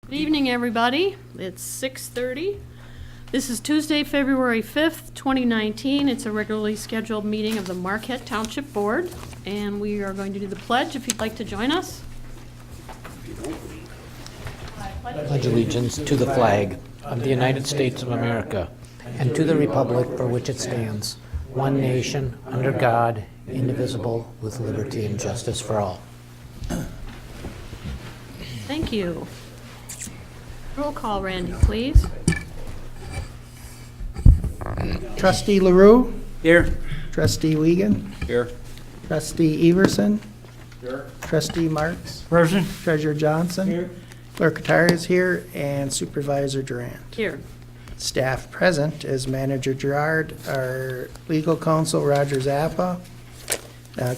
Good evening, everybody. It's 6:30. This is Tuesday, February 5th, 2019. It's a regularly scheduled meeting of the Marquette Township Board, and we are going to do the pledge if you'd like to join us. Pledge allegiance to the flag of the United States of America and to the republic for which it stands, one nation, under God, indivisible, with liberty and justice for all. Thank you. Roll call, Randy, please. Trustee LaRue? Here. Trustee Wiegand? Here. Trustee Everson? Here. Trustee Marks? Present. Treasurer Johnson? Here. Clerk Atari is here, and Supervisor Durant. Here. Staff present is Manager Gerard, our legal counsel Roger Zappa.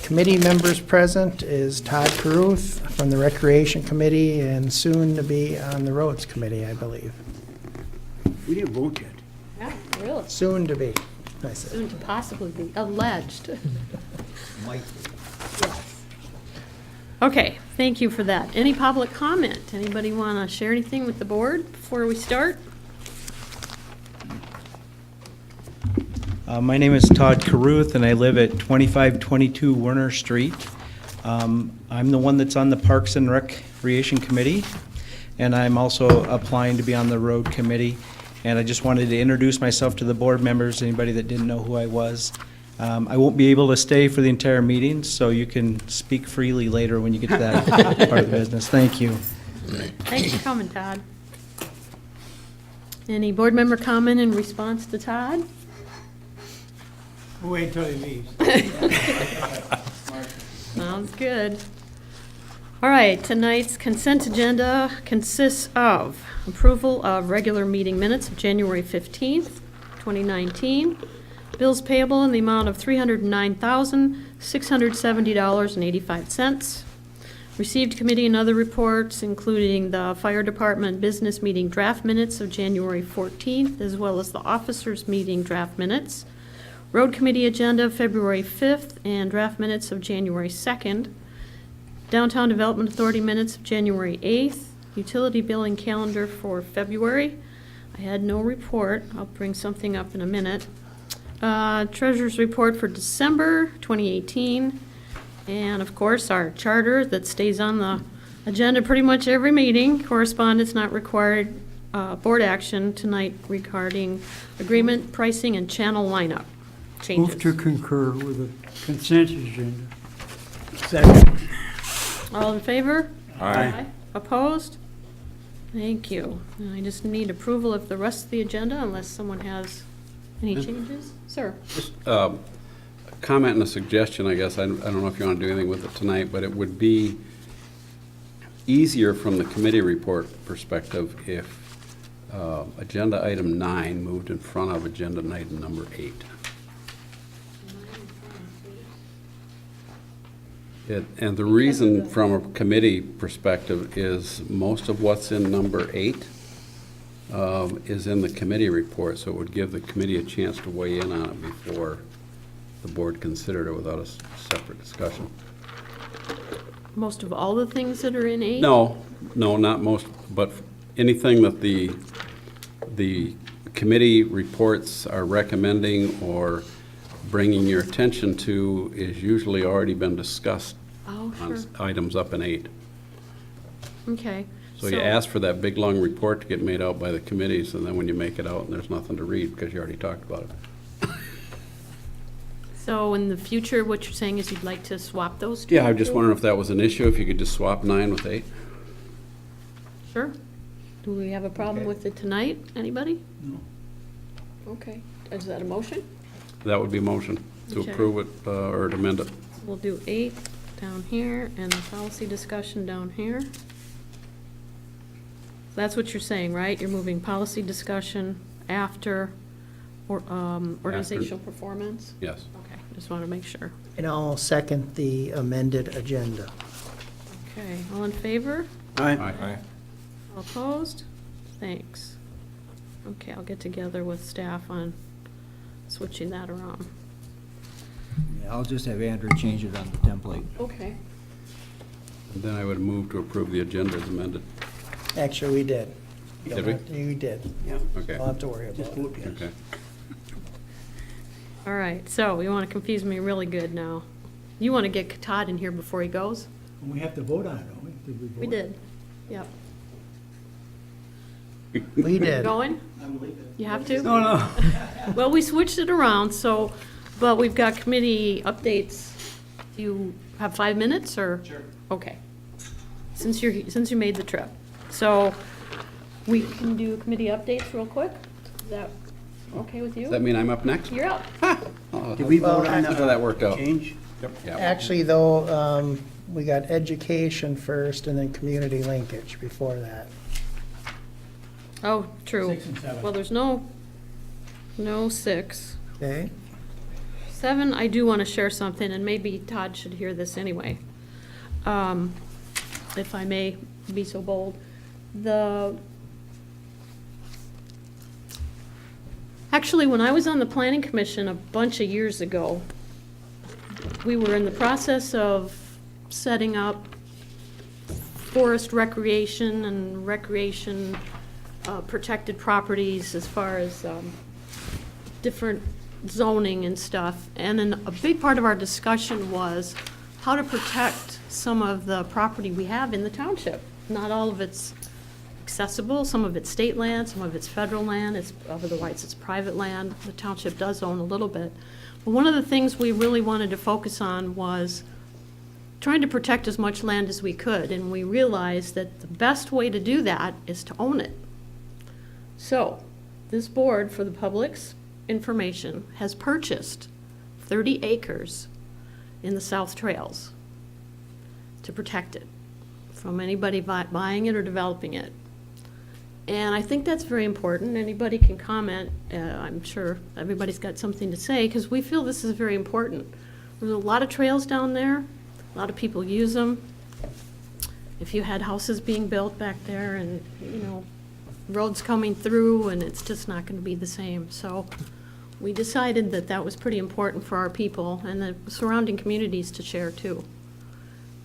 Committee members present is Todd Caruth from the Recreation Committee and soon to be on the Roads Committee, I believe. We didn't vote yet. Yeah, really. Soon to be, I said. Soon to possibly be alleged. Mike. Yes. Okay, thank you for that. Any public comment? Anybody want to share anything with the board before we start? My name is Todd Caruth, and I live at 2522 Werner Street. I'm the one that's on the Parks and Recreation Committee, and I'm also applying to be on the Road Committee. And I just wanted to introduce myself to the board members, anybody that didn't know who I was. I won't be able to stay for the entire meeting, so you can speak freely later when you get to that part of the business. Thank you. Thanks for coming, Todd. Any board member comment in response to Todd? Wait until he leaves. Sounds good. All right, tonight's consent agenda consists of approval of regular meeting minutes of January 15th, 2019, bills payable in the amount of $309,670.85, received committee and other reports, including the fire department business meeting draft minutes of January 14th, as well as the officers meeting draft minutes, road committee agenda of February 5th, and draft minutes of January 2nd, Downtown Development Authority minutes of January 8th, utility billing calendar for February. I had no report. I'll bring something up in a minute. Treasurer's report for December 2018. And of course, our charter that stays on the agenda pretty much every meeting. Correspondence not required. Board action tonight regarding agreement, pricing, and channel lineup changes. Move to concur with the consent agenda. Second. All in favor? Aye. Opposed? Thank you. And I just need approval of the rest of the agenda unless someone has any changes. Sir? Just a comment and a suggestion, I guess. I don't know if you want to do anything with it tonight, but it would be easier from the committee report perspective if agenda item 9 moved in front of agenda item number 8. And the reason from a committee perspective is most of what's in number 8 is in the committee report, so it would give the committee a chance to weigh in on it before the board considered it without a separate discussion. Most of all the things that are in 8? No, not most, but anything that the committee reports are recommending or bringing your attention to is usually already been discussed Oh, on sure. items up in 8. Okay. So you ask for that big, long report to get made out by the committees, and then when you make it out, and there's nothing to read because you already talked about it. So in the future, what you're saying is you'd like to swap those two? Yeah, I'm just wondering if that was an issue, if you could just swap 9 with 8. Sure. Do we have a problem with it tonight? Anybody? No. Okay. Is that a motion? That would be a motion to Okay. approve it or to amend it. We'll do 8 down here and the policy discussion down here. That's what you're saying, right? You're moving policy discussion after or organizational performance? Yes. Okay, just want to make sure. And I'll second the amended agenda. Okay, all in favor? Aye. All opposed? Thanks. Okay, I'll get together with staff on switching that around. Yeah, I'll just have Andrew change it on the template. Okay. And then I would move to approve the agenda as amended. Actually, we did. Did we? You did. Okay, Don't have to worry Just about it. vote yes. okay. All right, so you want to confuse me really good now. You want to get Todd in here before he goes? We have to vote on it, don't we? Did we vote? We did. Yep. We You did. going? I'm leaving. You have to? No, no. Well, we switched it around, so, but we've got committee updates. Do you have 5 minutes, or? Sure. Okay. Since you made the trip. So, we can do committee updates real quick? Is that okay with Does you? that mean I'm up next? You're up. Oh, Did we vote on How that worked out? change? Yeah. Actually, though, we got education first and then community linkage before that. Oh, true. 6 and 7. Well, there's no 6. Okay? 7, I do want to share something, and maybe Todd should hear this anyway. If I may be so bold. Actually, when I was on the planning commission a bunch of years ago, we were in the process of setting up forest recreation and recreation protected properties as far as different zoning and stuff. And then a big part of our discussion was how to protect some of the property we have in the township. Not all of it's accessible, some of it's state land, some of it's federal land, otherwise it's private land. The township does own a little bit. But one of the things we really wanted to focus on was trying to protect as much land as we could, and we realized that the best way to do that is to own it. So, this board, for the public's information, has purchased 30 acres in the South Trails to protect it from anybody buying it or developing it. And I think that's very important. Anybody can comment. I'm sure everybody's got something to say, because we feel this is very important. There's a lot of trails down there. A lot of people use them. If you had houses being built back there and, roads coming through, and it's just not going to be the same. So we decided that that was pretty important for our people and the surrounding communities to share too.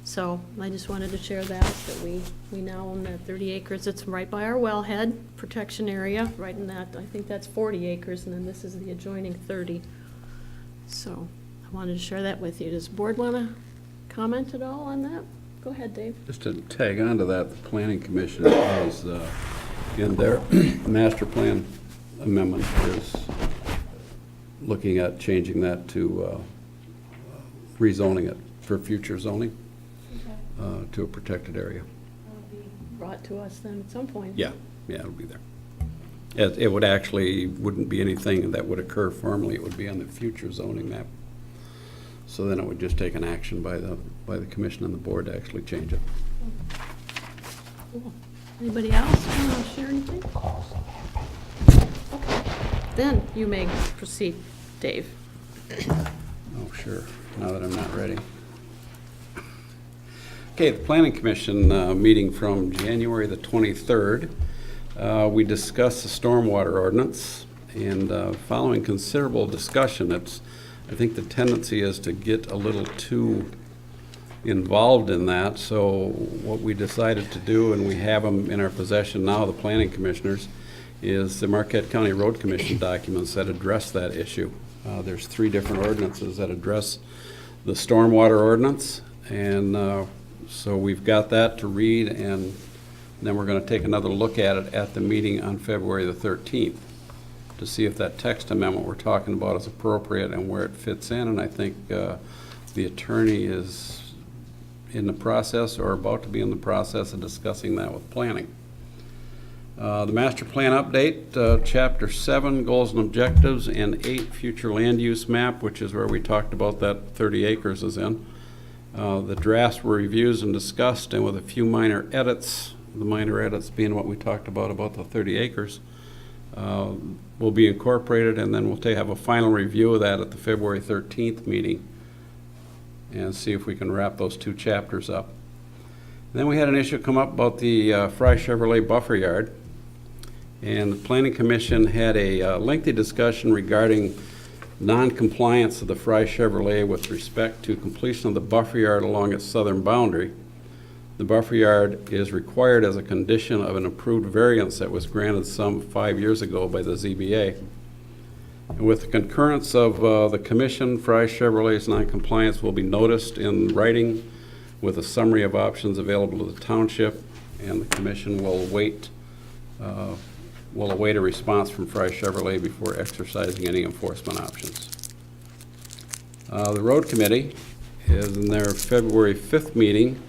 So I just wanted to share that we now own that 30 acres. It's right by our wellhead protection area, right in that, I think that's 40 acres, and then this is the adjoining 30. So I wanted to share that with you. Does the board want to comment at all on that? Go ahead, Dave. Just to tag on to that, the planning commission is, in their master plan amendment, is looking at changing that to rezoning it for future zoning to a protected area. That'll be brought to us then at some point. Yeah, it'll be there. It would actually, wouldn't be anything that would occur formally, it would be on the future zoning map. So then it would just take an action by the commission and the board to actually change it. Cool. Anybody else want to share anything? Okay, then you may proceed, Dave. Oh, sure, now that I'm not ready. Okay, the Planning Commission meeting from January the 23rd. We discussed the stormwater ordinance, and following considerable discussion, I think the tendency is to get a little too involved in that. So what we decided to do, and we have them in our possession now, the planning commissioners, is the Marquette County Road Commission documents that address that issue. There's 3 different ordinances that address the stormwater ordinance, and so we've got that to read, and then we're going to take another look at it at the meeting on February the 13th to see if that text amendment we're talking about is appropriate and where it fits in. And I think the attorney is in the process or about to be in the process of discussing that with planning. The master plan update, chapter 7, goals and objectives, and 8, future land use map, which is where we talked about that 30 acres is in. The drafts were reviewed and discussed, and with a few minor edits, the minor edits being what we talked about the 30 acres, will be incorporated, and then we'll have a final review of that at the February 13th meeting and see if we can wrap those 2 chapters up. Then we had an issue come up about the Fry Chevrolet buffer yard, and the Planning Commission had a lengthy discussion regarding non-compliance of the Fry Chevrolet with respect to completion of the buffer yard along its southern boundary. The buffer yard is required as a condition of an approved variance that was granted some 5 years ago by the ZBA. And with the concurrence of the commission, Fry Chevrolet's noncompliance will be noticed in writing with a summary of options available to the township, and the commission will await a response from Fry Chevrolet before exercising any enforcement options. The road committee is in their February 5th meeting.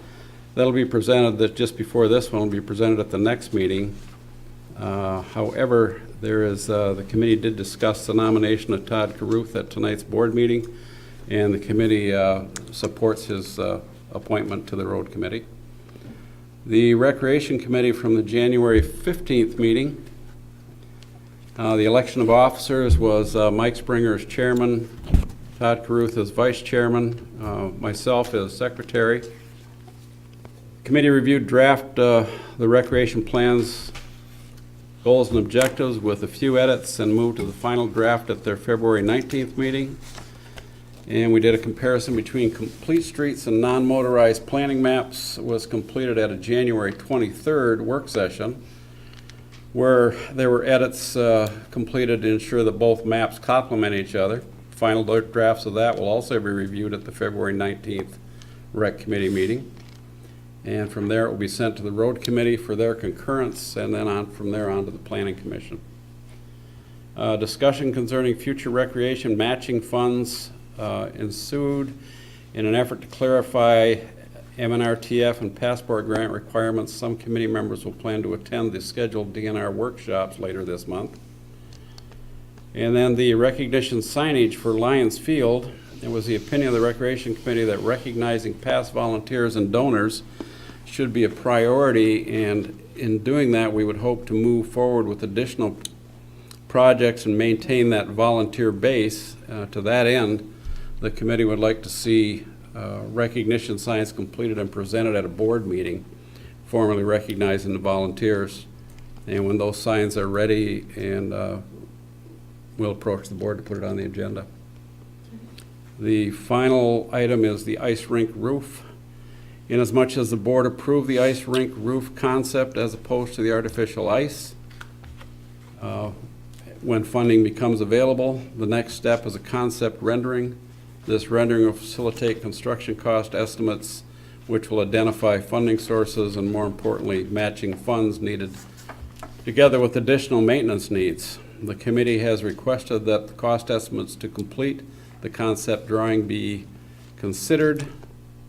That'll be presented, that just before this one will be presented at the next meeting. However, the committee did discuss the nomination of Todd Caruth at tonight's board meeting, and the committee supports his appointment to the road committee. The recreation committee from the January 15th meeting. The election of officers was Mike Springer as chairman, Todd Caruth as vice chairman, myself as secretary. Committee reviewed draft the recreation plans, goals and objectives with a few edits, and moved to the final draft at their February 19th meeting. And we did a comparison between complete streets and non-motorized planning maps. It was completed at a January 23rd work session, where there were edits completed to ensure that both maps complement each other. Final drafts of that will also be reviewed at the February 19th Rec Committee meeting. And from there, it will be sent to the Road Committee for their concurrence, and then from there on to the Planning Commission. Discussion concerning future recreation matching funds ensued. In an effort to clarify MNRTF and passport grant requirements, some committee members will plan to attend the scheduled DNR workshops later this month. And then the recognition signage for Lions Field. It was the opinion of the Recreation Committee that recognizing past volunteers and donors should be a priority, and in doing that, we would hope to move forward with additional projects and maintain that volunteer base. To that end, the committee would like to see recognition signs completed and presented at a board meeting, formally recognizing the volunteers. And when those signs are ready, and we'll approach the board to put it on the agenda. The final item is the ice rink roof. Inasmuch as the board approved the ice rink roof concept as opposed to the artificial ice, when funding becomes available, the next step is a concept rendering. This rendering will facilitate construction cost estimates, which will identify funding sources and, more importantly, matching funds needed together with additional maintenance needs. The committee has requested that the cost estimates to complete the concept drawing be considered,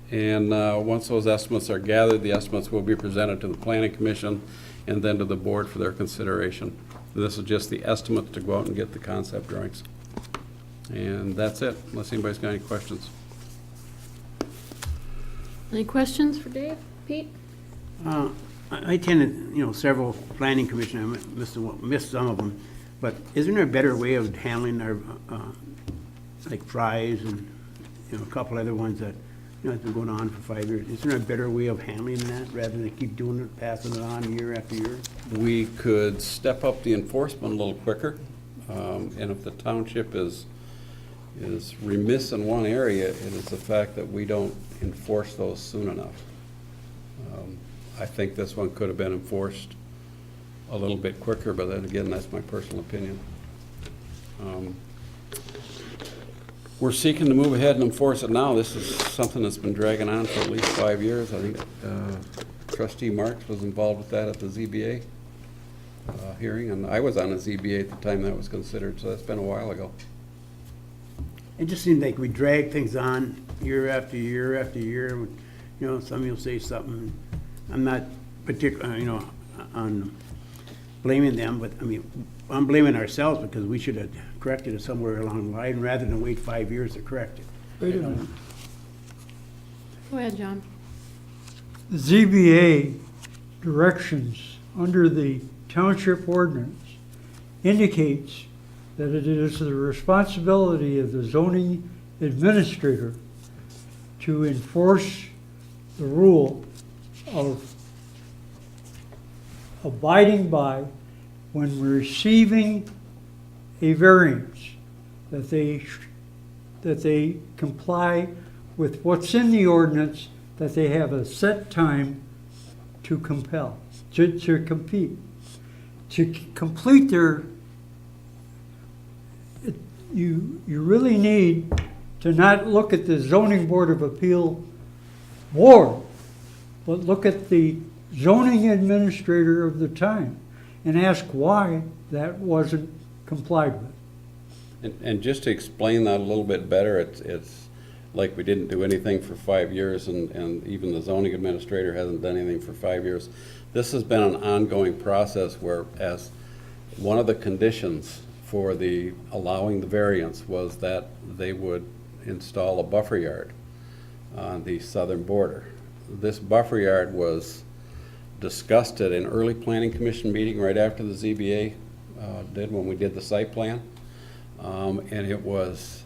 and once those estimates are gathered, the estimates will be presented to the Planning Commission and then to the board for their consideration. This is just the estimate to go out and get the concept drawings. And that's it, unless anybody's got any questions. Any questions for Dave? Pete? I attended, several planning commission, I missed some of them, but isn't there a better way of handling our, like fries and, a couple other ones that, it's been going on for 5 years? Isn't there a better way of handling that rather than keep doing it, passing it on year after year? We could step up the enforcement a little quicker, and if the township is remiss in one area, it is the fact that we don't enforce those soon enough. I think this one could have been enforced a little bit quicker, but then again, that's my personal opinion. We're seeking to move ahead and enforce it now. This is something that's been dragging on for at least 5 years. I think Trustee Marks was involved with that at the ZBA hearing, and I was on the ZBA at the time that was considered, so that's been a while ago. It just seems like we drag things on year after year after year. Somebody will say something. I'm not particular, on blaming them, but I'm blaming ourselves because we should have corrected it somewhere along the line rather than wait 5 years to correct it. Wait a minute. Go ahead, John. The ZBA directions under the township ordinance indicates that it is the responsibility of the zoning administrator to enforce the rule of abiding by, when receiving a variance, that they comply with what's in the ordinance, that they have a set time to compel, to compete, to complete their, you really need to not look at the zoning board of appeal board, but look at the zoning administrator of the time and ask why that wasn't complied with. And just to explain that a little bit better, it's like we didn't do anything for 5 years, and even the zoning administrator hasn't done anything for 5 years. This has been an ongoing process where, as one of the conditions for the allowing the variance was that they would install a buffer yard on the southern border. This buffer yard was discussed at an early planning commission meeting right after the ZBA did when we did the site plan. And it was,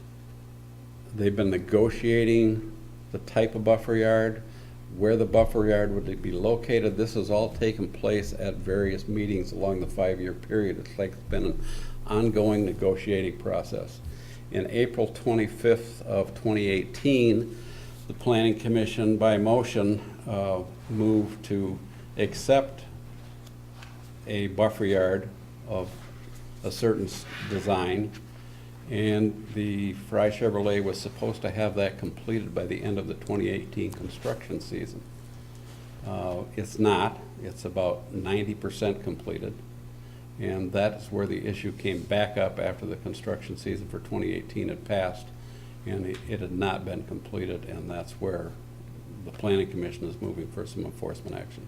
they've been negotiating the type of buffer yard, where the buffer yard would be located. This has all taken place at various meetings along the 5-year period. It's like it's been an ongoing negotiating process. In April 25th of 2018, the Planning Commission, by motion, moved to accept a buffer yard of a certain design, and the Fry Chevrolet was supposed to have that completed by the end of the 2018 construction season. It's not. It's about 90% completed, and that's where the issue came back up after the construction season for 2018 had passed, and it had not been completed, and that's where the Planning Commission is moving for some enforcement action.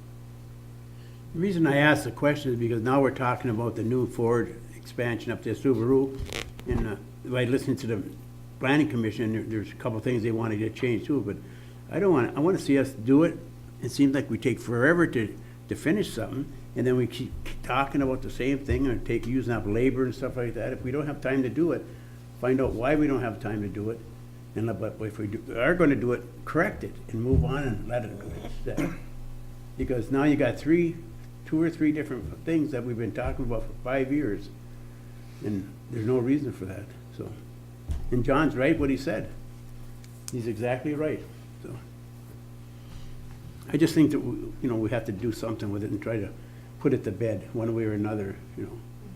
The reason I asked the question is because now we're talking about the new Ford expansion up there, Subaru, and by listening to the planning commission, there's a couple of things they want to get changed too, but I want to see us do it. It seems like we take forever to finish something, and then we keep talking about the same thing and using up labor and stuff like that. If we don't have time to do it, find out why we don't have time to do it, and but if we are going to do it, correct it and move on and let it go. Because now you got 2 or 3 different things that we've been talking about for 5 years, and there's no reason for that. So, and John's right what he said. He's exactly right. So, I just think that we have to do something with it and try to put it to bed one way or another.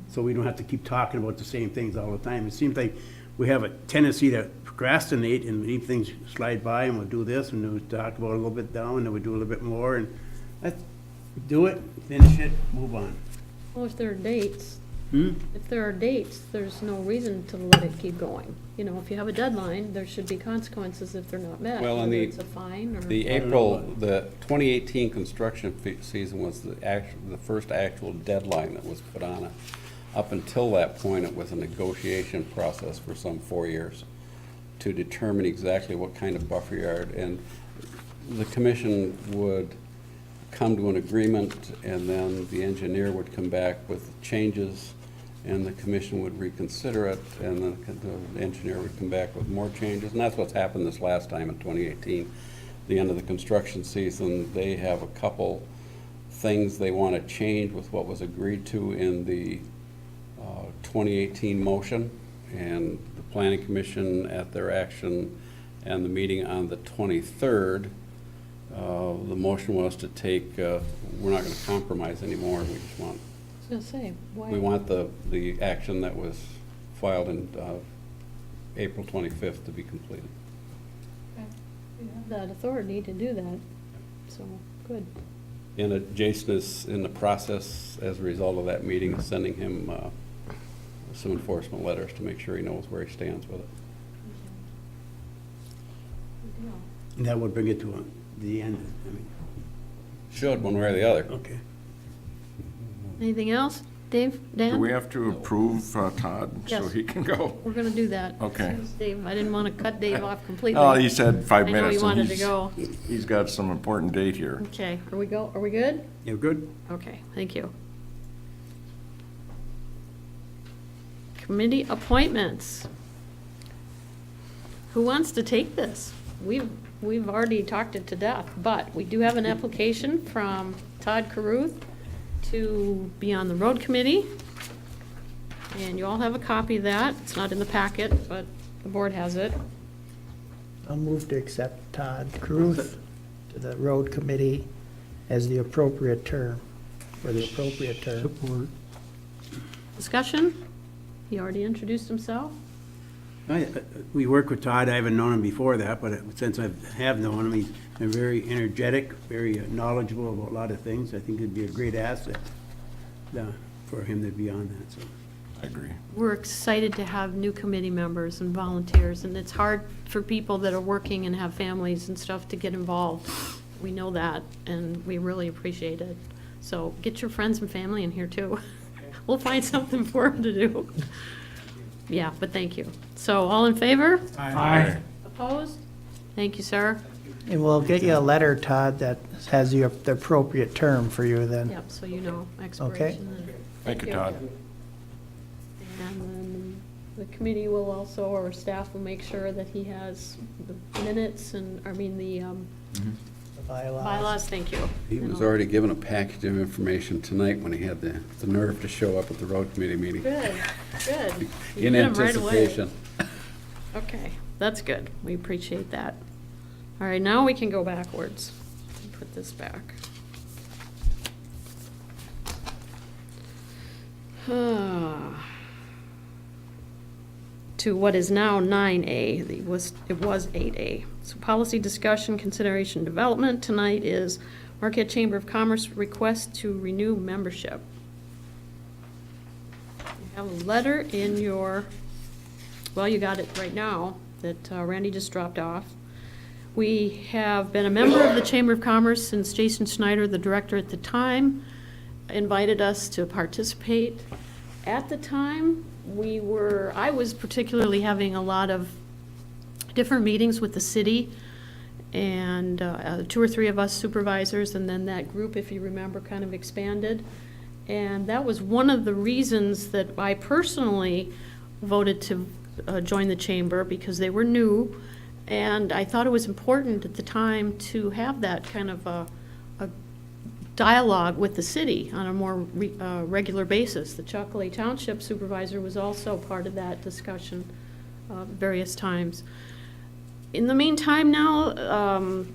So we don't have to keep talking about the same things all the time. It seems like we have a tendency to procrastinate and leave things slide by, and we'll do this and we'll talk about it a little bit down, and then we do a little bit more, and let's do it, finish it, move on. Well, if there are dates, Hmm? if there are dates, there's no reason to let it keep going. If you have a deadline, there should be consequences if they're not met. Well, and whether it's a fine or. The 2018 construction season was the first actual deadline that was put on it. Up until that point, it was a negotiation process for some 4 years to determine exactly what kind of buffer yard, and the commission would come to an agreement, and then the engineer would come back with changes, and the commission would reconsider it, and the engineer would come back with more changes, and that's what's happened this last time in 2018. The end of the construction season, they have a couple things they want to change with what was agreed to in the 2018 motion, and the Planning Commission at their action and the meeting on the 23rd, the motion was to take, we're not going to compromise anymore, we just want, I was gonna say, why? we want the action that was filed in April 25th to be completed. You have that authority to do that, so, good. And Jason is in the process, as a result of that meeting, of sending him some enforcement letters to make sure he knows where he stands with it. And that would bring it to the end. Should, one way or the other. Okay. Anything else? Dave, Dan? Do we have to approve Todd so Yes. he can go? We're gonna do that. Okay. Dave, I didn't wanna cut Dave off completely. Oh, he said 5 I know minutes. he and wanted to go. He's got some important date here. Okay, are we good? You're good? Okay, thank you. Committee appointments. Who wants to take this? We've already talked it to death, but we do have an application from Todd Caruth to be on the road committee. And you all have a copy of that. It's not in the packet, but the board has it. I'll move to accept Todd Caruth to the road committee as the appropriate term, for the appropriate term. Support. Discussion? He already introduced himself. We work with Todd, I haven't known him before that, but since I have known him, he's been very energetic, very knowledgeable about a lot of things. I think it'd be a great asset for him to be on that, so. I agree. We're excited to have new committee members and volunteers, and it's hard for people that are working and have families and stuff to get involved. We know that, and we really appreciate it. So get your friends and family in here, too. We'll find something for them to do. Yeah, but thank you. So, all in favor? Aye. Opposed? Thank you, sir. And we'll get you a letter, Todd, that has the appropriate term for you then. Yep, so you know, expiration. and- Thank you, Todd. And then the committee will also, or staff will make sure that he has the minutes and, the bylaws, thank you. He was already given a package of information tonight when he had the nerve to show up at the road committee meeting. Good, good. You In did 'em right away. anticipation. Okay, that's good. We appreciate that. All right, now we can go backwards and put this back. To what is now 9A, it was 8A. So policy discussion, consideration, development. Tonight is Marquette Chamber of Commerce request to renew membership. You have a letter in your, well, you got it right now, that Randy just dropped off. We have been a member of the Chamber of Commerce since Jason Schneider, the director at the time, invited us to participate. At the time, I was particularly having a lot of different meetings with the city, and 2 or 3 of us supervisors, and then that group, if you remember, kind of expanded. And that was one of the reasons that I personally voted to join the chamber, because they were new, and I thought it was important at the time to have that kind of a dialogue with the city on a more regular basis. The Marquette Township supervisor was also part of that discussion various times. In the meantime now,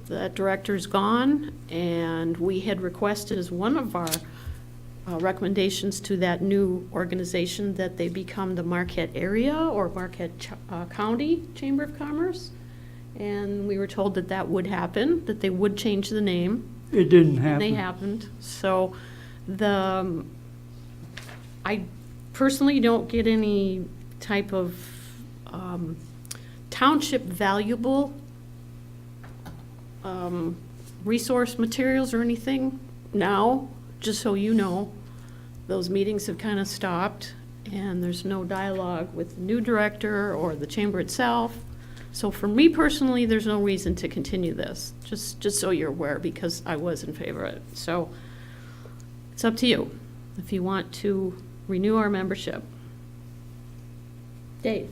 that director's gone, and we had requested as one of our recommendations to that new organization that they become the Marquette Area or Marquette County Chamber of Commerce. And we were told that that would happen, that they would change the name. It didn't And they happen. happened. So I personally don't get any type of township valuable resource materials or anything now, just so you know. Those meetings have kind of stopped, and there's no dialogue with the new director or the chamber itself. So for me personally, there's no reason to continue this, just so you're aware, because I was in favor of it. So it's up to you if you want to renew our membership. Dave?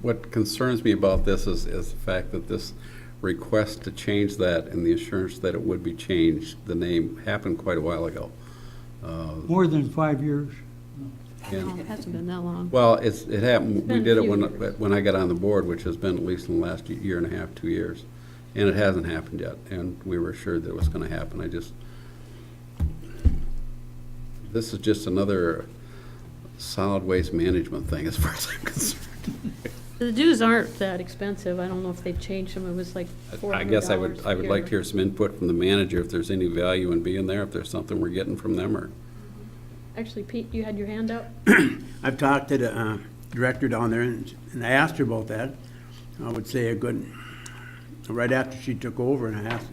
What concerns me about this is the fact that this request to change that and the assurance that it would be changed, the name, happened quite a while ago. More than 5 years. No, it hasn't been that long. Well, it happened, we been a did it few when I got on the board, which has been at least in the last year and a half, 2 years. And it hasn't happened yet, and we were assured that it was gonna happen. This is just another solid waste management thing as far as I'm concerned. The dues aren't that expensive. I don't know if they've changed them. It was like $400 I guess I would a like to hear some input from the manager, if there's any value in being there, if there's something we're getting from them, or. Actually, Pete, you had your hand up? I've talked to the director down there, and I asked her about that. I would say right after she took over, and I asked,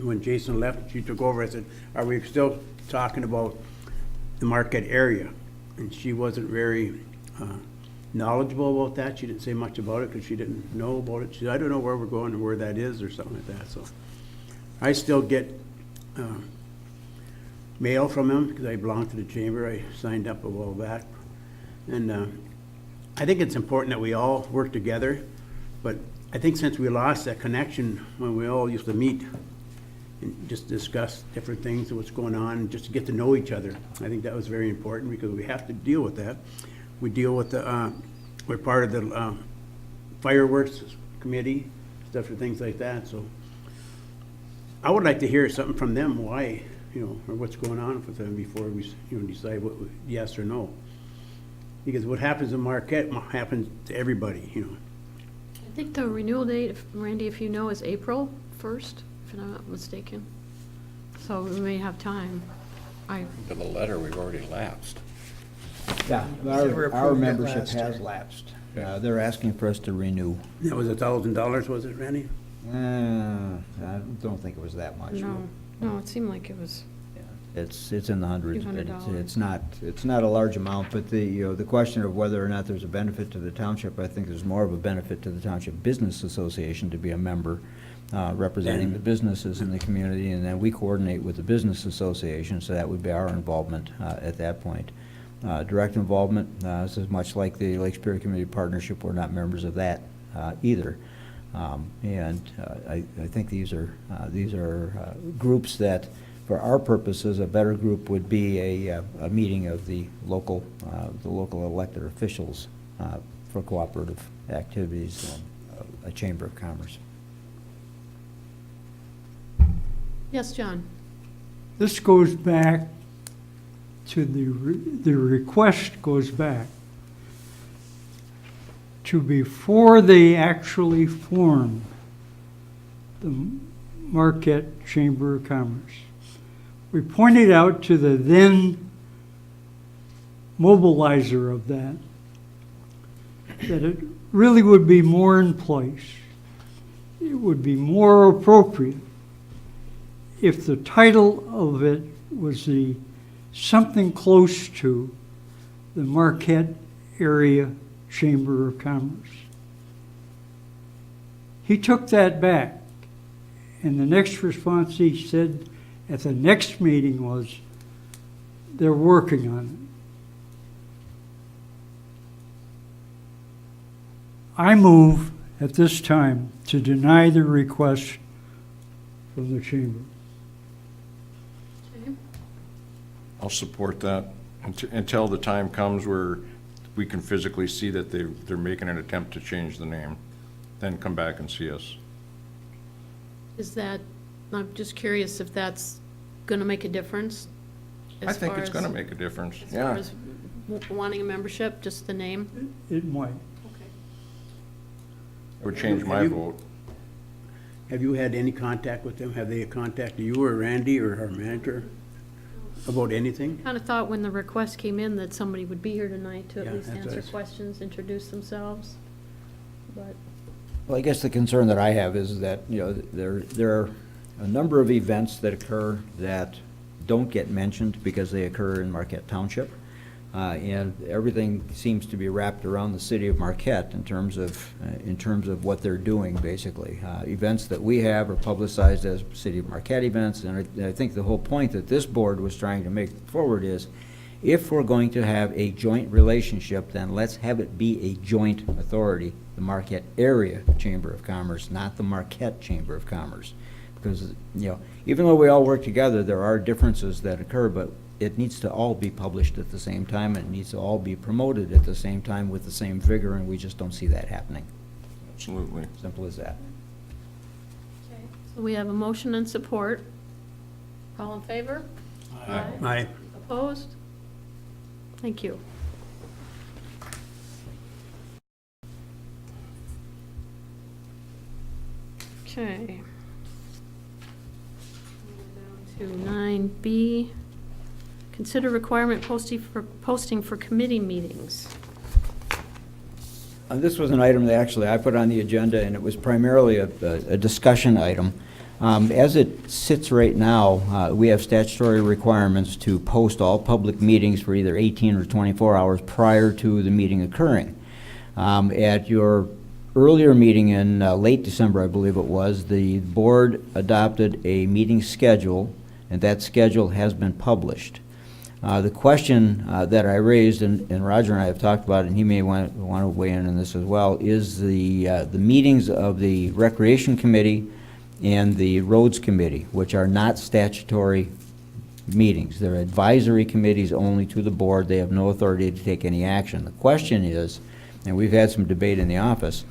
when Jason left, she took over, I said, are we still talking about the Marquette area? And she wasn't very knowledgeable about that. She didn't say much about it because she didn't know about it. She said, I don't know where we're going or where that is or something like that. So I still get mail from them because I belong to the chamber. I signed up a while back. And I think it's important that we all work together. But I think since we lost that connection when we all used to meet and just discuss different things and what's going on, just to get to know each other, I think that was very important because we have to deal with that. We deal with we're part of the fireworks committee, stuff and things like that. So I would like to hear something from them, why, or what's going on with them before we, decide what, yes or no. Because what happens in Marquette happens to everybody, I think the renewal date, Randy, if you know, is April 1st, if I'm not mistaken. So we may have time. To the letter, we've already lapsed. Yeah, They were our approved it membership last has year. lapsed. They're asking for us to renew. That was $1,000, was it, Randy? I don't think it was that much. No, it seemed like it was, It's in the hundreds, Few but $100s. it's not a large amount, but the question of whether or not there's a benefit to the township, I think there's more of a benefit to the Township Business Association to be a member, representing the businesses in the community, and then we coordinate with the Business Association, so that would be our involvement at that point. Direct involvement, this is much like the Lake Superior Community Partnership, we're not members of that either. I think these are groups that, for our purposes, a better group would be a meeting of the local elected officials for cooperative activities, a Chamber of Commerce. yes, John? This goes back to the request goes back to before they actually formed the Marquette Chamber of Commerce. We pointed out to the then mobilizer of that it really would be more in place. It would be more appropriate if the title of it was something close to the Marquette Area Chamber of Commerce. He took that back, and the next response he said at the next meeting was, they're working on it. I move at this time to deny the request from the chamber. I'll support that until the time comes where we can physically see that they're making an attempt to change the name. Then come back and see us. Is that, I'm just curious if that's going to make a difference? I as think far it's as- gonna make a difference, As far yeah. as wanting a membership, just the name? It might. It would change my vote. Have you had any contact with them? Have they contacted you or Randy or our manager about anything? Kind of thought when the request came in that somebody would be here tonight to at Yeah, least that's what answer I s- questions, introduce themselves, but. Well, I guess the concern that I have is that, there are a number of events that occur that don't get mentioned because they occur in Marquette Township. And everything seems to be wrapped around the city of Marquette in terms of what they're doing, basically. Events that we have are publicized as City of Marquette events, and I think the whole point that this board was trying to make forward is, if we're going to have a joint relationship, then let's have it be a joint authority, the Marquette Area Chamber of Commerce, not the Marquette Chamber of Commerce. Because, even though we all work together, there are differences that occur, but it needs to all be published at the same time, and it needs to all be promoted at the same time with the same vigor, and we just don't see that happening. Absolutely. Simple as that. So we have a motion and support. All in favor? Aye. Opposed? Thank you. Okay. We're down to 9B. Consider requirement posting for committee meetings. This was an item that actually I put on the agenda, and it was primarily a discussion item. As it sits right now, we have statutory requirements to post all public meetings for either 18 or 24 hours prior to the meeting occurring. At your earlier meeting in late December, I believe it was, the board adopted a meeting schedule, and that schedule has been published. The question that I raised, and Roger and I have talked about it, and he may want to weigh in on this as well, is the meetings of the Recreation Committee and the Roads Committee, which are not statutory meetings. They're advisory committees only to the board. They have no authority to take any action. The question is, and we've had some debate in the office,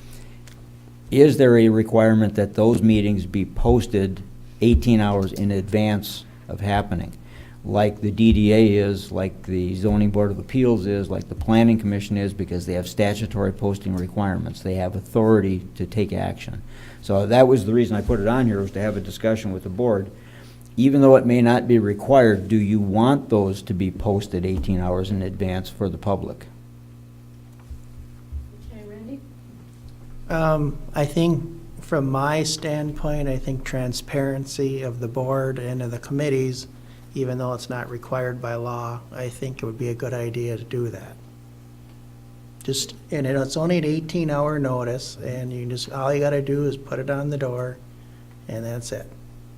is there a requirement that those meetings be posted 18 hours in advance of happening, like the DDA is, like the Zoning Board of Appeals is, like the Planning Commission is, because they have statutory posting requirements. They have authority to take action. So that was the reason I put it on here, was to have a discussion with the board. Even though it may not be required, do you want those to be posted 18 hours in advance for the public? Okay, Randy? I think from my standpoint, I think transparency of the board and of the committees, even though it's not required by law, I think it would be a good idea to do that. Just, and it's only an 18-hour notice, and you just, all you gotta do is put it on the door, and that's it.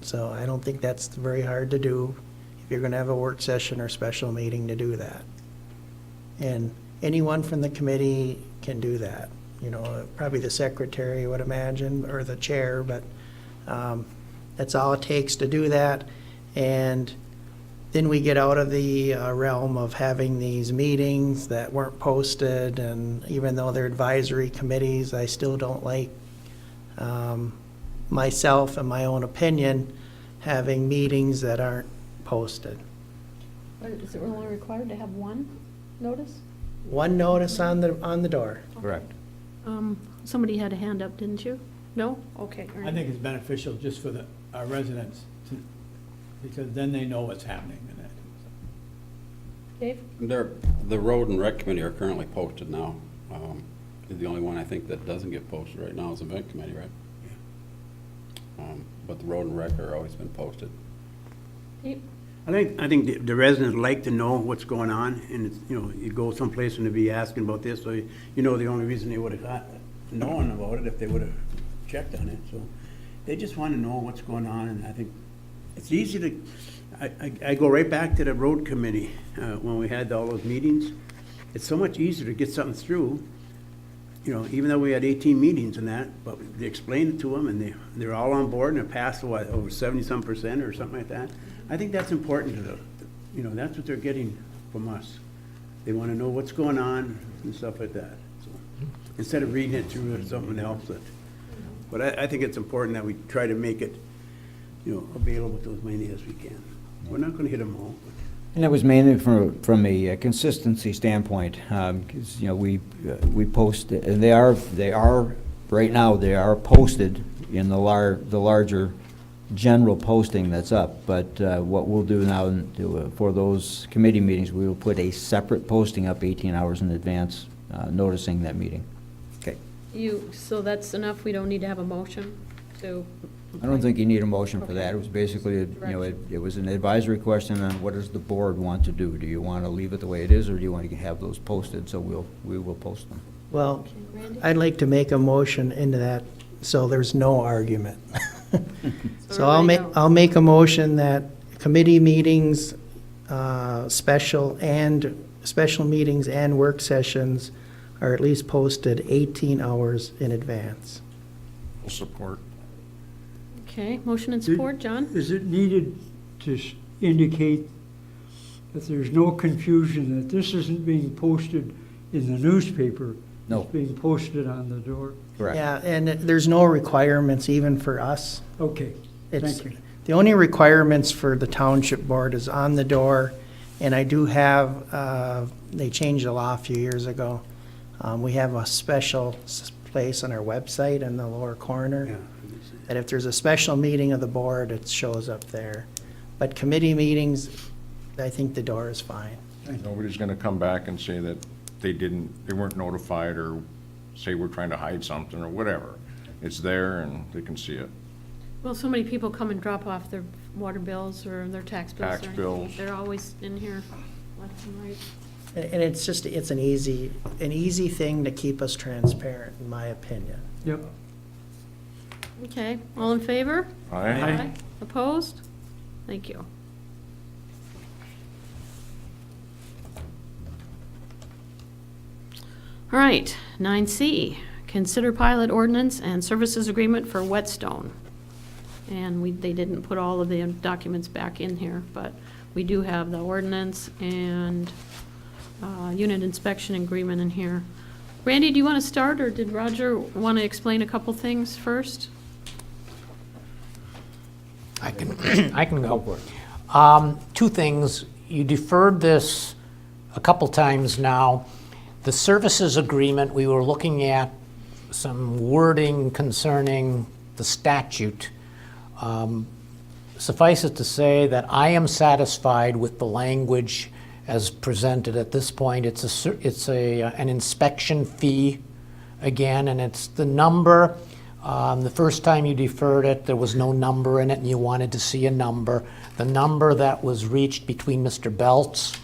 So I don't think that's very hard to do if you're gonna have a work session or special meeting to do that. And anyone from the committee can do that. You know, probably the secretary, I would imagine, or the chair, but that's all it takes to do that. And then we get out of the realm of having these meetings that weren't posted, and even though they're advisory committees, I still don't like, myself and my own opinion, having meetings that aren't posted. But is it only required to have one notice? One notice on the door. Correct. Somebody had a hand up, didn't you? No? Okay. I think it's beneficial just for our residents, because then they know what's happening in that. Dave? The Road and Rec Committee are currently posted now. The only one I think that doesn't get posted right now is the Event Committee, right? But the Road and Rec are always been posted. Pete? I think the residents like to know what's going on, and it's, you know, you go someplace and they be asking about this, so you know the only reason they would have known about it if they would have checked on it, so they just want to know what's going on, and I think it's easy to, I go right back to the road committee, when we had all those meetings. It's so much easier to get something through, you know, even though we had 18 meetings and that, but they explained it to them, and they're all on board, and it passed, what, over 70-some% or something like that. I think that's important to you know, that's what they're getting from us. They want to know what's going on and stuff like that, so, instead of reading it through or something else. But I think it's important that we try to make it, you know, available to as many as we can. We're not going to hit them all. And that was mainly from a consistency standpoint, because, you know, we post, and they are, right now, they are posted in the larger general posting that's up, but what we'll do now for those committee meetings, we will put a separate posting up 18 hours in advance, noticing that meeting. Okay. So that's enough, we don't need to have a motion to? I don't think you need a motion for that. It was basically, you know, it was an advisory question on what does the board want to do? Do you want to leave it the way it is, or do you want to have those posted? So we will post them. Well, Okay, Randy? I'd like to make a motion into that, so there's no argument. So everybody knows. I'll make a motion that committee meetings, special meetings and work sessions are at least posted 18 hours in advance. Full support. Okay, motion and support, John? Is it needed to indicate that there's no confusion, that this isn't being posted in the newspaper? No. It's being posted on the door? Correct. Yeah, and there's no requirements even for us. Okay, It's, thank you. the only requirements for the township board is on the door, and I do have, they changed the law a few years ago. We have a special place on our website in the lower corner. Yeah. That if there's a special meeting of the board, it shows up there. But committee meetings, I think the door is fine. Nobody's gonna come back and say that they weren't notified, or say we're trying to hide something, or whatever. It's there and they can see it. Well, so many people come and drop off their water bills or their tax bills or Tax anything. bills. They're always in here, left and right. And it's just, it's an easy thing to keep us transparent, in my opinion. Yep. Okay, all in favor? Aye. Opposed? Thank you. All right, 9C, consider pilot ordinance and services agreement for Whetstone. And they didn't put all of the documents back in here, but we do have the ordinance and unit inspection agreement in here. Randy, do you want to start, or did Roger want to explain a couple things first? I I can go. Two things. You deferred this a couple times now. The services agreement, we were looking at some wording concerning the statute. Suffice it to say that I am satisfied with the language as presented at this point. It's an inspection fee again, and it's the number. The first time you deferred it, there was no number in it, and you wanted to see a number. The number that was reached between Mr. Beltz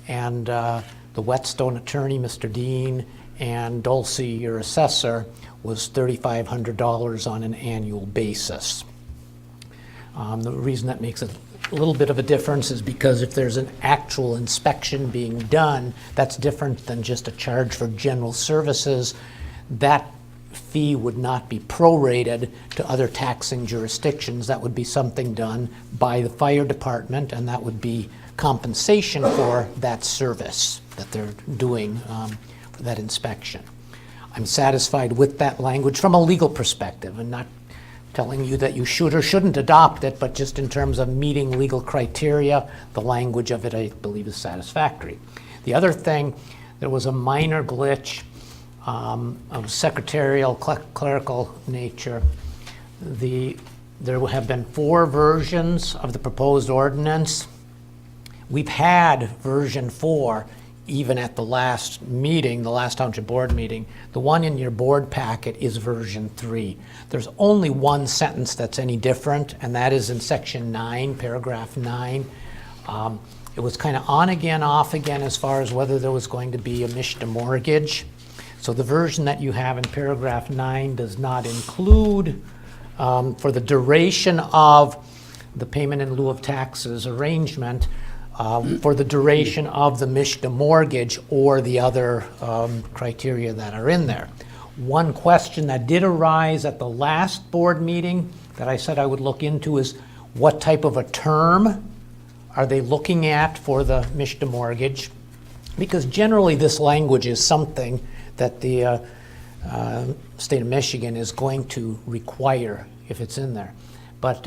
and the Whetstone attorney, Mr. Dean, and Dulce, your assessor, was $3,500 on an annual basis. The reason that makes a little bit of a difference is because if there's an actual inspection being done, that's different than just a charge for general services. That fee would not be prorated to other taxing jurisdictions. That would be something done by the fire department, and that would be compensation for that service that they're doing for that inspection. I'm satisfied with that language from a legal perspective, and not telling you that you should or shouldn't adopt it, but just in terms of meeting legal criteria, the language of it, I believe, is satisfactory. The other thing, there was a minor glitch of secretarial, clerical nature. There have been 4 versions of the proposed ordinance. We've had version 4 even at the last meeting, the last township board meeting. The one in your board packet is version 3. There's only one sentence that's any different, and that is in section 9, paragraph 9. It was kind of on again, off again as far as whether there was going to be a MSHDA mortgage. So the version that you have in paragraph 9 does not include, for the duration of the payment in lieu of taxes arrangement, for the duration of the MSHDA mortgage or the other criteria that are in there. One question that did arise at the last board meeting that I said I would look into is what type of a term are they looking at for the MSHDA mortgage? Because generally this language is something that the state of Michigan is going to require if it's in there. But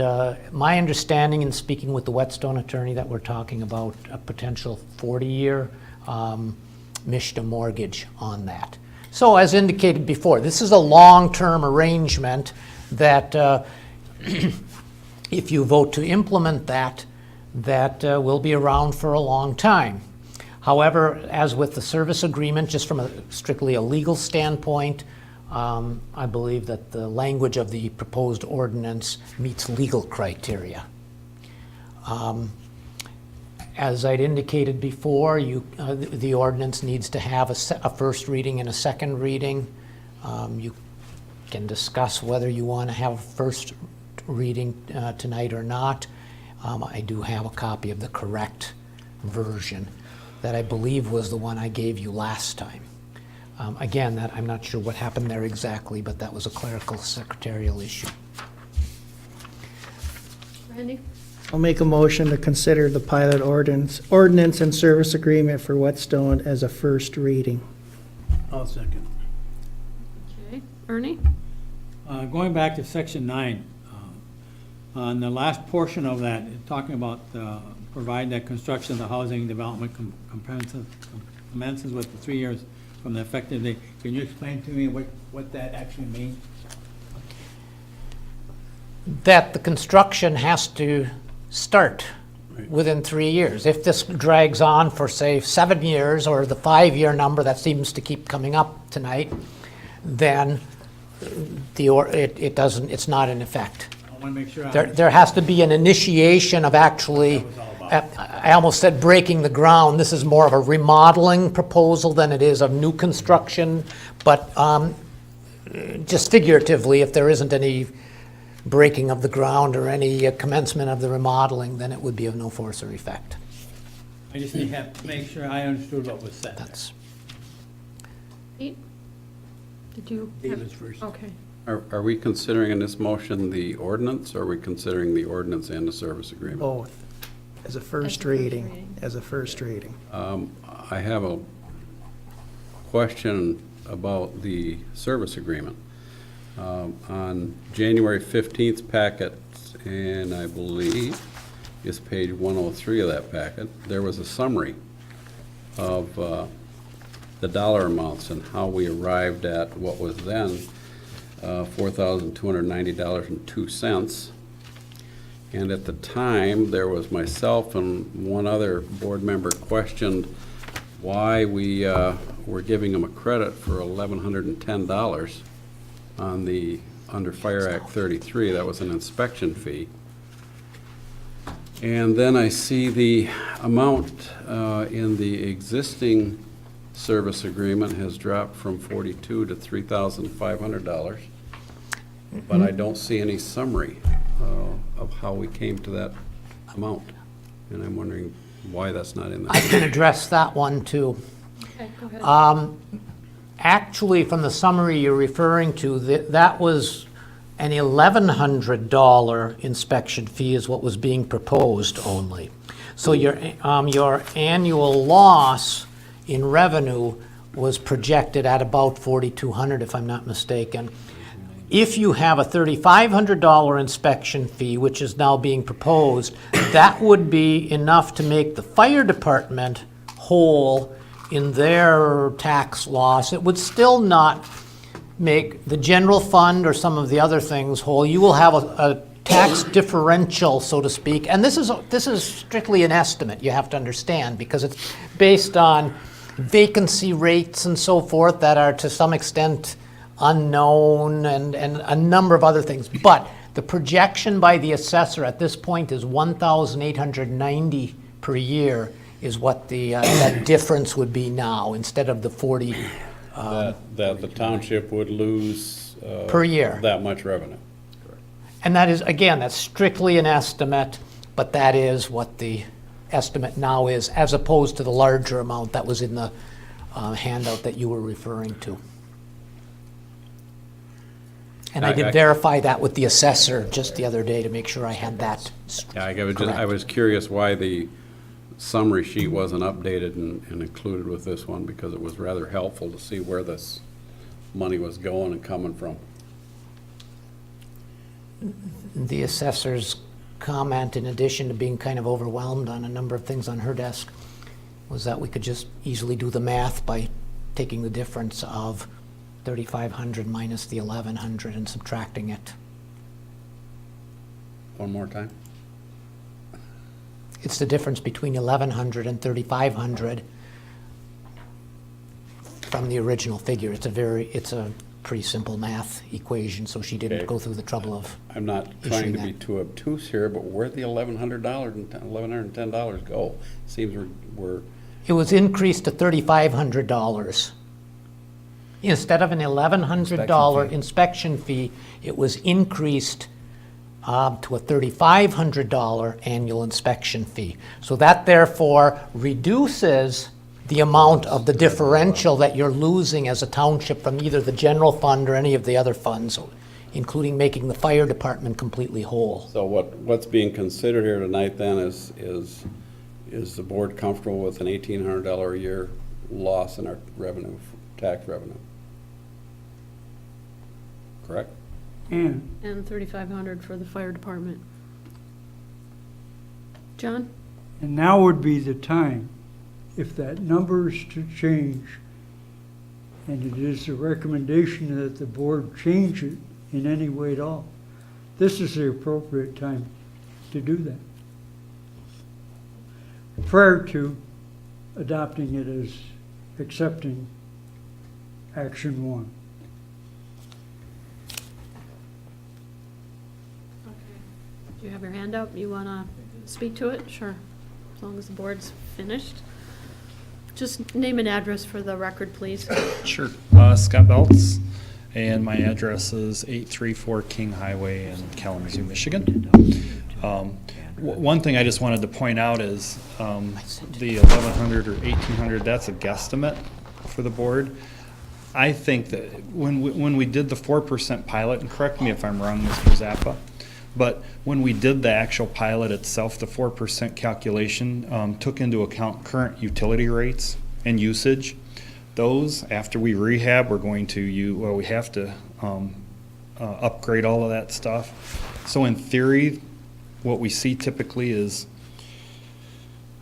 my understanding in speaking with the Whetstone attorney that we're talking about a potential 40-year MSHDA mortgage on that. So as indicated before, this is a long-term arrangement that if you vote to implement that, will be around for a long time. However, as with the service agreement, just from strictly a legal standpoint, I believe that the language of the proposed ordinance meets legal criteria. As I'd indicated before, the ordinance needs to have a first reading and a second reading. You can discuss whether you want to have a first reading tonight or not. I do have a copy of the correct version that I believe was the one I gave you last time. Again, that I'm not sure what happened there exactly, but that was a clerical secretarial issue. Randy? I'll make a motion to consider the pilot ordinance and service agreement for Whetstone as a first reading. I'll second. Okay. Ernie? Going back to section 9, on the last portion of that, talking about provide that construction of the housing development commences with the 3 years from the effective date. Can you explain to me what that actually means? That the construction has to start within 3 years. If this drags on for, say, 7 years, or the 5-year number that seems to keep coming up tonight, then it's not in effect. I want to make sure. There has to be an initiation of actually, I almost said breaking the ground. This is more of a remodeling proposal than it is of new construction, but just figuratively, if there isn't any breaking of the ground or any commencement of the remodeling, then it would be of no force or effect. I just need to make sure I understood what was said. That's Pete? Did you? David's first. Okay. Are we considering in this motion the ordinance, or are we considering the ordinance and the service agreement? Both, as a first reading, as a first reading. I have a question about the service agreement. On January 15th packet, and I believe it's page 103 of that packet, there was a summary of the dollar amounts and how we arrived at what was then $4,290.02. And at the time, there was myself and one other board member questioned why we were giving them a credit for $1,110 on the, under Fire Act 33, that was an inspection fee. And then I see the amount in the existing service agreement has dropped from $42 to $3,500. But I don't see any summary of how we came to that amount. And I'm wondering why that's not in I there. can address that one too. Okay, go ahead. Actually, from the summary you're referring to, that was an $1,100 inspection fee is what was being proposed only. So your annual loss in revenue was projected at about 4,200, if I'm not mistaken. If you have a $3,500 inspection fee, which is now being proposed, that would be enough to make the fire department whole in their tax loss. It would still not make the general fund or some of the other things whole. You will have a tax differential, so to speak, and this is strictly an estimate, you have to understand, because it's based on vacancy rates and so forth that are to some extent unknown and a number of other things. But the projection by the assessor at this point is $1,890 per year is what the that difference would be now, instead of the 40 That the township would lose per year. that much revenue. And that is, again, that's strictly an estimate, but that is what the estimate now is, as opposed to the larger amount that was in the handout that you were referring to. And I did verify that with the assessor just the other day to make sure I had that. Yeah, I correct. was curious why the summary sheet wasn't updated and included with this one, because it was rather helpful to see where this money was going and coming from. The assessor's comment, in addition to being kind of overwhelmed on a number of things on her desk, was that we could just easily do the math by taking the difference of 3,500 minus the 1,100 and subtracting it. One more time? It's the difference between 1,100 and 3,500 from the original figure. It's a pretty simple math equation, so she didn't Okay. go through the trouble of I'm not trying to issuing be that. too obtuse here, but where'd the $1,110 go? Seems we're It was increased to $3,500. Instead of an $1,100 inspection fee, it was increased to a $3,500 annual inspection fee. So that therefore reduces the amount of the differential that you're losing as a township from either the general fund or any of the other funds, including making the fire department completely whole. So what's being considered here tonight then is the board comfortable with an $1,800 a year loss in our revenue, tax revenue? Correct? And And 3,500 for the fire department. John? now would be the time, if that number is to change, and it is a recommendation that the board change it in any way at all, this is the appropriate time to do that, prior to adopting it as accepting action one. Do you have your hand up? You want to speak to it? Sure, as long as the board's finished. Just name and address for the record, please. Sure. Scott Belts, and my address is 834 King Highway in Kalamazoo, Michigan. One thing I just wanted to point out is the 1,100 or 1,800, that's a guesstimate for the board. I think that when we did the 4% pilot, and correct me if I'm wrong, Mr. Zappa, but when we did the actual pilot itself, the 4% calculation took into account current utility rates and usage. Those, after we rehab, we're going to we have to upgrade all of that stuff. So in theory, what we see typically is,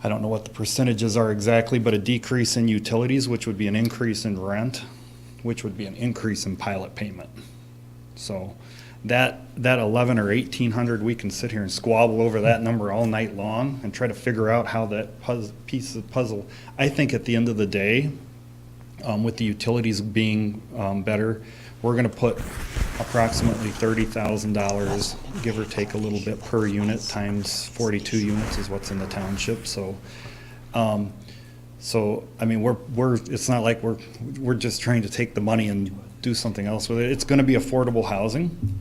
I don't know what the percentages are exactly, but a decrease in utilities, which would be an increase in rent, which would be an increase in pilot payment. So that 11 or 1,800, we can sit here and squabble over that number all night long and try to figure out how that piece of puzzle. I think at the end of the day, with the utilities being better, we're going to put approximately $30,000, give or take a little bit per unit, times 42 units is what's in the township. So, I mean, it's not like we're just trying to take the money and do something else with it. It's going to be affordable housing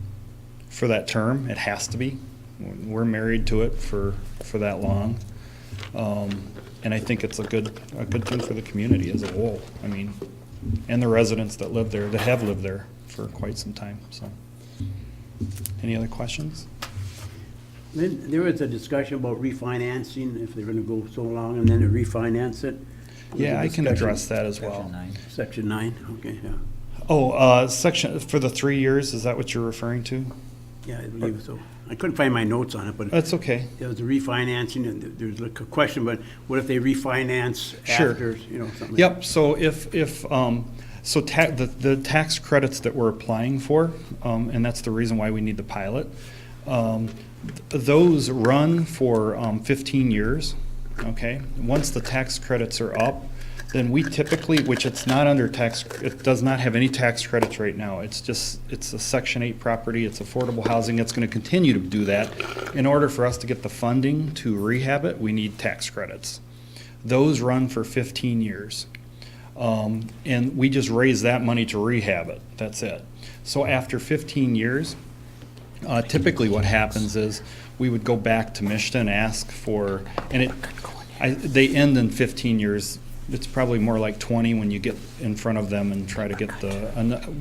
for that term. It has to be. We're married to it for that long. And I think it's a good thing for the community as a whole. I mean, and the residents that live there, that have lived there for quite some time, so. Any other questions? Then there was a discussion about refinancing, if they're gonna go so long and then to refinance it. Yeah, I can address that as well. Section 9, okay, yeah. Oh, section, for the 3 years, is that what you're referring to? Yeah, I believe so. I couldn't find my notes on it, but That's okay. there was a refinancing, and there's like a question, but what if they refinance Sure. after, something? like Yep, so the tax credits that we're applying for, and that's the reason why we need the pilot, those run for 15 years, okay? Once the tax credits are up, then we typically, which it's not under tax, it does not have any tax credits right now. It's a Section 8 property, it's affordable housing, it's gonna continue to do that. In order for us to get the funding to rehab it, we need tax credits. Those run for 15 years. And we just raise that money to rehab it, that's it. So after 15 years, typically what happens is we would go back to MISTA and ask for, and they end in 15 years. It's probably more like 20 when you get in front of them and try to get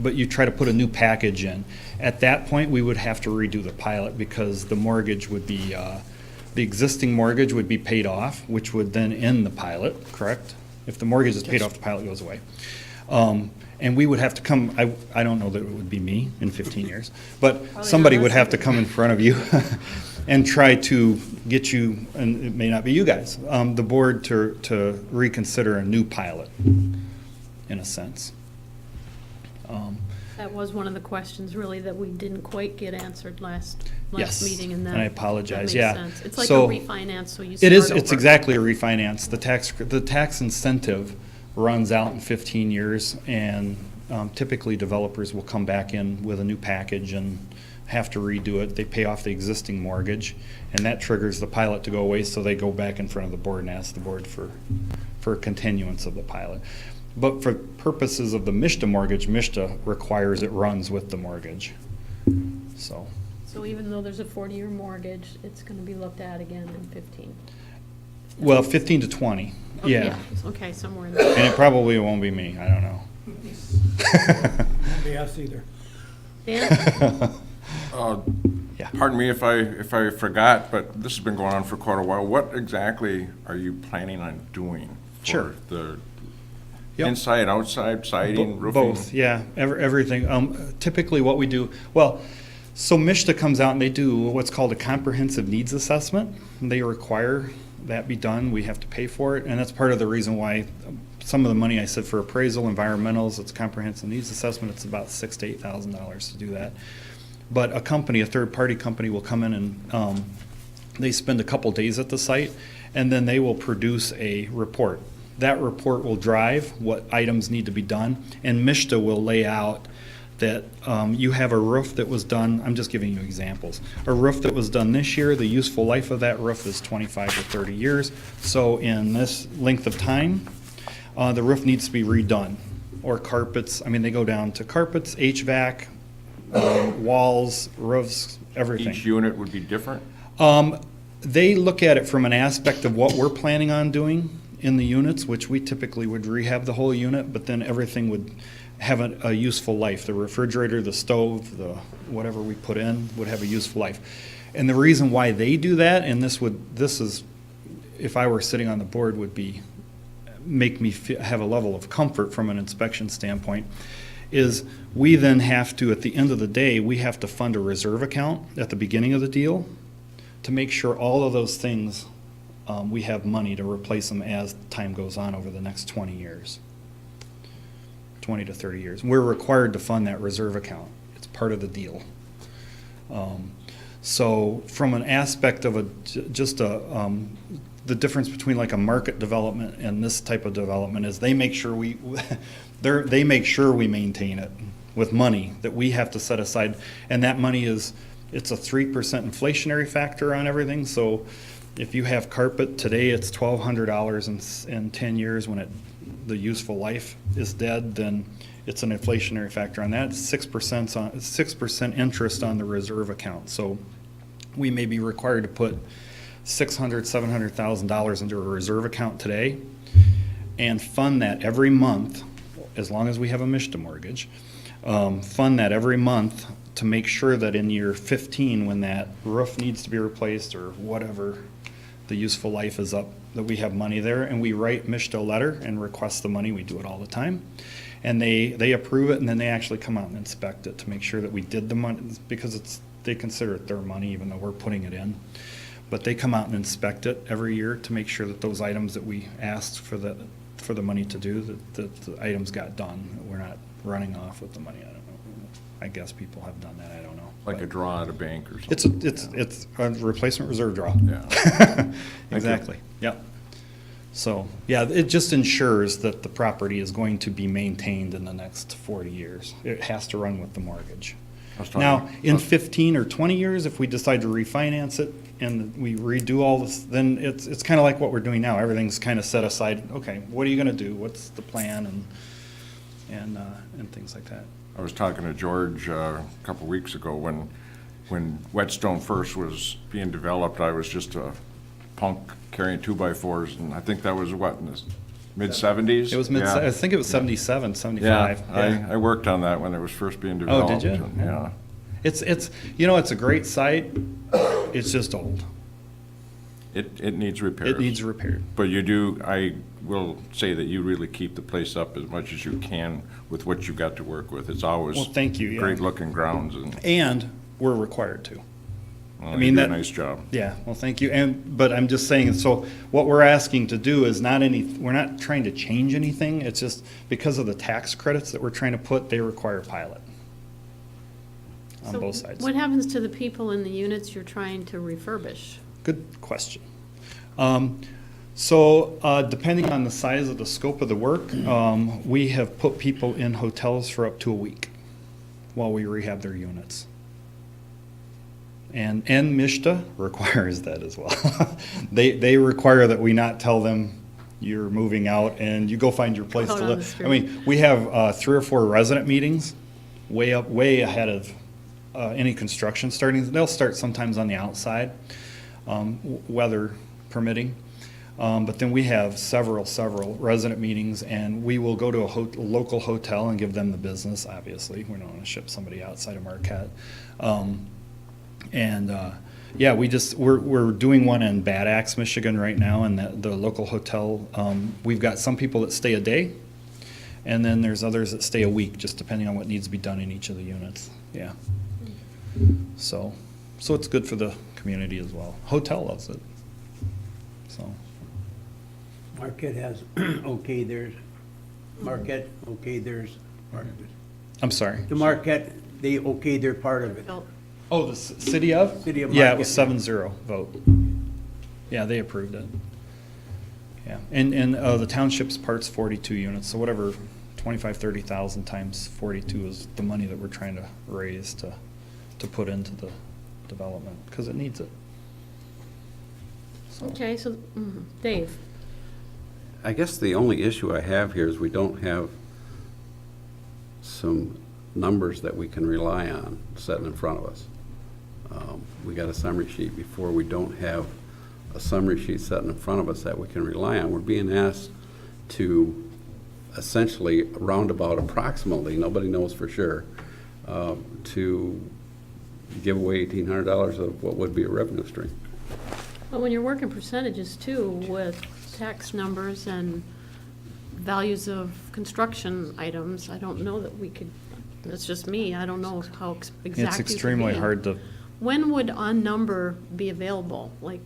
but you try to put a new package in. At that point, we would have to redo the pilot because the mortgage would be, the existing mortgage would be paid off, which would then end the pilot, correct? If the mortgage is paid off, the pilot goes away. And we would have to come, I don't know that it would be me in 15 years, but somebody would have to come in front of you and try to get you, and it may not be you guys, the board to reconsider a new pilot, in a sense. That was one of the questions really that we didn't quite get answered last Yes, meeting, and that. and I apologize, that yeah. makes sense. It's like a So, refinance, so you It start is, over. it's exactly a refinance. The tax incentive runs out in 15 years, and typically developers will come back in with a new package and have to redo it. They pay off the existing mortgage, and that triggers the pilot to go away, so they go back in front of the board and ask the board for a continuance of the pilot. But for purposes of the MISTA mortgage, MISTA requires it runs with the mortgage, so. So even though there's a 40-year mortgage, it's gonna be looked at again in 15? Well, 15 to 20, Oh, yeah. Okay, somewhere in there. And it probably won't be me, I don't know. Won't be us either. Dan? Yeah. Pardon me if I forgot, but this has been going on for quite a while. What exactly are you planning on doing? Sure. For the Yep. inside, outside, siding, roofing? Both, yeah, everything. Typically what we do, well, so MISTA comes out and they do what's called a comprehensive needs assessment. They require that be done, we have to pay for it, and that's part of the reason why some of the money I said for appraisal, environmentals, it's comprehensive needs assessment, it's about $6,000 to $8,000 to do that. But a company, a third-party company will come in and they spend a couple days at the site, and then they will produce a report. That report will drive what items need to be done, and MISTA will lay out that you have a roof that was done, I'm just giving you examples, a roof that was done this year, the useful life of that roof is 25 to 30 years. So in this length of time, the roof needs to be redone. Or carpets, I mean, they go down to carpets, HVAC, walls, roofs, everything. Each unit would be different? They look at it from an aspect of what we're planning on doing in the units, which we typically would rehab the whole unit, but then everything would have a useful life. The refrigerator, the stove, the whatever we put in would have a useful life. And the reason why they do that, and this is, if I were sitting on the board, would be, make me have a level of comfort from an inspection standpoint, is we then have to, at the end of the day, we have to fund a reserve account at the beginning of the deal to make sure all of those things, we have money to replace them as time goes on over the next 20 years. 20 to 30 years. We're required to fund that reserve account. It's part of the deal. So from an aspect of the difference between like a market development and this type of development is they make sure they make sure we maintain it with money that we have to set aside. And that money it's a 3% inflationary factor on everything. So if you have carpet today, it's $1,200 in 10 years when the useful life is dead, then it's an inflationary factor on that. 6% interest on the reserve account. So we may be required to put $700,000 into a reserve account today and fund that every month, as long as we have a MSHDA mortgage, fund that every month to make sure that in year 15, when that roof needs to be replaced or whatever the useful life is up, that we have money there, and we write MSHDA a letter and request the money. We do it all the time. And they approve it, and then they actually come out and inspect it to make sure that we did the money, because they consider it their money even though we're putting it in. But they come out and inspect it every year to make sure that those items that we asked for the money to do, that the items got done. We're not running off with the money. I don't know. I guess people have done that. I don't know. Like a draw at a bank or something. It's a replacement reserve draw. Yeah. Exactly. Yep. So, yeah, it just ensures that the property is going to be maintained in the next 40 years. It has to run with the mortgage. Now, in 15 or 20 years, if we decide to refinance it and we redo all this, then it's kind of like what we're doing now. Everything's kind of set aside. Okay, what are you going to do? What's the plan and things like that. I was talking to George a couple weeks ago when Whetstone first was being developed. I was just a punk carrying 2x4s, and I think that was what, in the mid-70s? It was I think it was 77, 75. Yeah, I worked on that when it was first being developed. Oh, did you? And, yeah. It's it's a great site. It's just old. It needs repairs. It needs repaired. But I will say that you really keep the place up as much as you can with what you've got to work with. It's always Well, thank you. Yeah. great-looking grounds, And we're required to. well, I mean, you do that- a nice job. Yeah, well, thank you. But I'm just saying, so what we're asking to do is we're not trying to change anything. It's just because of the tax credits that we're trying to put, they require pilot on So both sides. What happens to the people in the units you're trying to refurbish? Good question. So depending on the size of the scope of the work, we have put people in hotels for up to a week while we rehab their units. And MSHDA requires that as well. They require that we not tell them you're moving out and you go find your place Out to on the live. street. I mean, we have 3 or 4 resident meetings way ahead of any construction starting. They'll start sometimes on the outside, weather permitting. But then we have several resident meetings, and we will go to a local hotel and give them the business, obviously. We don't want to ship somebody outside of Marquette. Yeah, we're doing one in Bad Axe, Michigan right now, and the local hotel. We've got some people that stay a day, and then there's others that stay a week, just depending on what needs to be done in each of the units. Yeah. So it's good for the community as well. Hotel loves it. So. Marquette has okay theirs. Marquette okay theirs part of it. I'm sorry. The Marquette, they okay their part of it. Felt- Oh, the city of? City of Yeah, it was Marquette. 7-0 vote. Yeah, they approved it. Yeah, and the township's part's 42 units, so whatever, 25, 30,000 times 42 is the money that we're trying to raise to put into the development, because it needs it. So- Okay, so, Dave, I guess the only issue I have here is we don't have some numbers that we can rely on sitting in front of us. We got a summary sheet before. We don't have a summary sheet sitting in front of us that we can rely on. We're being asked to essentially roundabout approximately, nobody knows for sure, to give away $1,800 of what would be a revenue stream. well, when you're working percentages too, with tax numbers and values of construction items, I don't know that we could That's just me. I don't know how exact It's you could extremely be. hard to, When would a number be available? Like,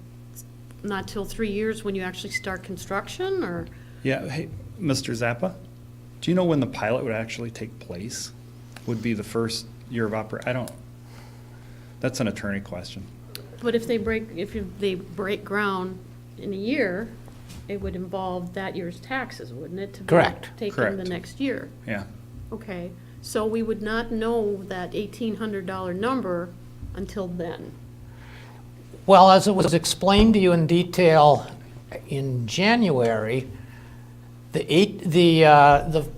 not till 3 years when you actually start construction, or? yeah, hey, Mr. Zappa, do you know when the pilot would actually take place? Would be the first year of I don't, that's an attorney question. But if they break ground in a year, it would involve that year's taxes, wouldn't it? To be Correct. taken the Correct. next year. Yeah. Okay, so we would not know that $1,800 number until then. Well, as it was explained to you in detail in January, the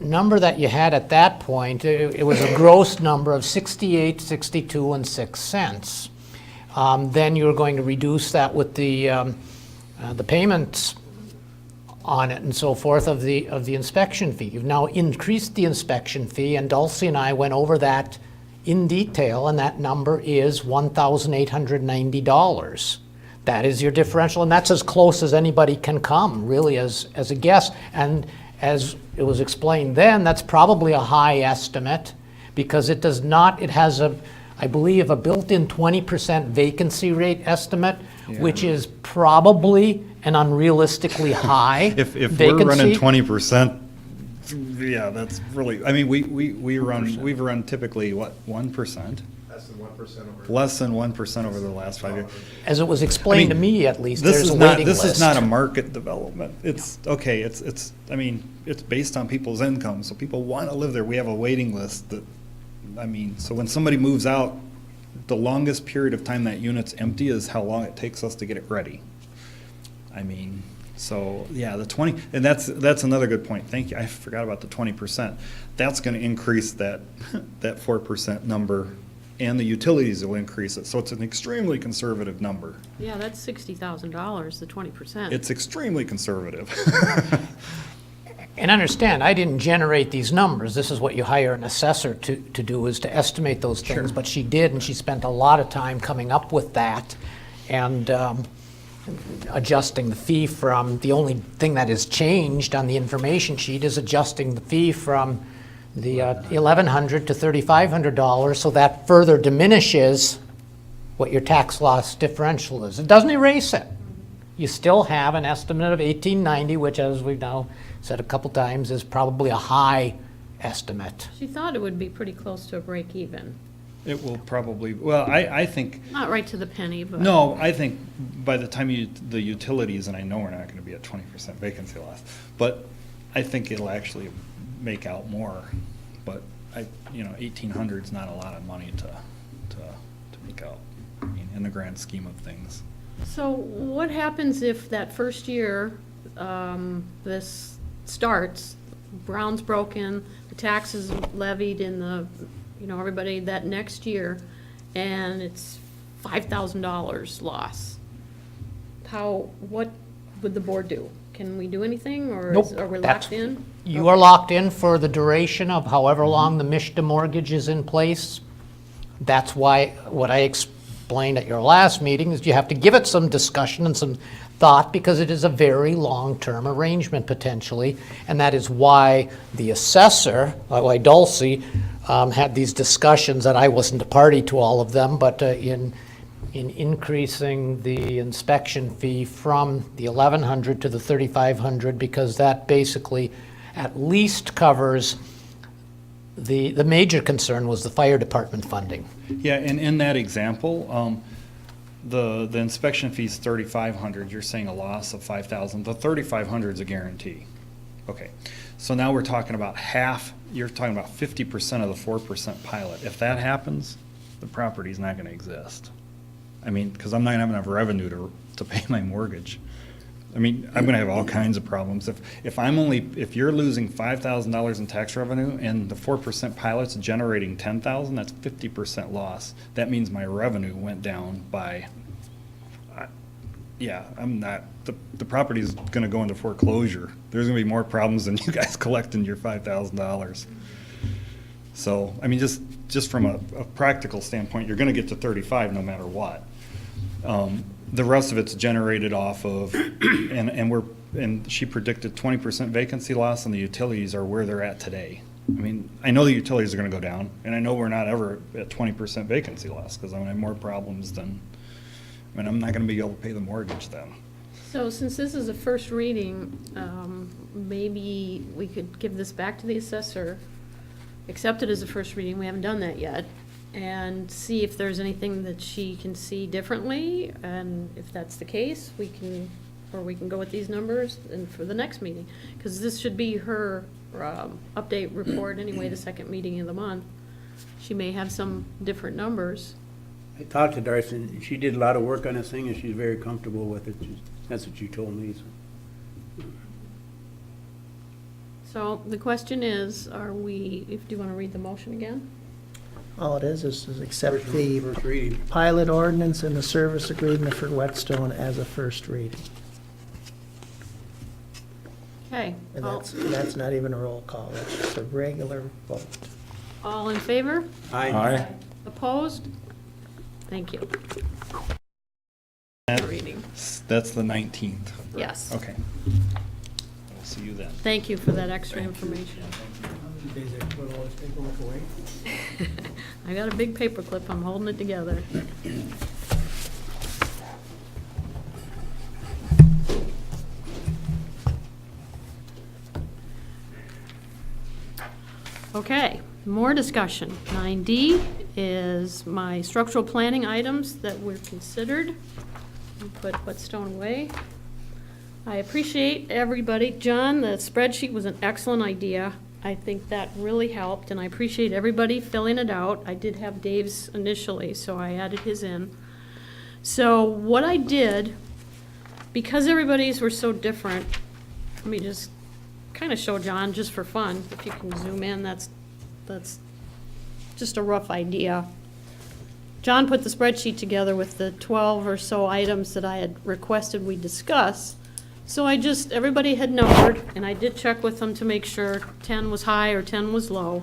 number that you had at that point, it was a gross number of 68.62 and 6 cents. Then you were going to reduce that with the payments on it and so forth of the inspection fee. You've now increased the inspection fee, and Dulcie and I went over that in detail, and that number is $1,890. That is your differential, and that's as close as anybody can come, really, as a guess. And as it was explained then, that's probably a high estimate, because it does not, it has I believe, a built-in 20% vacancy rate estimate, which is probably an unrealistically high If vacancy. we're running 20%, yeah, that's really, I mean, we've run typically, what, 1%? Less than 1% over the last 5 years. As it was explained I to mean, me, at least, This there's is a not, waiting list. this is not a market development. It's, okay, I mean, it's based on people's income, so people want to live there. We have a waiting list that, I mean, so when somebody moves out, the longest period of time that unit's empty is how long it takes us to get it ready. I mean, so, yeah, the 20, and that's another good point. Thank you. I forgot about the 20%. That's going to increase that 4% number, and the utilities will increase it. So it's an extremely conservative number. Yeah, that's $60,000, the 20%. It's extremely conservative. And understand, I didn't generate these numbers. This is what you hire an assessor to do, is to estimate those things. But she did, and she spent a lot of time coming up with that and adjusting the fee from, the only thing that is changed on the information sheet is adjusting the fee from the $1,100 to $3,500, so that further diminishes what your tax loss differential is. It doesn't erase it. You still have an estimate of $1,890, which, as we've now said a couple times, is probably a high estimate. She thought it would be pretty close to a break even. It will probably, well, I think, Not right to the penny, but. no, I think by the time the utilities, and I know we're not going to be at 20% vacancy loss, but I think it'll actually make out more. But 1,800 is not a lot of money to make out, I mean, in the grand scheme of things. So what happens if that first year, this starts, ground's broken, the taxes levied in the, everybody that next year, and it's $5,000 loss? What would the board do? Can we do anything, or Nope, are we that's- locked in? You are locked in for the duration of however long the MISHDA mortgage is in place. That's why, what I explained at your last meeting is you have to give it some discussion and some thought, because it is a very long-term arrangement potentially. And that is why the assessor, why Dulcie, had these discussions, that I wasn't a party to all of them, but in increasing the inspection fee from the $1,100 to the $3,500, because that basically at least covers the major concern was the fire department funding. Yeah, and in that example, the inspection fee is $3,500. You're saying a loss of $5,000. The $3,500 is a guarantee. Okay, so now we're talking about half. You're talking about 50% of the 4% pilot. If that happens, the property's not going to exist. I mean, because I'm not going to have enough revenue to pay my mortgage. I mean, I'm going to have all kinds of problems. If you're losing $5,000 in tax revenue and the 4% pilot's generating $10,000, that's 50% loss. That means my revenue went down by, the property's going to go into foreclosure. There's going to be more problems than you guys collecting your $5,000. So, I mean, just from a practical standpoint, you're going to get to 35 no matter what. The rest of it's generated off of, and she predicted 20% vacancy loss, and the utilities are where they're at today. I mean, I know the utilities are gonna go down, and I know we're not ever at 20% vacancy loss, because I'm gonna have more problems than, I mean, I'm not gonna be able to pay the mortgage then. So since this is a first reading, maybe we could give this back to the assessor, accept it as a first reading, we haven't done that yet, and see if there's anything that she can see differently, and if that's the case, we can go with these numbers and for the next meeting, because this should be her update report anyway, the second meeting of the month. She may have some different numbers. I talked to Darcy, and she did a lot of work on this thing, and she's very comfortable with it. That's what she told me, so. So the question is, do you want to read the motion again? All it is accept the First reading. pilot ordinance and the service agreement for Whetstone as a first reading. Okay, And that's not even a roll call, that's just a regular vote. all in favor? Aye. Opposed? Thank you. Reading. That's the 19th. Yes. Okay. We'll see you then. Thank you for that extra information. Days I put all this paperwork away. I got a big paper clip, I'm holding it together. Okay, more discussion. 9D is my structural planning items that were considered. I'll put Whetstone away. I appreciate everybody. John, the spreadsheet was an excellent idea. I think that really helped, and I appreciate everybody filling it out. I did have Dave's initially, so I added his in. So what I did, because everybody's were so different, let me just kind of show John just for fun. If you can zoom in, that's just a rough idea. John put the spreadsheet together with the 12 or so items that I had requested we discuss. So everybody had numbered, and I did check with them to make sure 10 was high or 10 was low.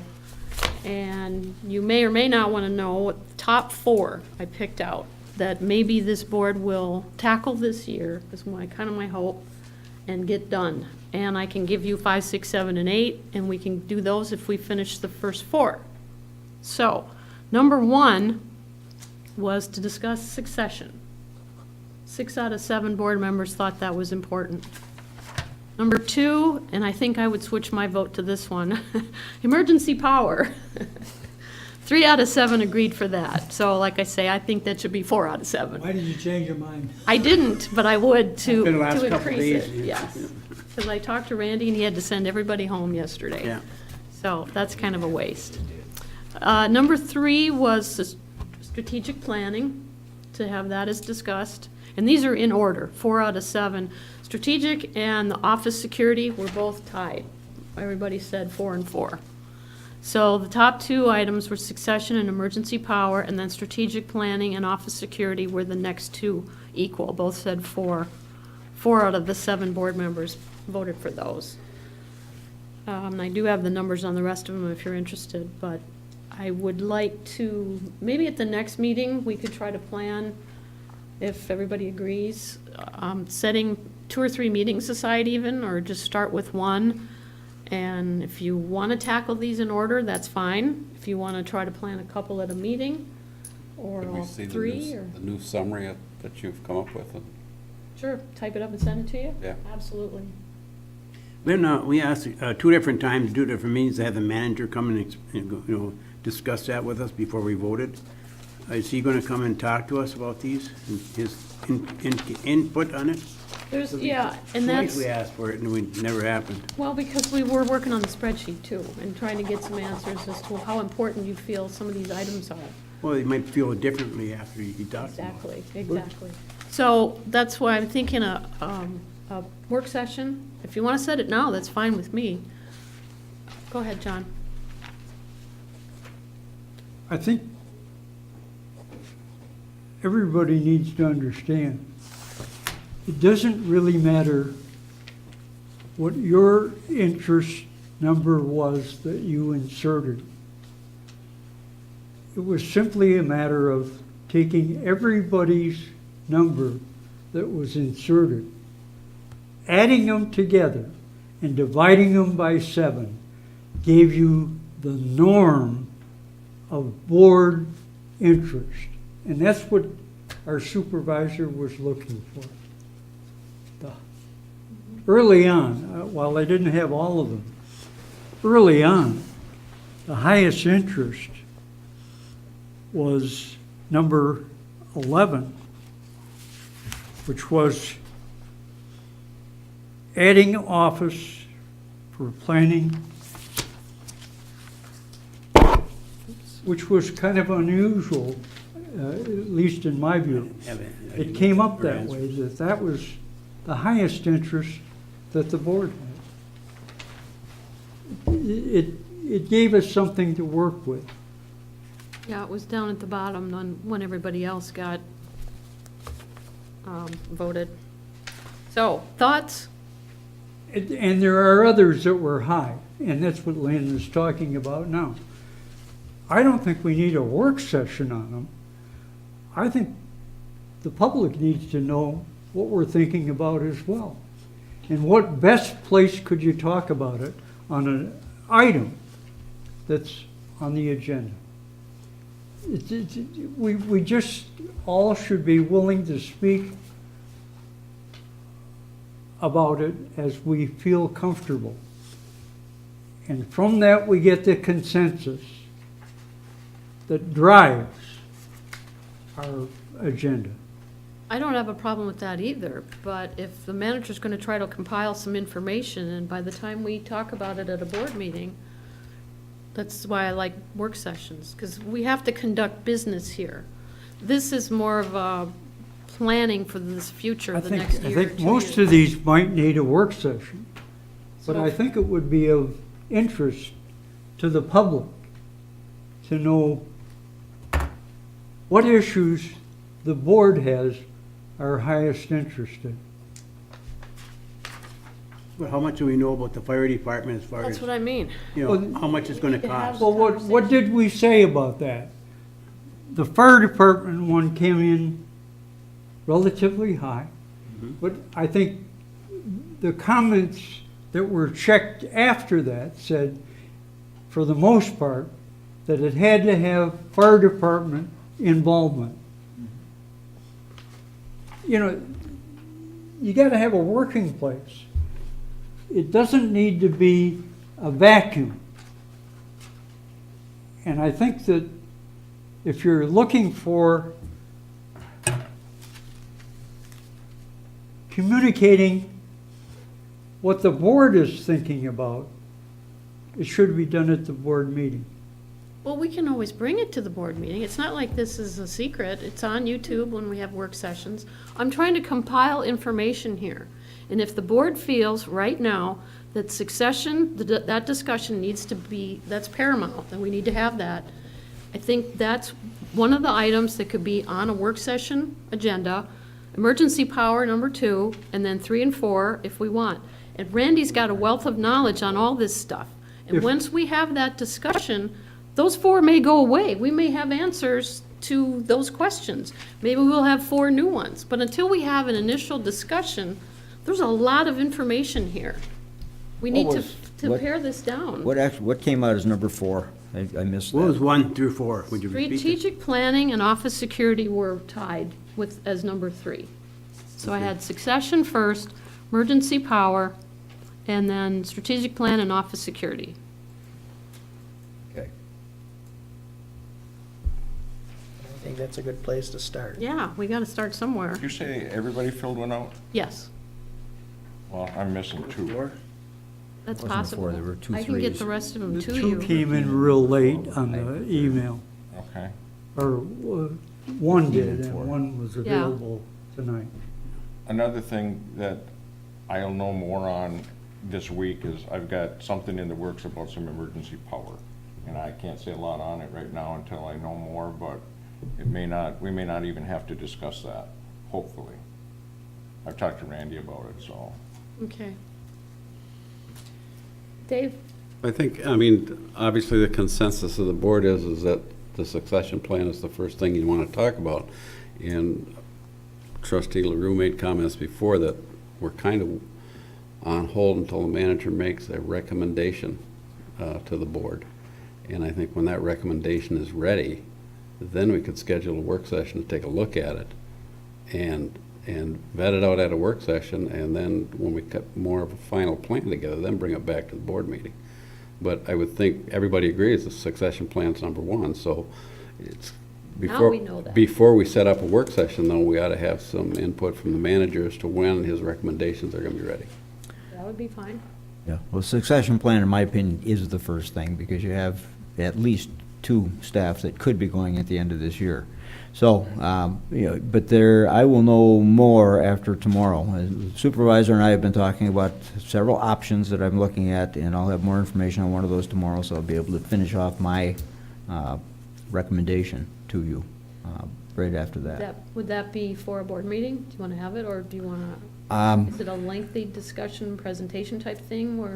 And you may or may not want to know what the top 4 I picked out that maybe this board will tackle this year, is kind of my hope, and get done. And I can give you 5, 6, 7, and 8, and we can do those if we finish the first 4. So, number 1 was to discuss succession. 6 out of 7 board members thought that was important. Number 2, and I think I would switch my vote to this one, emergency power. 3 out of 7 agreed for that. So like I say, I think that should be 4 out of 7. Why did you change your mind? I didn't, but I would to Been the last couple increase it, days, yeah. yes. Because I talked to Randy and he had to send everybody home yesterday. Yeah. So that's kind of a waste. Number 3 was the strategic planning, to have that as discussed. And these are in order, 4 out of 7. Strategic and the office security were both tied. Everybody said 4 and 4. So the top 2 items were succession and emergency power, and then strategic planning and office security were the next 2 equal. Both said 4. 4 out of the 7 board members voted for those. I do have the numbers on the rest of them if you're interested, but I would like to, maybe at the next meeting, we could try to plan, if everybody agrees, setting 2 or 3 meetings aside even, or just start with 1. And if you want to tackle these in order, that's fine. If you want to try to plan a couple at a meeting, or Can we all see 3, or, the new summary that you've come up with? sure, type it up and send it to you? Yeah. Absolutely. Then we asked 2 different times, 2 different meetings, to have the manager come and, discuss that with us before we voted. Is he going to come and talk to us about these, and his input on it? Yeah, and Twice that's, we asked for it, and it never happened. well, because we were working on the spreadsheet too, and trying to get some answers as to how important you feel some of these items are. Well, he might feel differently after he talks about it. Exactly. So that's why I'm thinking a work session. If you want to set it now, that's fine with me. Go ahead, John. I think everybody needs to understand, it doesn't really matter what your interest number was that you inserted. It was simply a matter of taking everybody's number that was inserted, adding them together, and dividing them by 7. gave you the norm of board interest. And that's what our supervisor was looking for. Early on, while I didn't have all of them, early on, the highest interest was number 11, which was adding office for planning, which was kind of unusual, at least in my view. It came up that way, that was the highest interest that the board had. It gave us something to work with. Yeah, it was down at the bottom when everybody else got voted. So, thoughts? And there are others that were high, and that's what Lynn is talking about now. I don't think we need a work session on them. I think the public needs to know what we're thinking about as well. And what best place could you talk about it on an item that's on the agenda? We just all should be willing to speak about it as we feel comfortable. And from that, we get the consensus that drives our agenda. I don't have a problem with that either, but if the manager's going to try to compile some information, and by the time we talk about it at a board meeting, that's why I like work sessions, because we have to conduct business here. This is more of a planning for this future, the next year. I think most of these might need a work session, but So- I think it would be of interest to the public to know what issues the board has our highest interest in. Well, how much do we know about the fire department as far That's as, what I mean. you know, how much it's gonna to have- cost? Well, what did we say about that? The fire department one came in relatively high, but I think the comments that were checked after that said, for the most part, that it had to have fire department involvement. You know, you gotta have a working place. It doesn't need to be a vacuum. And I think that if you're looking for communicating what the board is thinking about, it should be done at the board meeting. Well, we can always bring it to the board meeting. It's not like this is a secret. It's on YouTube when we have work sessions. I'm trying to compile information here. And if the board feels right now that succession, that discussion needs to be, that's paramount, and we need to have that, I think that's one of the items that could be on a work session agenda, emergency power number 2, and then 3 and 4 if we want. And Randy's got a wealth of knowledge on all this stuff. And once we have that discussion, those 4 may go away. We may have answers to those questions. Maybe we'll have 4 new ones. But until we have an initial discussion, there's a lot of information here. We need to pare this down. What came out as number 4? I missed What was that. 1 through 4? Would you repeat that? Strategic planning and office security were tied as number 3. So I had succession first, emergency power, and then strategic plan and office security. Okay. I think that's a good place to start. Yeah, we got to start somewhere. Did you say everybody filled one out? Yes, Well, I'm missing 2. that's Wasn't possible. 4, there were 2 I can get threes. the rest of them The to 2 you. came in real late on the email, Okay. or 1 did, and 1 was available tonight. Another thing that I'll know more on this week is I've got something in the works about some emergency power. And I can't say a lot on it right now until I know more, but we may not even have to discuss that, hopefully. I've talked to Randy about it, so. Okay. Dave? I think, I mean, obviously the consensus of the board is that the succession plan is the first thing you want to talk about. And Trustee LaRue made comments before that we're kind of on hold until the manager makes a recommendation. to the board. And I think when that recommendation is ready, then we could schedule a work session to take a look at it and vet it out at a work session, and then when we get more of a final plan together, then bring it back to the board meeting. But I would think everybody agrees the succession plan's number one, so it's Now we know that. before we set up a work session, though, we ought to have some input from the manager as to when his recommendations are gonna be ready. That would be fine. Yeah, well, succession plan, in my opinion, is the first thing, because you have at least 2 staff that could be going at the end of this year. So, but I will know more after tomorrow. The supervisor and I have been talking about several options that I'm looking at, and I'll have more information on one of those tomorrow, so I'll be able to finish off my recommendation to you right after that. Would that be for a board meeting? Do you want to have it, or do you want to, is it a lengthy discussion, presentation type thing where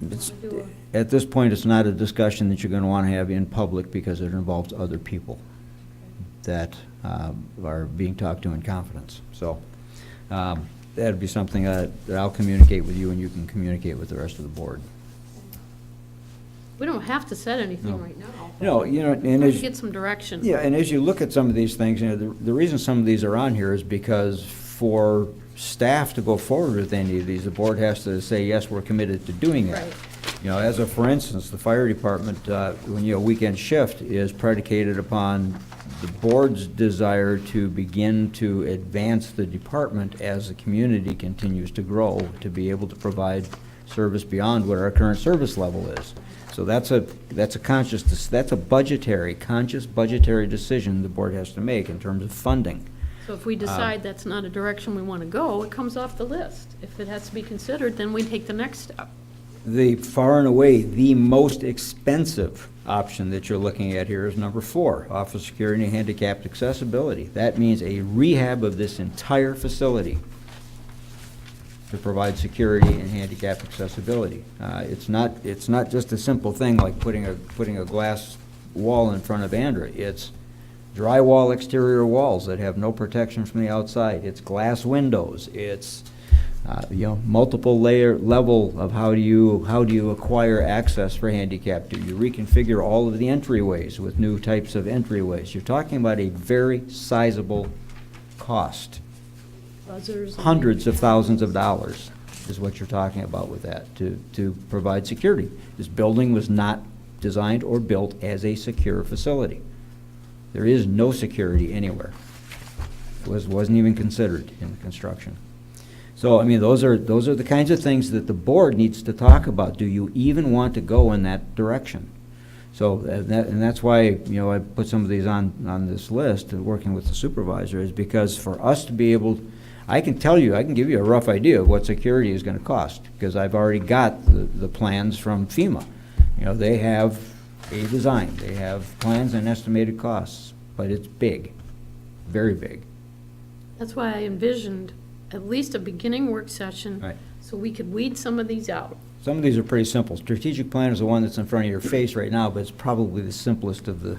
we do a? At this point, it's not a discussion that you're going to want to have in public, because it involves other people that are being talked to in confidence. So that'd be something that I'll communicate with you, and you can communicate with the rest of the board. We don't have to set anything No. right now. No, and Trying as, to get some direction. yeah, and as you look at some of these things, the reason some of these are on here is because for staff to go forward with any of these, the board has to say, yes, we're committed to doing it. Right. As of, for instance, the fire department, when weekend shift is predicated upon the board's desire to begin to advance the department as the community continues to grow, to be able to provide service beyond what our current service level is. So that's a conscious budgetary decision the board has to make in terms of funding. So if we decide that's not a direction we want to go, it comes off the list. If it has to be considered, then we take the next step. The far and away, the most expensive option that you're looking at here is number 4, office security and handicapped accessibility. That means a rehab of this entire facility to provide security and handicapped accessibility. It's not just a simple thing like putting a glass wall in front of Andrew. It's drywall exterior walls that have no protection from the outside. It's glass windows. It's multiple level of how do you acquire access for handicapped? Do you reconfigure all of the entryways with new types of entryways? You're talking about a very sizable cost. Buzzers. Hundreds of thousands of dollars is what you're talking about with that, to provide security. This building was not designed or built as a secure facility. There is no security anywhere. Wasn't even considered in construction. So, I mean, those are the kinds of things that the board needs to talk about. Do you even want to go in that direction? So, and that's why, I put some of these on this list, working with the supervisor, is because for us to be able, I can give you a rough idea of what security is going to cost, because I've already got the plans from FEMA. They have a design, they have plans and estimated costs, but it's big, very big. That's why I envisioned at least a beginning work session. Right. So we could weed some of these out. Some of these are pretty simple. Strategic plan is the one that's in front of your face right now, but it's probably the simplest of the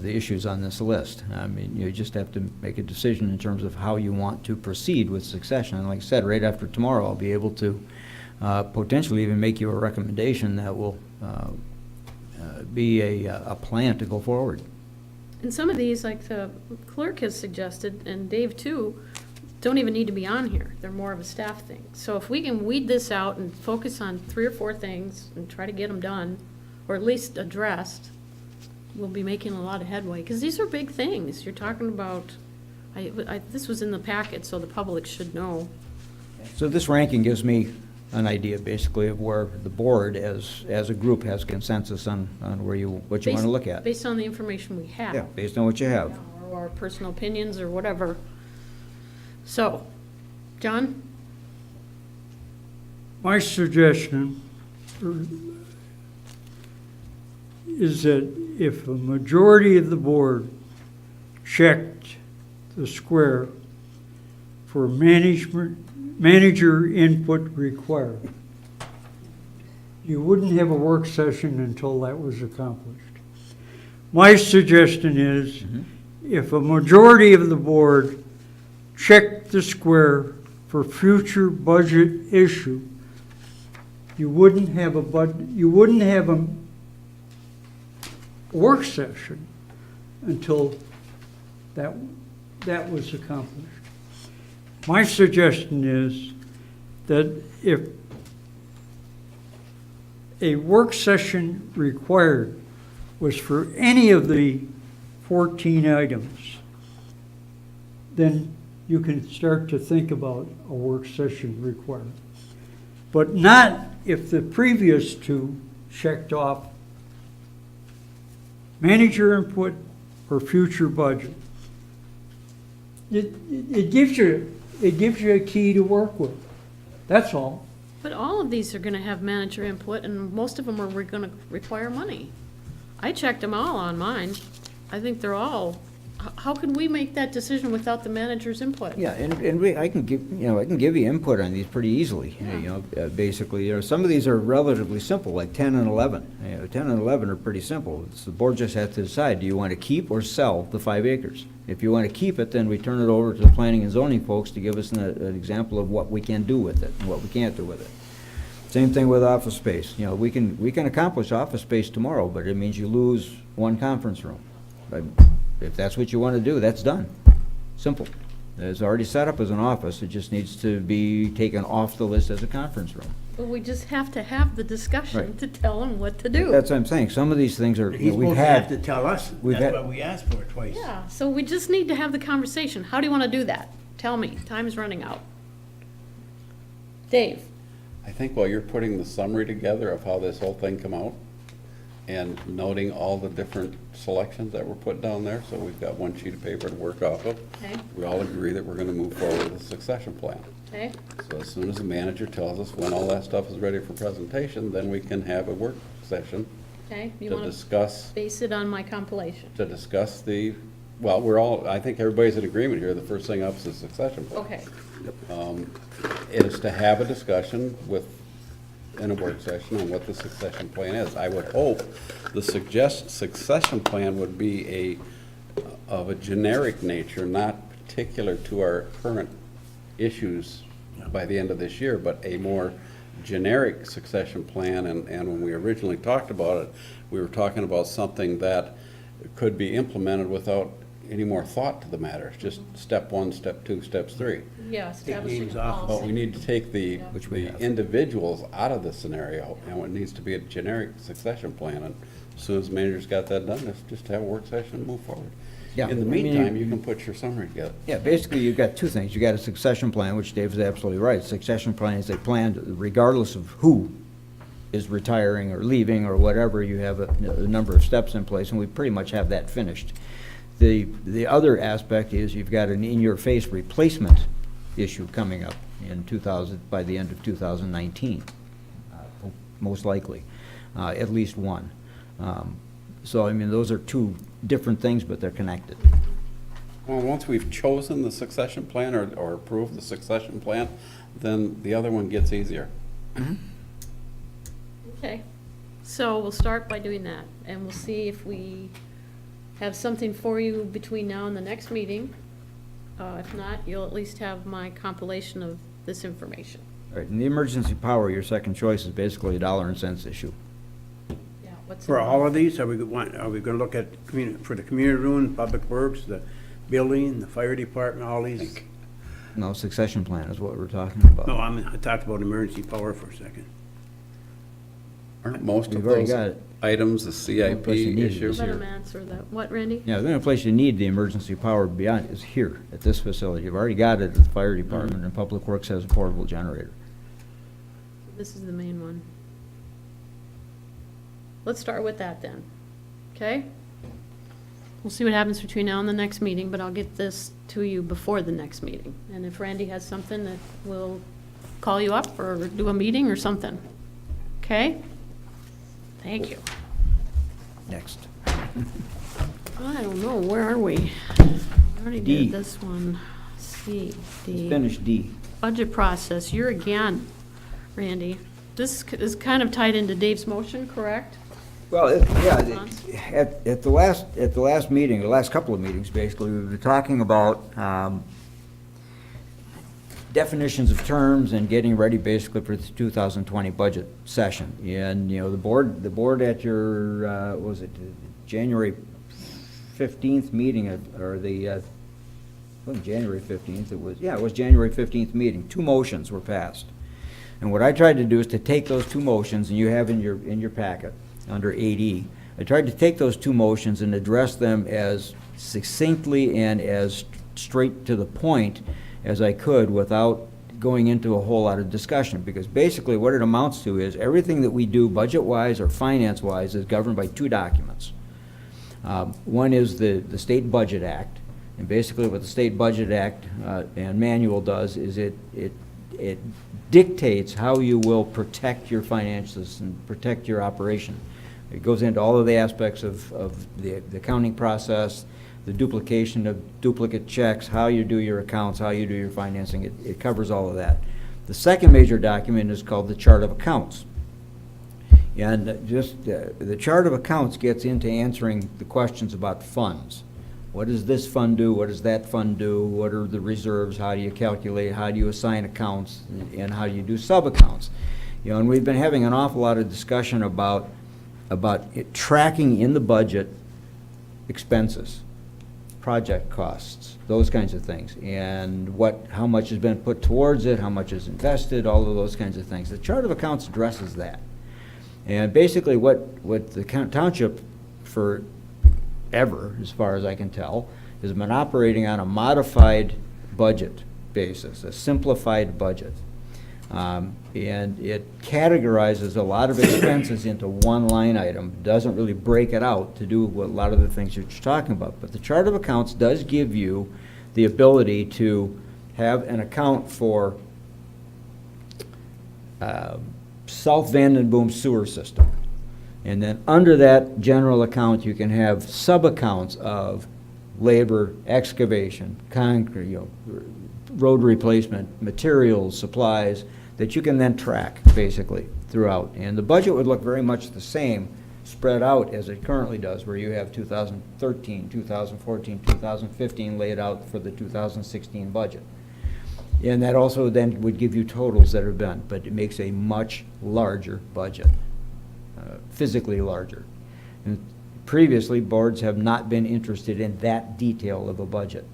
issues on this list. I mean, you just have to make a decision in terms of how you want to proceed with succession. And like I said, right after tomorrow, I'll be able to potentially even make you a recommendation that will be a plan to go forward. And some of these, like the clerk has suggested, and Dave too, don't even need to be on here. They're more of a staff thing. So if we can weed this out and focus on 3 or 4 things and try to get them done, or at least addressed, we'll be making a lot of headway. Because these are big things. You're talking about, this was in the packet, so the public should know. So this ranking gives me an idea, basically, of where the board, as a group, has consensus on what you want to look at. Based on the information we have. Yeah, based on what you have. Or our personal opinions or whatever. So, John? My suggestion is that if a majority of the board checked the square for manager input required, you wouldn't have a work session until that was accomplished. My suggestion is, if a majority of the board checked the square for future budget issue, you wouldn't have you wouldn't have a work session until that was accomplished. My suggestion is that if a work session required was for any of the 14 items, then you can start to think about a work session required. But not if the previous two checked off manager input or future budget. It gives you a key to work with. That's all. But all of these are gonna have manager input, and most of them are gonna require money. I checked them all on mine. I think they're all, how can we make that decision without the manager's input? Yeah, and I can give you input on these pretty easily, basically, some of these are relatively simple, like 10 and 11. 10 and 11 are pretty simple. The board just has to decide, do you want to keep or sell the 5 acres? If you want to keep it, then we turn it over to the planning and zoning folks to give us an example of what we can do with it and what we can't do with it. Same thing with office space. We can accomplish office space tomorrow, but it means you lose one conference room. But if that's what you want to do, that's done. Simple. It's already set up as an office. It just needs to be taken off the list as a conference room. Well, we just have to have the discussion Right. to tell them what to do. That's what I'm saying. Some of these things are, He's we've supposed to have to had, tell us. we've That's had- what we asked for twice. Yeah, so we just need to have the conversation. How do you want to do that? Tell me, time's running out. Dave? I think while you're putting the summary together of how this whole thing come out, and noting all the different selections that were put down there, so we've got one sheet of paper to work off of. Okay. We all agree that we're gonna move forward with a succession plan. Okay, So as soon as the manager tells us when all that stuff is ready for presentation, then we can have a work session okay, you to want to discuss, base it on my compilation? the, well, I think everybody's in agreement here, the first thing up is the succession plan. Okay, Is to have a discussion in a work session on what the succession plan is. I would hope the succession plan would be of a generic nature, not particular to our current issues by the end of this year, but a more generic succession plan, and when we originally talked about it, we were talking about something that could be implemented without any more thought to the matter, just step 1, step 2, steps 3. yeah, establishing names a off. But policy. we need to take the we have. individuals out of the scenario, and it needs to be a generic succession plan, and as soon as the manager's got that done, let's just have a work session and move forward. Yeah, In the I mean, meantime, you can put your summary together. yeah, basically, you've got two things. You've got a succession plan, which Dave's absolutely right. Succession plan is a plan, regardless of who is retiring or leaving or whatever, you have a number of steps in place, and we pretty much have that finished. The other aspect is you've got an in-your-face replacement issue coming up in by the end of 2019, most likely, at least one. So, I mean, those are two different things, but they're connected. Well, once we've chosen the succession plan or approved the succession plan, then the other one gets easier. Okay, so we'll start by doing that, and we'll see if we have something for you between now and the next meeting. If not, you'll at least have my compilation of this information. All right, and the emergency power, your second choice, is basically a dollar and cents issue. Yeah, what's For involved? all of these, are we gonna look at, for the community room, public works, the building, the fire department, all these? No, succession plan is what we're talking about. No, I talked about emergency power for a second. Aren't most of We've already those got it. items a CIP Plus you need it issue? this Let year. him answer that. What, Randy? Yeah, the only place you need the emergency power beyond is here, at this facility. You've already got it at the fire department, and Public Works has a portable generator. This is the main one. Let's start with that then, okay? We'll see what happens between now and the next meeting, but I'll get this to you before the next meeting. And if Randy has something, that we'll call you up or do a meeting or something, okay? Thank you. Next. I don't know, where are we? I already D. did this one. C, D. Finish D. Budget process, you're again, Randy. This is kind of tied into Dave's motion, correct? Well, at the last meeting, the last couple of meetings, basically, we were talking about definitions of terms and getting ready basically for the 2020 budget session. And, you know, the board at your, what was it, January 15th meeting, or the, it wasn't January 15th, it was January 15th meeting, 2 motions were passed. And what I tried to do is to take those 2 motions, and you have in your packet, under 8E, I tried to take those 2 motions and address them as succinctly and as straight to the point as I could without going into a whole lot of discussion, because basically what it amounts to is everything that we do budget-wise or finance-wise is governed by 2 documents. One is the State Budget Act, and basically what the State Budget Act and manual does is it dictates how you will protect your finances and protect your operation. It goes into all of the aspects of the accounting process, the duplication of duplicate checks, how you do your accounts, how you do your financing. It covers all of that. The second major document is called the Chart of Accounts. And just the Chart of Accounts gets into answering the questions about funds. What does this fund do? What does that fund do? What are the reserves? How do you calculate? How do you assign accounts? And how do you do sub-accounts? You know, and we've been having an awful lot of discussion about tracking in the budget expenses, project costs, those kinds of things, and how much has been put towards it, how much is invested, all of those kinds of things. The Chart of Accounts addresses that. And basically what the township forever, as far as I can tell, has been operating on a modified budget basis, a simplified budget. And it categorizes a lot of expenses into one line item, doesn't really break it out to do a lot of the things that you're talking about. But the Chart of Accounts does give you the ability to have an account for South Vandenboom sewer system. And then under that general account, you can have sub-accounts of labor, excavation, concrete, road replacement, materials, supplies, that you can then track, basically, throughout. And the budget would look very much the same, spread out as it currently does, where you have 2013, 2014, 2015 laid out for the 2016 budget. And that also then would give you totals that have been, but it makes a much larger budget, physically larger. And previously, boards have not been interested in that detail of a budget.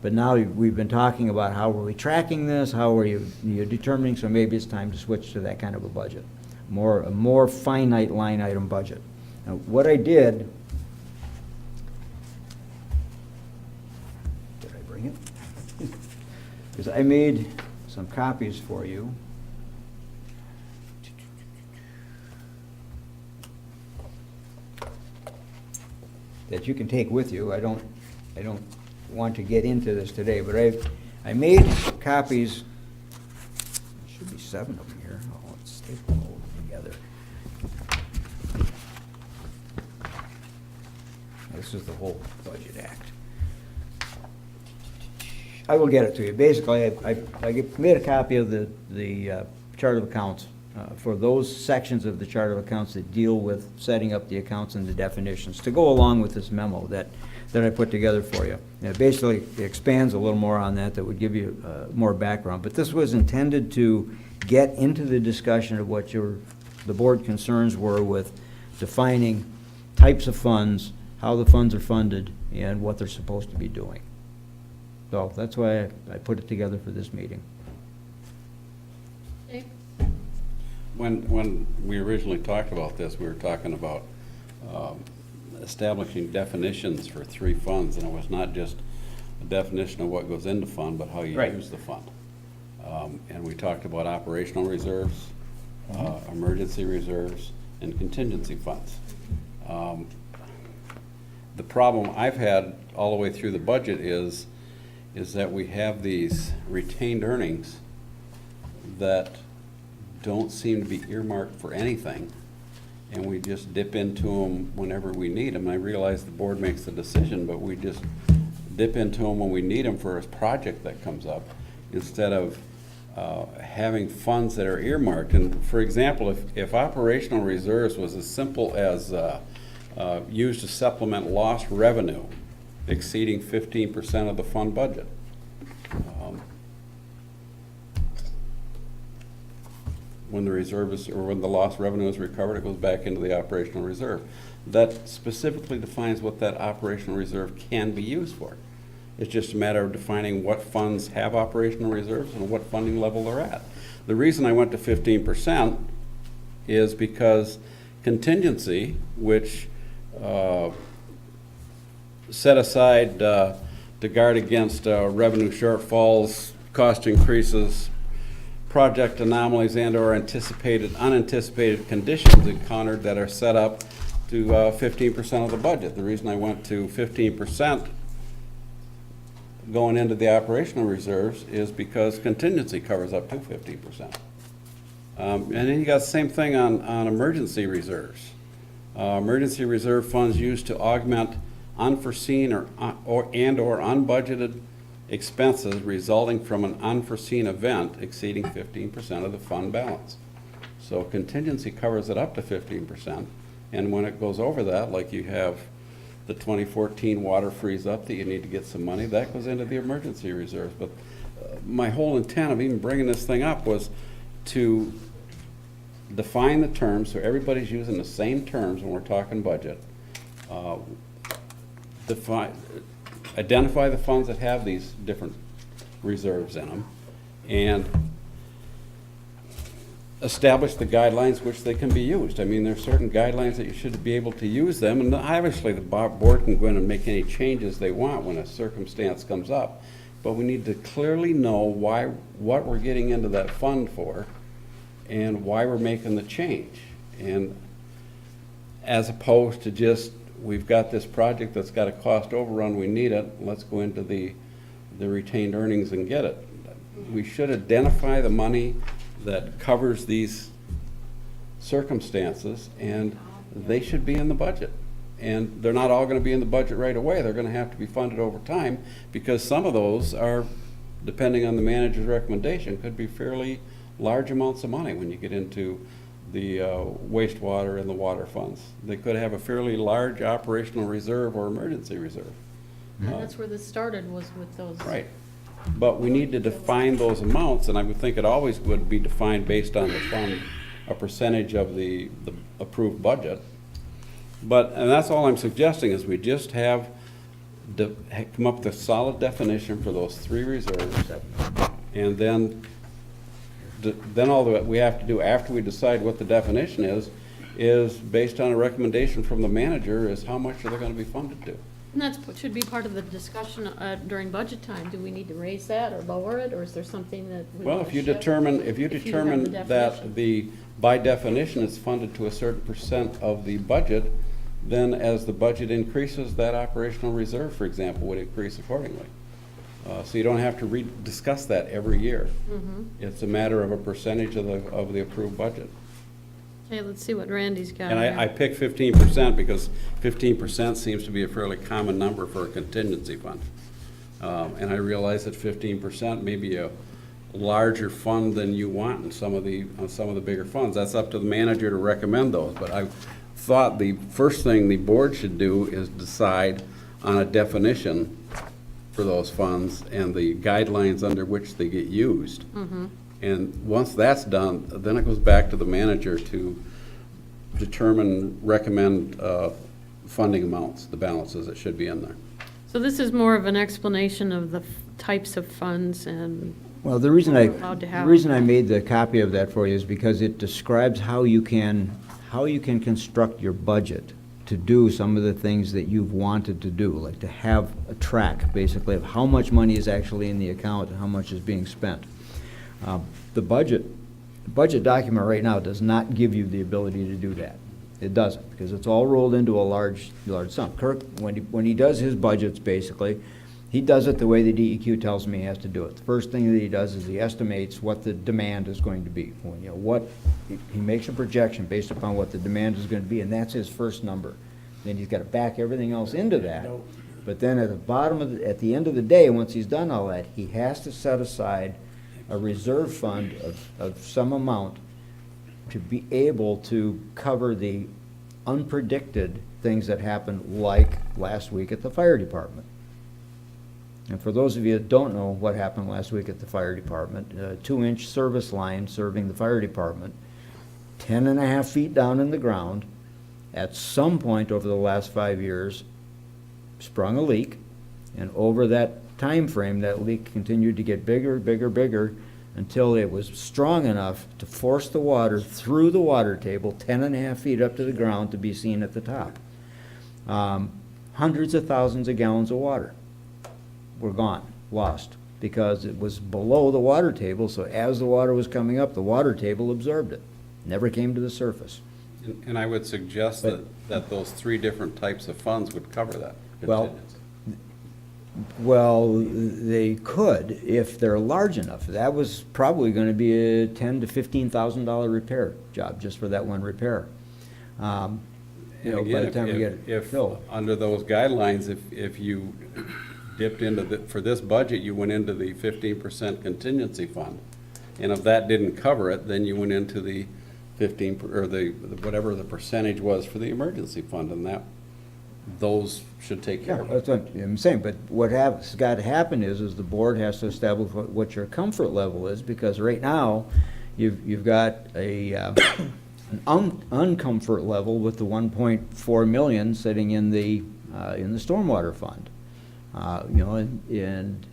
But now we've been talking about how are we tracking this, how are you determining, so maybe it's time to switch to that kind of a budget, a more finite line item budget. Now, what I did I bring it? Is I made some copies for you. That you can take with you. I don't want to get into this today, but I made copies. There should be 7 of them here. Oh, let's staple them all together. This is the whole Budget Act. I will get it to you. Basically, I made a copy of the Chart of Accounts for those sections of the Chart of Accounts that deal with setting up the accounts and the definitions to go along with this memo that I put together for you. And it basically expands a little more on that would give you more background. But this was intended to get into the discussion of what the board concerns were with defining types of funds, how the funds are funded, and what they're supposed to be doing. So that's why I put it together for this meeting. Okay. When we originally talked about this, we were talking about establishing definitions for 3 funds, and it was not just a definition of what goes into fund, but how you Right. use the fund. And we talked about operational reserves, emergency reserves, and contingency funds. The problem I've had all the way through the budget is that we have these retained earnings that don't seem to be earmarked for anything, and we just dip into them whenever we need them. I realize the board makes the decision, but we just dip into them when we need them for a project that comes up, instead of having funds that are earmarked. And for example, if operational reserves was as simple as used to supplement lost revenue exceeding 15% of the fund budget, when the reserve is, or when the lost revenue is recovered, it goes back into the operational reserve. That specifically defines what that operational reserve can be used for. It's just a matter of defining what funds have operational reserves and what funding level they're at. The reason I went to 15% is because contingency, which set aside to guard against revenue shortfalls, cost increases, project anomalies, and/or unanticipated conditions encountered that are set up to 15% of the budget. The reason I went to 15% going into the operational reserves is because contingency covers up to 15%. And then you got the same thing on emergency reserves. Emergency reserve funds used to augment unforeseen or unbudgeted expenses resulting from an unforeseen event exceeding 15% of the fund balance. So contingency covers it up to 15%, and when it goes over that, like you have the 2014 water freeze up that you need to get some money, that goes into the emergency reserves. But my whole intent of even bringing this thing up was to define the terms so everybody's using the same terms when we're talking budget. Identify the funds that have these different reserves in them, and establish the guidelines which they can be used. I mean, there are certain guidelines that you should be able to use them, and obviously the board can go in and make any changes they want when a circumstance comes up, but we need to clearly know what we're getting into that fund for and why we're making the change. And as opposed to just, we've got this project that's got a cost overrun, we need it, let's go into the retained earnings and get it. We should identify the money that covers these circumstances, and they should be in the budget. And they're not all going to be in the budget right away. They're going to have to be funded over time, because some of those are, depending on the manager's recommendation, could be fairly large amounts of money when you get into the wastewater and the water funds. They could have a fairly large operational reserve or emergency reserve. And that's where this started, was with those. Right. But we need to define those amounts, and I would think it always would be defined based on the fund, a percentage of the approved budget. And that's all I'm suggesting, is we just have come up with a solid definition for those three reserves, and then all that we have to do after we decide what the definition is based on a recommendation from the manager, is how much are they going to be funded to. And that's, should be part of the discussion during budget time. Do we need to raise that or lower it, or is there something that we Well, want if to you shift? determine definition. that by definition it's funded to a certain percent of the budget, then as the budget increases, that operational reserve, for example, would increase accordingly. So you don't have to discuss that every year. It's a matter of a percentage of the approved budget. Okay, let's see what Randy's got. And here. I picked 15% because 15% seems to be a fairly common number for a contingency fund. And I realize that 15% may be a larger fund than you want in some of the bigger funds. That's up to the manager to recommend those. But I thought the first thing the board should do is decide on a definition for those funds and the guidelines under which they get used. And once that's done, then it goes back to the manager to recommend funding amounts, the balances that should be in there. So this is more of an explanation of the types of funds and. Well, the reason I Allowed made the copy of that for you is because it describes how you can construct your budget to do some of the things that you've wanted to do, like to have a track, basically, of how much money is actually in the account and how much is being spent. The budget document right now does not give you the ability to do that. It doesn't, because it's all rolled into a large sum. Kirk, when he does his budgets, basically, he does it the way the DEQ tells him he has to do it. The first thing that he does is he estimates what the demand is going to be. He makes a projection based upon what the demand is going to be, and that's his first number. Then he's got to back everything else into that. But then at the end of the day, once he's done all that, he has to set aside a reserve fund of some amount to be able to cover the unpredicted things that happened, like last week at the fire department. And for those of you that don't know what happened last week at the fire department, a 2-inch service line serving the fire department, 10.5 feet down in the ground, at some point over the last 5 years, sprung a leak, and over that time frame, that leak continued to get bigger, bigger, bigger, until it was strong enough to force the water through the water table 10.5 feet up to the ground to be seen at the top. Hundreds of thousands of gallons of water were gone, lost, because it was below the water table, so as the water was coming up, the water table absorbed it. Never came to the surface. And I would suggest that those 3 different types of funds would cover that. Well, contingency. Well, they could if they're large enough. That was probably going to be a $10,000 to $15,000 repair job just for that one repair. You And know, by again, the time we get it if filled. under those guidelines, if you dipped into for this budget, you went into the 15% contingency fund. And if that didn't cover it, then you went into the 15, or whatever the percentage was for the emergency fund, and those should take care Yeah, of it. that's what I'm saying, but what has got to happen is the board has to establish what your comfort level is, because right now, you've got an uncomfort level with the 1.4 million sitting in the stormwater fund. You know, and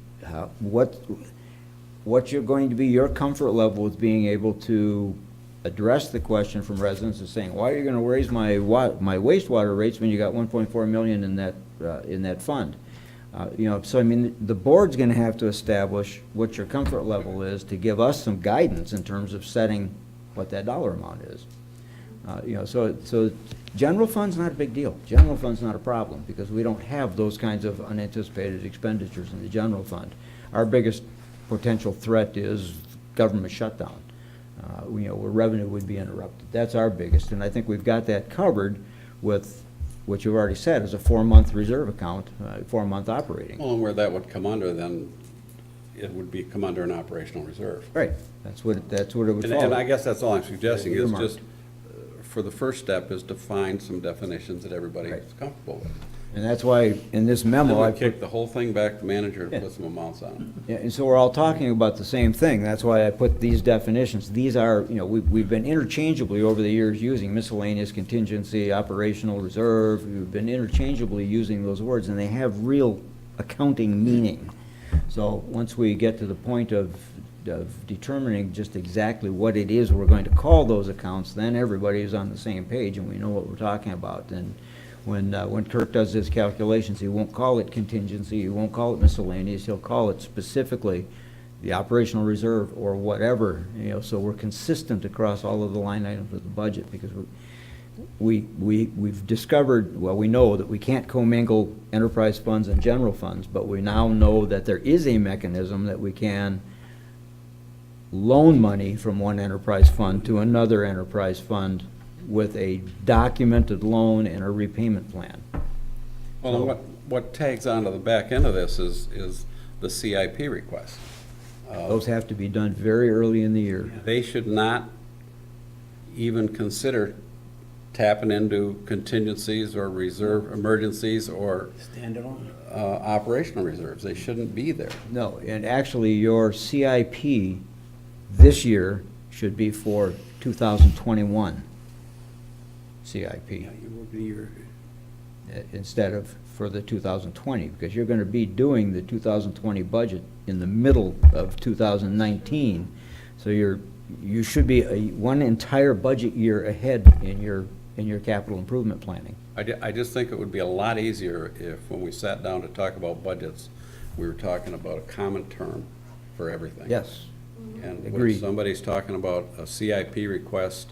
what you're going to be your comfort level with being able to address the question from residents is saying, why are you going to raise my wastewater rates when you got 1.4 million in that fund? You know, so I mean, the board's going to have to establish what your comfort level is to give us some guidance in terms of setting what that dollar amount is. You know, so general fund's not a big deal. General fund's not a problem because we don't have those kinds of unanticipated expenditures in the general fund. Our biggest potential threat is government shutdown. You know, where revenue would be interrupted. That's our biggest, and I think we've got that covered with what you've already said is a 4-month reserve account, 4-month operating. Well, and where that would come under, then it would come under an operational reserve. Right, that's what it would And follow. I guess that's all I'm suggesting, is Earmarked. just, for the first step, is to find some definitions that everybody is Right. comfortable with. And that's why in this Then memo, I we put kick the whole thing back to manager to Yeah. put some amounts on it. yeah, and so we're all talking about the same thing. That's why I put these definitions. These are, you know, we've been interchangeably over the years using miscellaneous contingency, operational reserve. We've been interchangeably using those words, and they have real accounting meaning. So once we get to the point of determining just exactly what it is we're going to call those accounts, then everybody is on the same page and we know what we're talking about. And when Kirk does his calculations, he won't call it contingency, he won't call it miscellaneous, he'll call it specifically the operational reserve or whatever, you know, so we're consistent across all of the line items of the budget, because we've discovered, well, we know that we can't commingle enterprise funds and general funds, but we now know that there is a mechanism that we can loan money from one enterprise fund to another enterprise fund with a documented loan and a repayment plan. Well, and what tags onto the back end of this is the CIP request. Those have to be done very early in the year. They should not even consider tapping into contingencies or reserve emergencies or operational reserves. They shouldn't be there. No, and actually, your CIP this year should be for 2021 CIP instead of for the 2020, because you're going to be doing the 2020 budget in the middle of 2019. So you should be one entire budget year ahead in your capital improvement planning. I just think it would be a lot easier if, when we sat down to talk about budgets, we were talking about a common term for everything. Yes. And Agreed. when somebody's talking about a CIP request,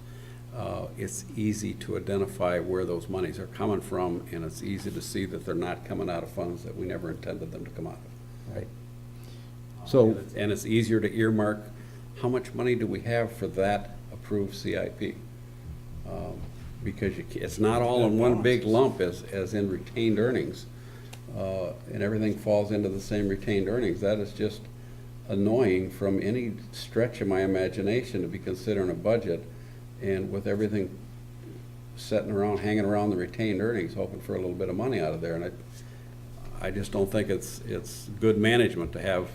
it's easy to identify where those monies are coming from, and it's easy to see that they're not coming out of funds that we never intended them to come out of. Right. So, And it's easier to earmark, how much money do we have for that approved CIP? Because it's not all in one big lump as in retained earnings, and everything falls into the same retained earnings. That is just annoying from any stretch of my imagination to be considering a budget, and with everything hanging around the retained earnings, hoping for a little bit of money out of there. And I just don't think it's good management to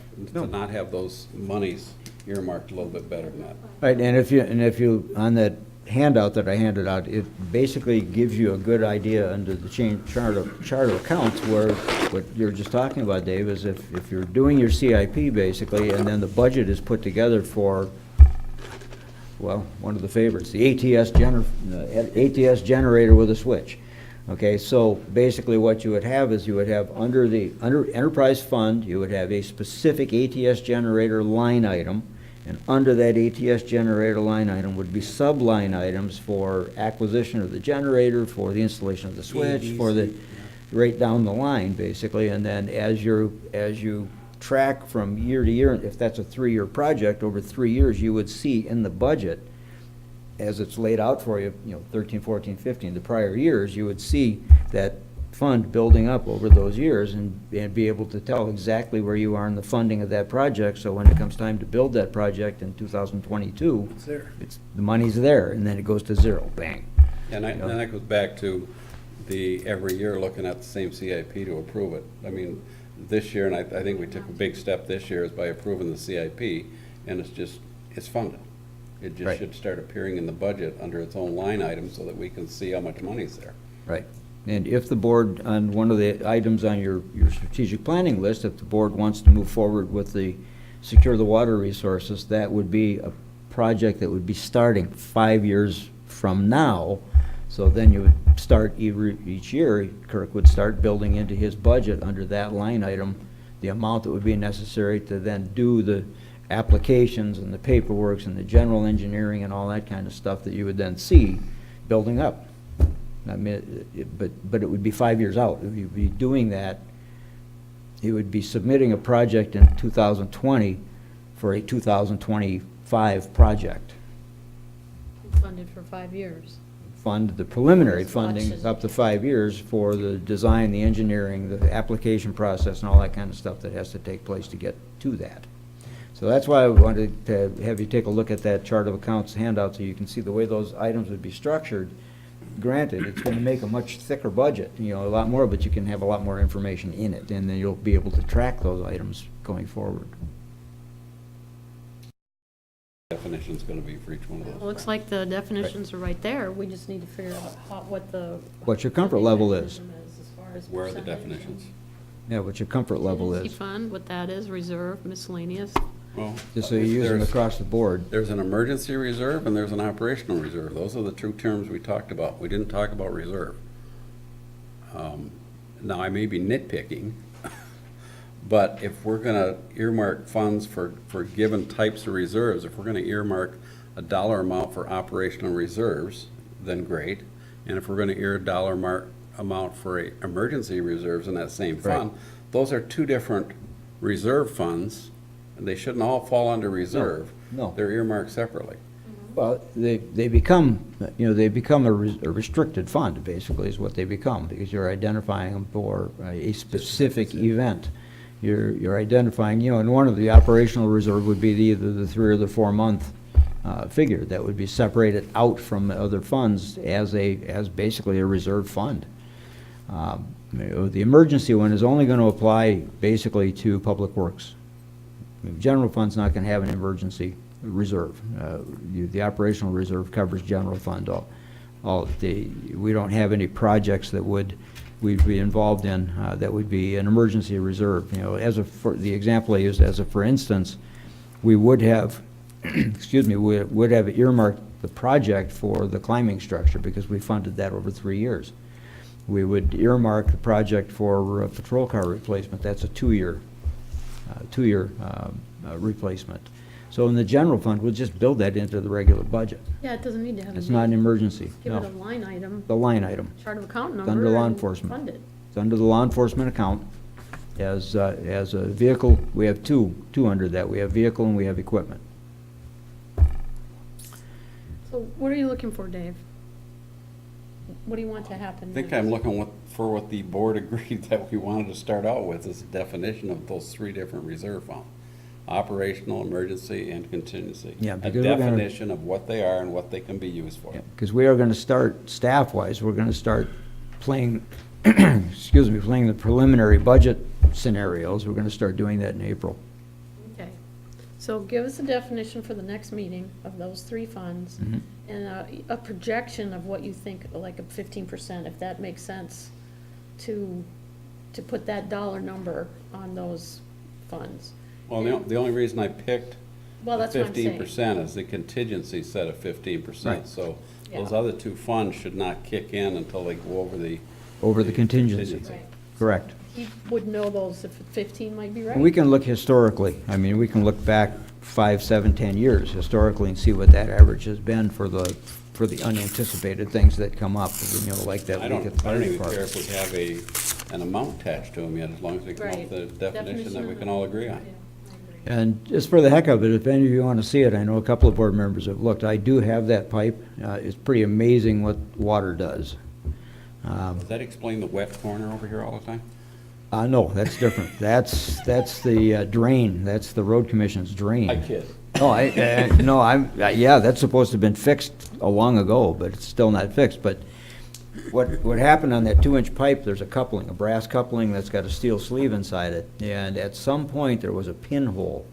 not have those monies earmarked a little bit better than that. Right, and if you, on that handout that I handed out, it basically gives you a good idea under the chart of accounts where what you're just talking about, Dave, is if you're doing your CIP basically, and then the budget is put together for, well, one of the favorites, the ATS generator with a switch. Okay, so basically what you would have is you would have under enterprise fund, you would have a specific ATS generator line item, and under that ATS generator line item would be sub-line items for acquisition of the generator, for the installation of the switch, for the, right down the line, basically. And then as you track from year to year, if that's a 3-year project, over 3 years, you would see in the budget, as it's laid out for you, 13, 14, 15, the prior years, you would see that fund building up over those years and be able to tell exactly where you are in the funding of that project. So when it comes time to build that project in 2022, It's there. the money's there, and then it goes to zero, bang. And that goes back to the every year looking at the same CIP to approve it. I mean, this year, and I think we took a big step this year, is by approving the CIP, and it's funded. It just Right. should start appearing in the budget under its own line item so that we can see how much money's there. Right. And if the board, on one of the items on your strategic planning list, if the board wants to move forward with the secure the water resources, that would be a project that would be starting 5 years from now. So then you would start each year, Kirk would start building into his budget under that line item the amount that would be necessary to then do the applications and the paperwork and the general engineering and all that kind of stuff that you would then see building up. I mean, but it would be 5 years out. If you'd be doing that, you would be submitting a project in 2020 for a 2025 project. Funded for 5 years. Fund, the preliminary Just funding watch is it. up to 5 years for the design, the engineering, the application process, and all that kind of stuff that has to take place to get to that. So that's why I wanted to have you take a look at that chart of accounts handout so you can see the way those items would be structured. Granted, it's going to make a much thicker budget, a lot more, but you can have a lot more information in it, and then you'll be able to track those items going forward. Definition's gonna be for each one of those. It looks like the definitions are right there. We just need to figure out What your comfort level is. As far as Where are the percentage. definitions? Yeah, what your comfort level Contingency is, fund, what that is, reserve, miscellaneous. Well, just so you use them across the board. There's an emergency reserve and there's an operational reserve. Those are the two terms we talked about. We didn't talk about reserve. Now, I may be nitpicking, but if we're gonna earmark funds for given types of reserves, if we're gonna earmark a dollar amount for operational reserves, then great. And if we're gonna amount for emergency reserves in that same fund, those are two different reserve funds, and they shouldn't all fall under reserve. No. They're earmarked separately. Well, they become, they become a restricted fund, basically, is what they become, because you're identifying them for a specific event. You're identifying, and one of the operational reserve would be either the 3 or the 4 month figure that would be separated out from the other funds as basically a reserve fund. The emergency one is only going to apply basically to public works. General fund's not going to have an emergency reserve. The operational reserve covers general fund. We don't have any projects that we'd be involved in that would be an emergency reserve. For the example I used, for instance, we would have, excuse me, we would have earmarked the project for the climbing structure because we funded that over 3 years. We would earmark the project for patrol car replacement. That's a 2-year replacement. So in the general fund, we'll just build that into the regular budget. Yeah, it doesn't need to have a It's not an name. emergency, Give it a no. line item, The line item. chart of account It's number. under law and enforcement. Fund it. It's under the law enforcement account. As a vehicle, we have two under that. We have vehicle and we have equipment. So what are you looking for, Dave? What do you want to happen? I think next? I'm looking for what the board agreed that we wanted to start out with, is a definition of those 3 different reserve funds. Operational, emergency, and contingency. Yeah, A because we're gonna- definition of what they are and what they can be used for. Because we are going to start, staff-wise, we're going to start playing excuse me, playing the preliminary budget scenarios. We're going to start doing that in April. Okay, so give us a definition for the next meeting of those three funds, Mhm. and a projection of what you think, like a 15%, if that makes sense, to put that dollar number on those funds. Well, the only reason I picked Well, that's what I'm saying. 15% is the contingency set of 15%. Right. So those Yeah. other two funds should not kick in until they go over the. Over the contingency. Right. Correct. He would know those if 15 might be right. And we can look historically. I mean, we can look back 5, 7, 10 years historically and see what that average has been for the unanticipated things that come up, you know, like that I leak at don't, the I fire don't even care department. if we have an amount attached to them yet, as long as they come up Right. with a definition that we of can it. all agree on. Yeah, I agree. And just for the heck of it, if any of you want to see it, I know a couple of board members have looked. I do have that pipe. It's pretty amazing what water does. Does that explain the wet corner over here all the time? No, that's different. That's the drain. That's the road commission's drain. I kid. No, yeah, that's supposed to have been fixed a long ago, but it's still not fixed. But what happened on that 2-inch pipe, there's a coupling, a brass coupling that's got a steel sleeve inside it. And at some point, there was a pinhole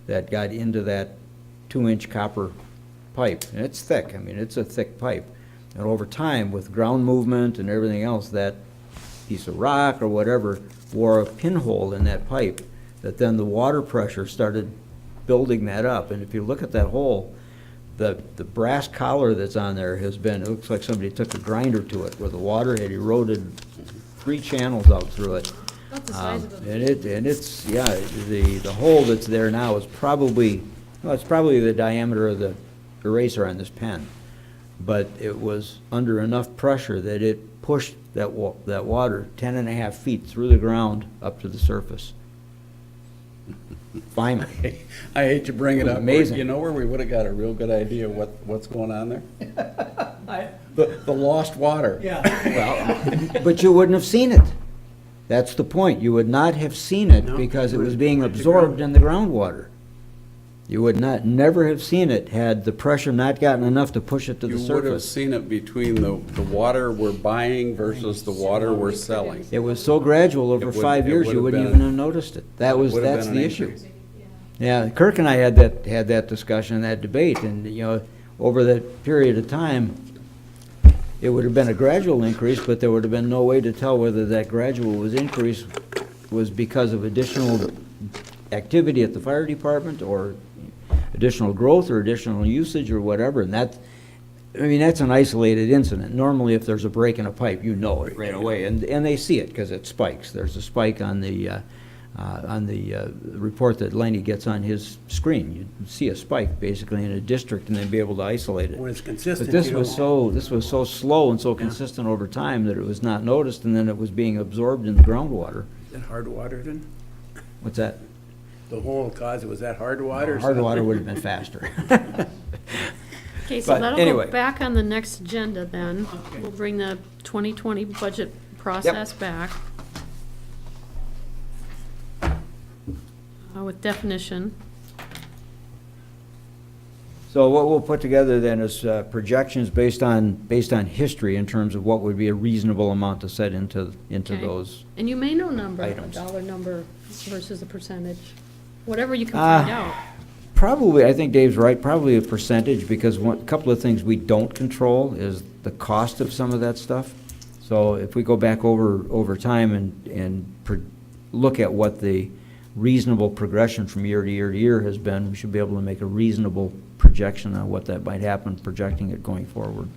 that got into that 2-inch copper pipe. And it's thick. I mean, it's a thick pipe. And over time, with ground movement and everything else, that piece of rock or whatever wore a pinhole in that pipe, that then the water pressure started building that up. And if you look at that hole, the brass collar that's on there has been, it looks like somebody took a grinder to it, where the water had eroded 3 channels out through it. About the size of a. And it's, yeah, the hole that's there now is probably, well, it's probably the diameter of the eraser on this pen. But it was under enough pressure that it pushed that water 10.5 feet through the ground up to the surface. Finally. I hate to bring it It was up. amazing. You know where we would have got a real good idea what's going on there? The lost water. Yeah. Well, but you wouldn't have seen it. That's the point. You would not have seen it No, because it it was would- being went to absorbed ground. in the groundwater. You would never have seen it had the pressure not gotten enough to push it to the You would have surface. seen it between the water we're buying versus the water we're selling. It was so gradual over It would- 5 it years, would you have wouldn't been- even have noticed it. Would have That's been the an issue. increase. Yeah, Kirk and I had that discussion, that debate, and, you know, over that period of time, it would have been a gradual increase, but there would have been no way to tell whether that gradual increase was because of additional activity at the fire department, or additional growth, or additional usage, or whatever, and that's an isolated incident. Normally, if there's a break in a pipe, you know it right away, and they see it, because it spikes. There's a spike on the report that Lenny gets on his screen. You see a spike, basically, in a district, and then be able to isolate it. When it's consistent, But this you was don't- this was so slow and so consistent over time that it was not noticed, and then it was being absorbed in the groundwater. Is that hard water then? What's that? The whole cause, was that hard water? or Hard water something? would have been faster. Okay, so But that'll anyway. go back on the next agenda then. We'll bring the 2020 budget process back. With definition. So what we'll put together then is projections based on history in terms of what would be a reasonable amount to set into Okay. those. And you may know number, a Items. dollar number versus a percentage, whatever you can find out. Probably, I think Dave's right, probably a percentage, because a couple of things we don't control is the cost of some of that stuff. So if we go back over time and look at what the reasonable progression from year to year to year has been, we should be able to make a reasonable projection on what that might happen, projecting it going forward.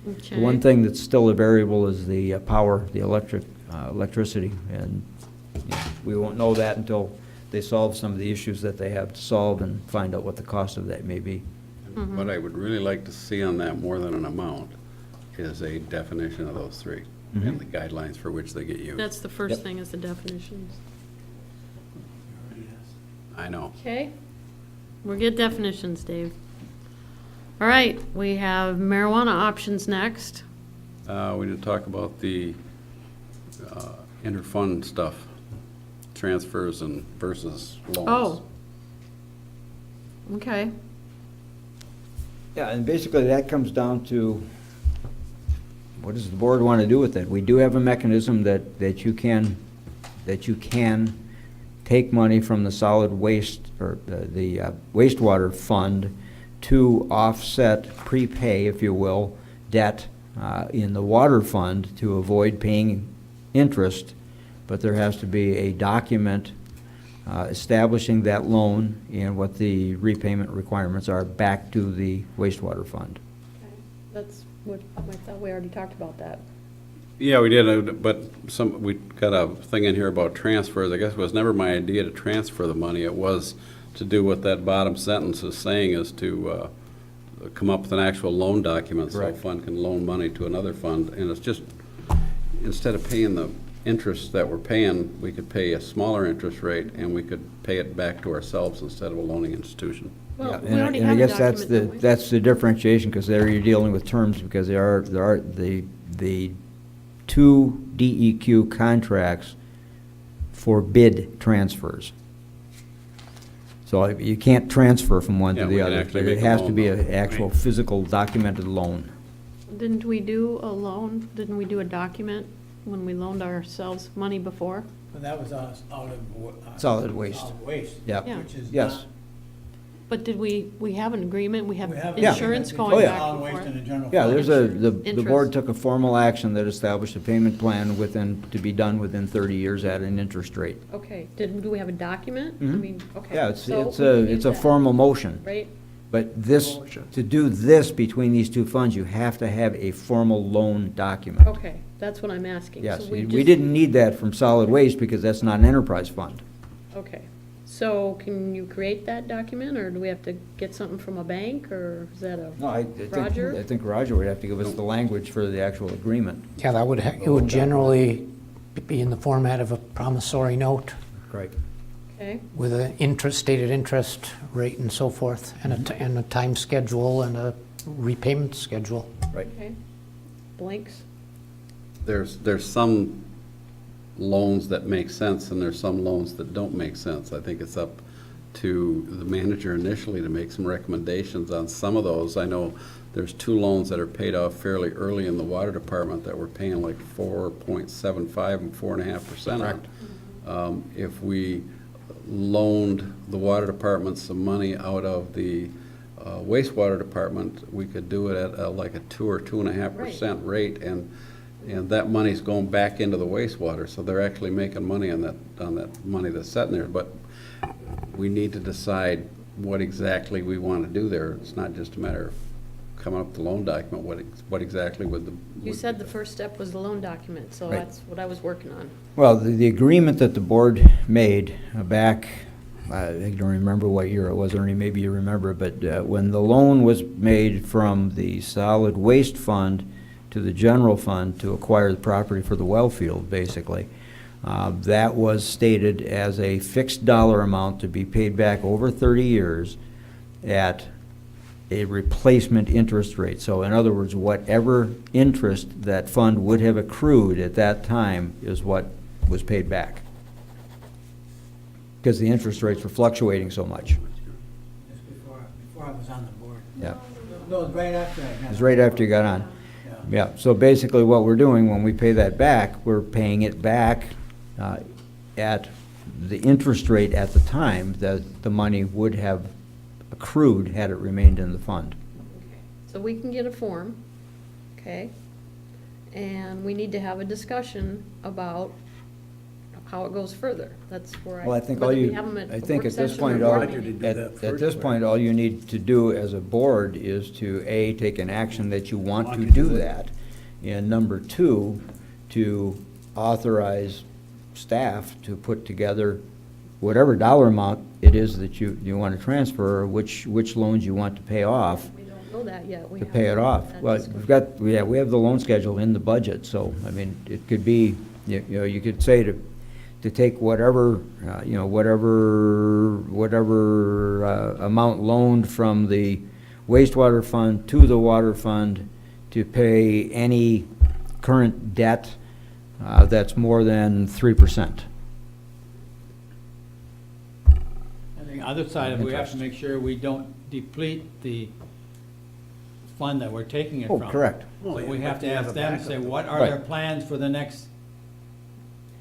Okay. The one thing that's still a variable is the power, the electricity, and you know, we won't know that until they solve some of the issues that they have to solve and find out what the cost of that may be. What I would really like to see on that, more than an amount, is a definition of those three and the guidelines for which they get used. That's the first Yep. thing, is the definitions. I know. Okay? We'll get definitions, Dave. All right, we have marijuana options next. We did talk about the interfund stuff, transfers and versus loans. Oh. Okay. Yeah, and basically that comes down to, what does the board want to do with it? We do have a mechanism that you can take money from the solid waste, or the wastewater fund to offset, prepay, if you will, debt in the water fund to avoid paying interest, but there has to be a document establishing that loan and what the repayment requirements are back to the wastewater fund. That's what, I thought we already talked about that. Yeah, we did, but we got a thing in here about transfers. I guess it was never my idea to transfer the money. It was to do what that bottom sentence is saying, is to come up with an actual loan document so a Correct. fund can loan money to another fund. And it's just, instead of paying the interest that we're paying, we could pay a smaller interest rate and we could pay it back to ourselves instead of a loaning institution. Well, we And already and I have a guess that's document, don't we? that's the differentiation, because there you're dealing with terms, because there are the two DEQ contracts forbid transfers. So you can't transfer from one Yeah, to we the can other, actually but it make a has to loan, be though. an actual physical documented loan. Didn't we do a loan, didn't we do a document when we loaned ourselves money before? But that was out of. Solid waste. Solid waste. Yeah. Yeah. Which is Yes. not. But did we have an agreement, we have We have- insurance Yeah. going Oh, yeah. back Solid and waste forth? in the general Yeah, fund. there's the Interest. board took a formal action that established a payment plan to be done within 30 years at an interest rate. Okay, do we have a document? I Mhm. mean, okay. Yeah, it's so it's we a can use it's a that, formal motion. Right? But this, to do this between these two funds, you have to have a formal loan document. Okay, that's what I'm asking. Yes, So we just- didn't need that from solid waste because that's not an enterprise fund. Okay, so can you create that document, or do we have to get something from a bank, or is that a? No, I Roger? think Roger would have to give us the language for the actual agreement. Yeah, that would, it would generally be in the format of a promissory note Right. Okay, with an stated interest rate and so forth, and and a time schedule and a repayment schedule. Right. okay. Blanks? There's some loans that make sense and there's some loans that don't make sense. I think it's up to the manager initially to make some recommendations on some of those. I know there's 2 loans that are paid off fairly early in the water department that we're paying like 4.75 and 4.5% on. If we loaned the water department some money out of the wastewater department, we could do it at like a 2 or 2.5% rate, and that money's going back into the wastewater, so they're actually making money on that money that's sitting there. But we need to decide what exactly we want to do there. It's not just a matter of coming up with the loan document, what exactly would the. You said the first step was the loan document, so Right. that's what I was working on. Well, the agreement that the board made back, I don't remember what year it was, Ernie, maybe you remember, but when the loan was made from the solid waste fund to the general fund to acquire the property for the well field, basically, that was stated as a fixed dollar amount to be paid back over 30 years at a replacement interest rate. So in other words, whatever interest that fund would have accrued at that time is what was paid back. Because the interest rates were fluctuating so much. Just before I was on the board. Yeah, No, it was right after I got. it was right after you got on. Yeah, so basically what we're doing, when we pay that back, we're paying it back at the interest rate at the time that the money would have accrued had it remained in the fund. So we can get a form, okay? And we need to have a discussion about how it goes further. That's where Well, I think all whether we you, have 'em at I a think work at this session point, or all, board meeting. at this point, all you need to do as a board is to, A, take an action that you want to do that, and number 2, to authorize staff to put together whatever dollar amount it is that you want to transfer, or which loans you want to pay off, We don't know that yet. We to have pay it off. that Well, discussion. we have the loan schedule in the budget, so, I mean, it could be, you know, you could say to take whatever, whatever amount loaned from the wastewater fund to the water fund to pay any current debt that's more than 3%. And the other side of it, we have to make sure we don't deplete the fund that we're taking it Oh, from. correct. So we have to Well, ask them, say, what are Right. their plans for the next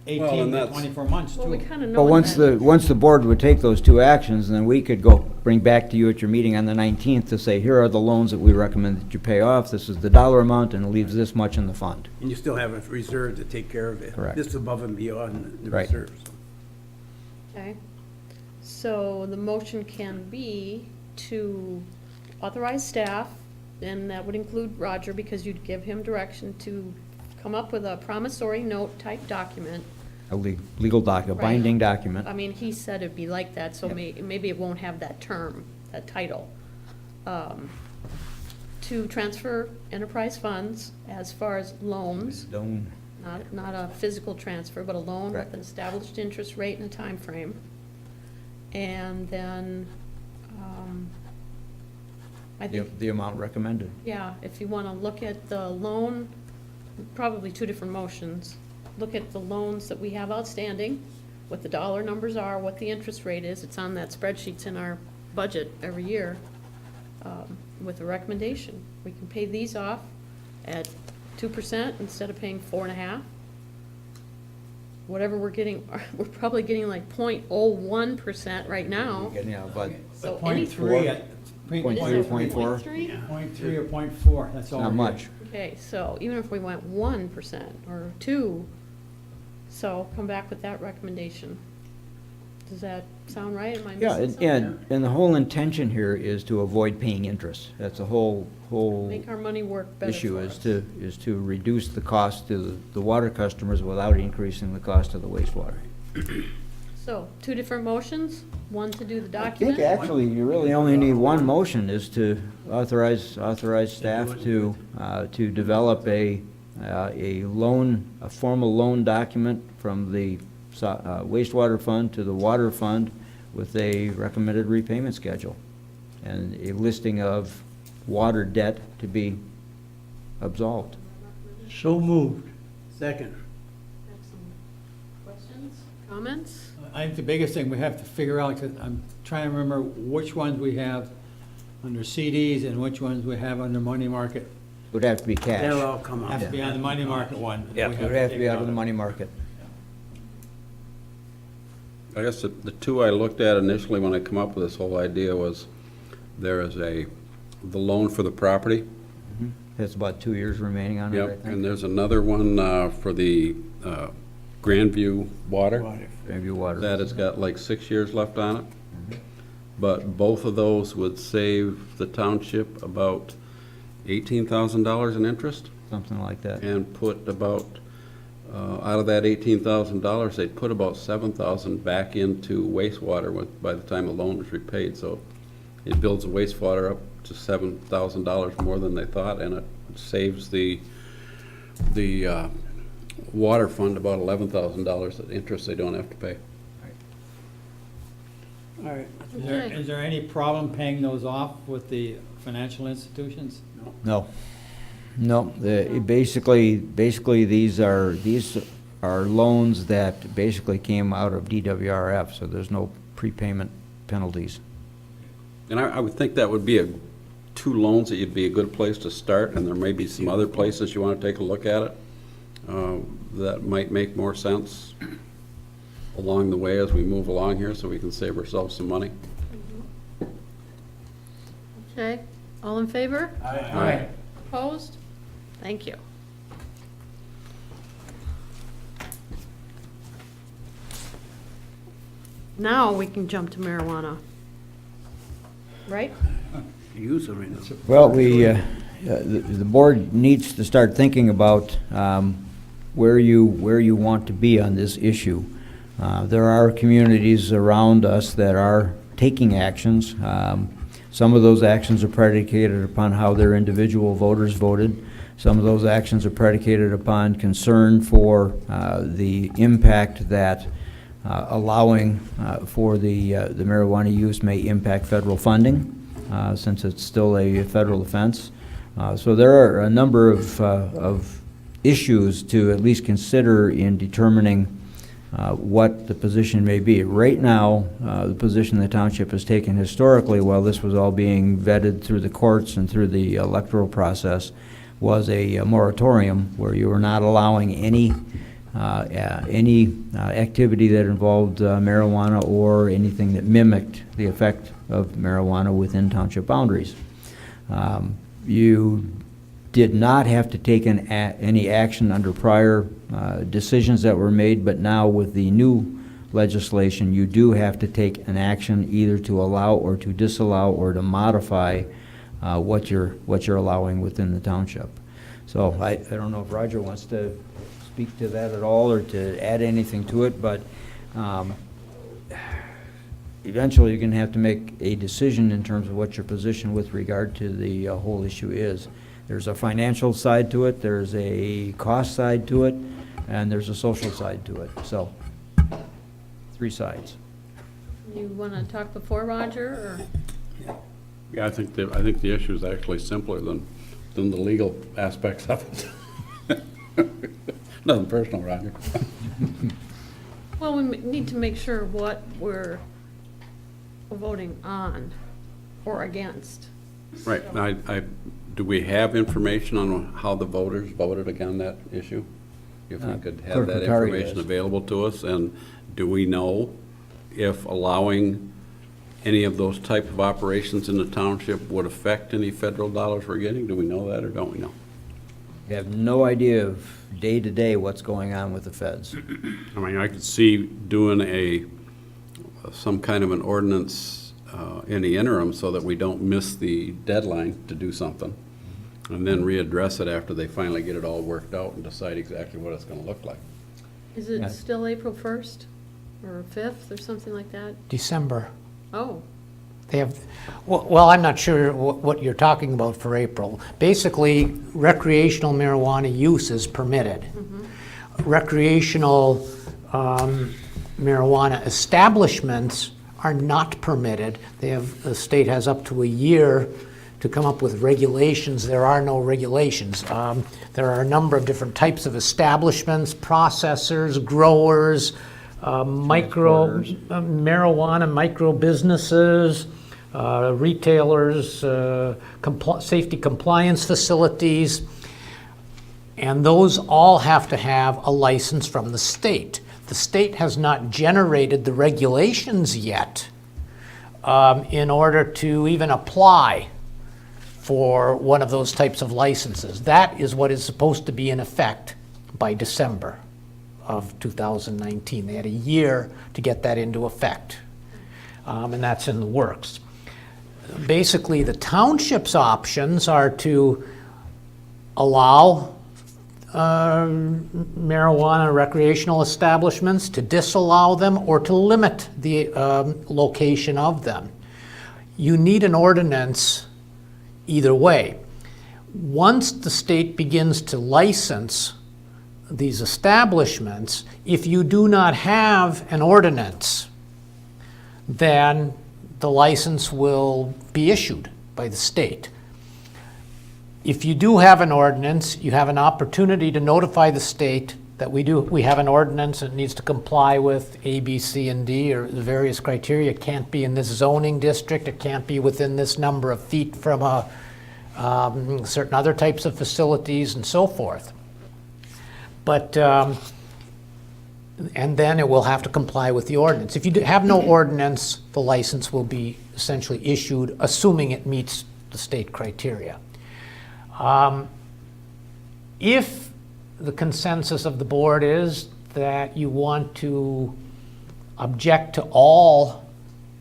Well, 18 and to that's- 24 months, Well, we too? kind of know. But once the board would take those two actions, then we could bring back to you at your meeting on the 19th to say, here are the loans that we recommend that you pay off, this is the dollar amount, and it leaves this much in the fund. And you still have a reserve to take care of it. Correct. This is above and beyond the Right. reserve. so. Okay, so the motion can be to authorize staff, and that would include Roger, because you'd give him direction to come up with a promissory note type document. A legal document, a Right. binding document. I mean, he said it'd be like that, so maybe it won't have that term, that title. To transfer enterprise funds as far as loans, Loan. not a physical transfer, but a loan with Correct. an established interest rate and a time frame. And then, I think, The amount recommended. yeah, if you want to look at the loan, probably two different motions. Look at the loans that we have outstanding, what the dollar numbers are, what the interest rate is. It's on that spreadsheets in our budget every year, with a recommendation. We can pay these off at 2% instead of paying 4.5. Whatever we're getting, we're probably getting like 0.01% right now. Yeah, but So Point any- three at- Point What is three or it, point four? 0.3? Point 3 or point 4, that's all. not we're much. Okay, so even if we went 1% or 2, so come back with that recommendation. Does that sound right? Am I Yeah, missing something? and the whole intention here is to avoid paying interest. That's the whole Make our money work better issue for is us. to reduce the cost to the water customers without increasing the cost of the wastewater. So, two different motions, one to do the I document. think actually you really only need one motion, is to authorize staff to develop a formal loan document from the wastewater fund to the water fund with a recommended repayment schedule and a listing of water debt to be absolved. So moved. Second. Have some questions, comments? I think the biggest thing we have to figure out, because I'm trying to remember which ones we have under CDs and which ones we have under money market. Would have to be That'll cash. all come Have to out. be on the money market one. Yeah, We it would have to take be out of out the money market. I guess the two I looked at initially when I come up with this whole idea was, there is the loan for the property. It's about 2 years remaining on it, I Yep, and think. there's another one for the Grandview Water. Maybe water. That has got like 6 years left on it. But both of those would save the township about $18,000 in interest, Something like that. and put about, out of that $18,000, they'd put about $7,000 back into wastewater by the time the loan was repaid. So it builds the wastewater up to $7,000 more than they thought, and it saves the water fund about $11,000 of interest they don't have to pay. All right. Okay. Is there any problem paying those off with the financial institutions? No. No, basically, these are loans that basically came out of DWRF, so there's no prepayment penalties. And I would think that would be two loans that would be a good place to start, and there may be some other places you want to take a look at it that might make more sense along the way as we move along here, so we can save ourselves some money. Okay, all in favor? Aye. Opposed? Thank you. Now we can jump to marijuana. Right? Use them right now. Well, the board needs to start thinking about where you want to be on this issue. There are communities around us that are taking actions. Some of those actions are predicated upon how their individual voters voted. Some of those actions are predicated upon concern for the impact that allowing for the marijuana use may impact federal funding, since it's still a federal offense. So there are a number of issues to at least consider in determining what the position may be. Right now, the position the township has taken historically, while this was all being vetted through the courts and through the electoral process, was a moratorium where you were not allowing any activity that involved marijuana or anything that mimicked the effect of marijuana within township boundaries. You did not have to take any action under prior decisions that were made, but now with the new legislation, you do have to take an action either to allow or to disallow or to modify what you're allowing within the township. So I don't know if Roger wants to speak to that at all or to add anything to it, but eventually you're going to have to make a decision in terms of what your position with regard to the whole issue is. There's a financial side to it, there's a cost side to it, and there's a social side to it. So, 3 sides. You want to talk before Roger, or? Yeah, I think the issue is actually simpler than the legal aspects of it. Nothing personal, Roger. Well, we need to make sure what we're voting on or against. Right, do we have information on how the voters voted again that issue? If we could have Clerk that Vicari information does. available to us, and do we know if allowing any of those type of operations in the township would affect any federal dollars we're getting? Do we know that, or don't we know? You have no idea of day to day what's going on with the feds. I mean, I could see doing some kind of an ordinance in the interim so that we don't miss the deadline to do something, and then readdress it after they finally get it all worked out and decide exactly what it's gonna look like. Is it Yeah. still April 1st or 5th or something like that? December. Oh, They have, well, I'm not sure what you're talking about for April. Basically, recreational marijuana use is permitted. Recreational marijuana establishments are not permitted. The state has up to a year to come up with regulations. There are no regulations. There are a number of different types of establishments, processors, growers, marijuana micro businesses, retailers, safety compliance facilities, and those all have to have a license from the state. The state has not generated the regulations yet in order to even apply for one of those types of licenses. That is what is supposed to be in effect by December of 2019. They had a year to get that into effect, and that's in the works. Basically, the township's options are to allow marijuana recreational establishments, to disallow them, or to limit the location of them. You need an ordinance either way. Once the state begins to license these establishments, if you do not have an ordinance, then the license will be issued by the state. If you do have an ordinance, you have an opportunity to notify the state that we have an ordinance and it needs to comply with A, B, C, and D, or the various criteria. It can't be in this zoning district, it can't be within this number of feet from certain other types of facilities and so forth. But, and then it will have to comply with the ordinance. If you have no ordinance, the license will be essentially issued, assuming it meets the state criteria. If the consensus of the board is that you want to object to all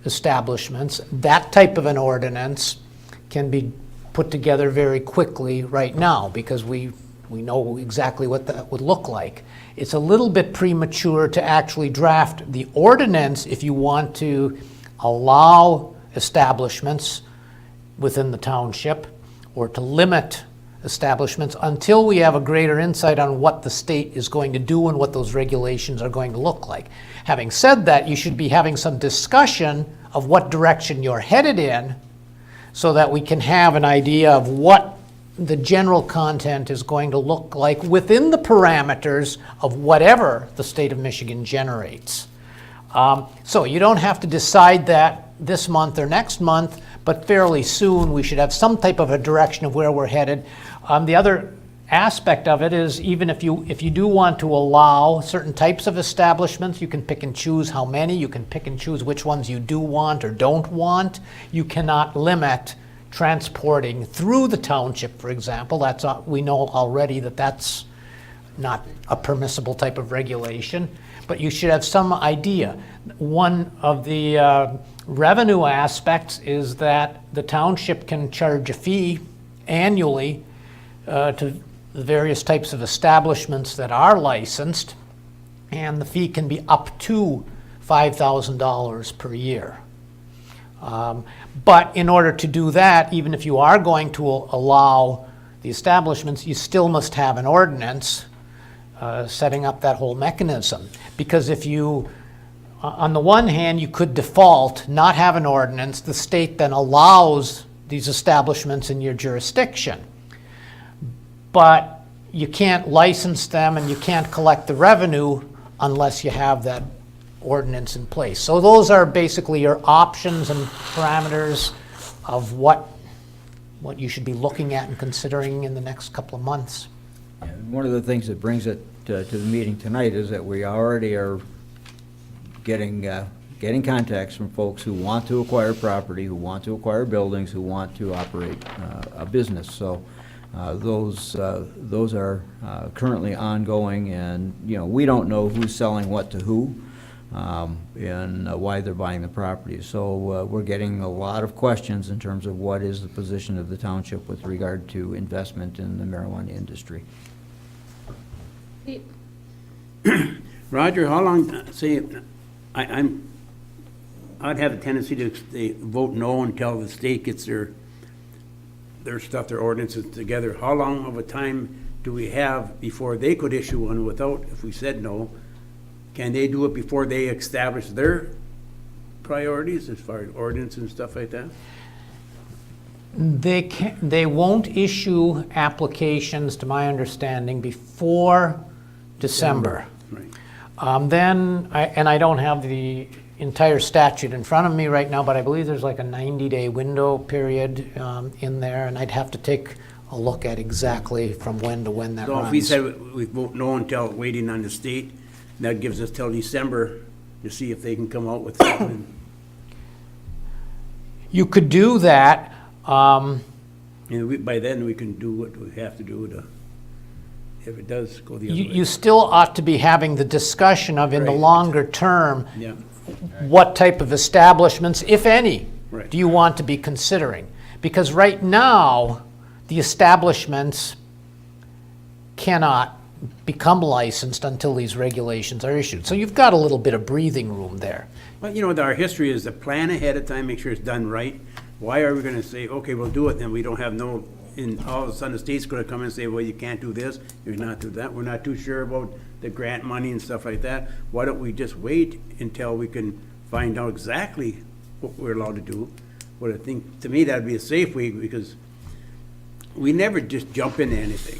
establishments, that type of an ordinance can be put together very quickly right now, because we know exactly what that would look like. It's a little bit premature to actually draft the ordinance if you want to allow establishments within the township or to limit establishments until we have a greater insight on what the state is going to do and what those regulations are going to look like. Having said that, you should be having some discussion of what direction you're headed in so that we can have an idea of what the general content is going to look like within the parameters of whatever the state of Michigan generates. So you don't have to decide that this month or next month, but fairly soon we should have some type of a direction of where we're headed. The other aspect of it is, even if you do want to allow certain types of establishments, you can pick and choose how many, you can pick and choose which ones you do want or don't want. You cannot limit transporting through the township, for example. We know already that that's not a permissible type of regulation, but you should have some idea. One of the revenue aspects is that the township can charge a fee annually to the various types of establishments that are licensed, and the fee can be up to $5,000 per year. But in order to do that, even if you are going to allow the establishments, you still must have an ordinance setting up that whole mechanism. Because if you, on the one hand, you could default, not have an ordinance, the state then allows these establishments in your jurisdiction. But you can't license them and you can't collect the revenue unless you have that ordinance in place. So those are basically your options and parameters of what you should be looking at and considering in the next couple of months. And one of the things that brings it to the meeting tonight is that we already are getting contacts from folks who want to acquire property, who want to acquire buildings, who want to operate a business. So those are currently ongoing, and we don't know who's selling what to who. And why they're buying the property. So we're getting a lot of questions in terms of what is the position of the township with regard to investment in the marijuana industry. Roger, how long, say, I'd have a tendency to vote no until the state gets their stuff, their ordinances together. How long of a time do we have before they could issue one without, if we said no? Can they do it before they establish their priorities as far as ordinance and stuff like that? They won't issue applications, to my understanding, before December. Right. I don't have the entire statute in front of me right now, but I believe there's like a 90-day window period in there, and I'd have to take a look at exactly from when to when that runs. So if we said we vote no until waiting on the state, that gives us till December to see if they can come out with something. You could do that. And by then, we can do what we have to do if it does go the other way. You still ought to be having the discussion of, in the Right. longer term, Yeah, what type of establishments, if any, Right. do you want to be considering? Because right now, the establishments cannot become licensed until these regulations are issued. So you've got a little bit of breathing room there. well, our history is to plan ahead of time, make sure it's done right. Why are we gonna say, okay, we'll do it, then we don't have and all of a sudden the state's gonna come and say, well, you can't do this, you're not do that, we're not too sure about the grant money and stuff like that. Why don't we just wait until we can find out exactly what we're allowed to do? But I think, to me, that'd be a safe way, because we never just jump into anything.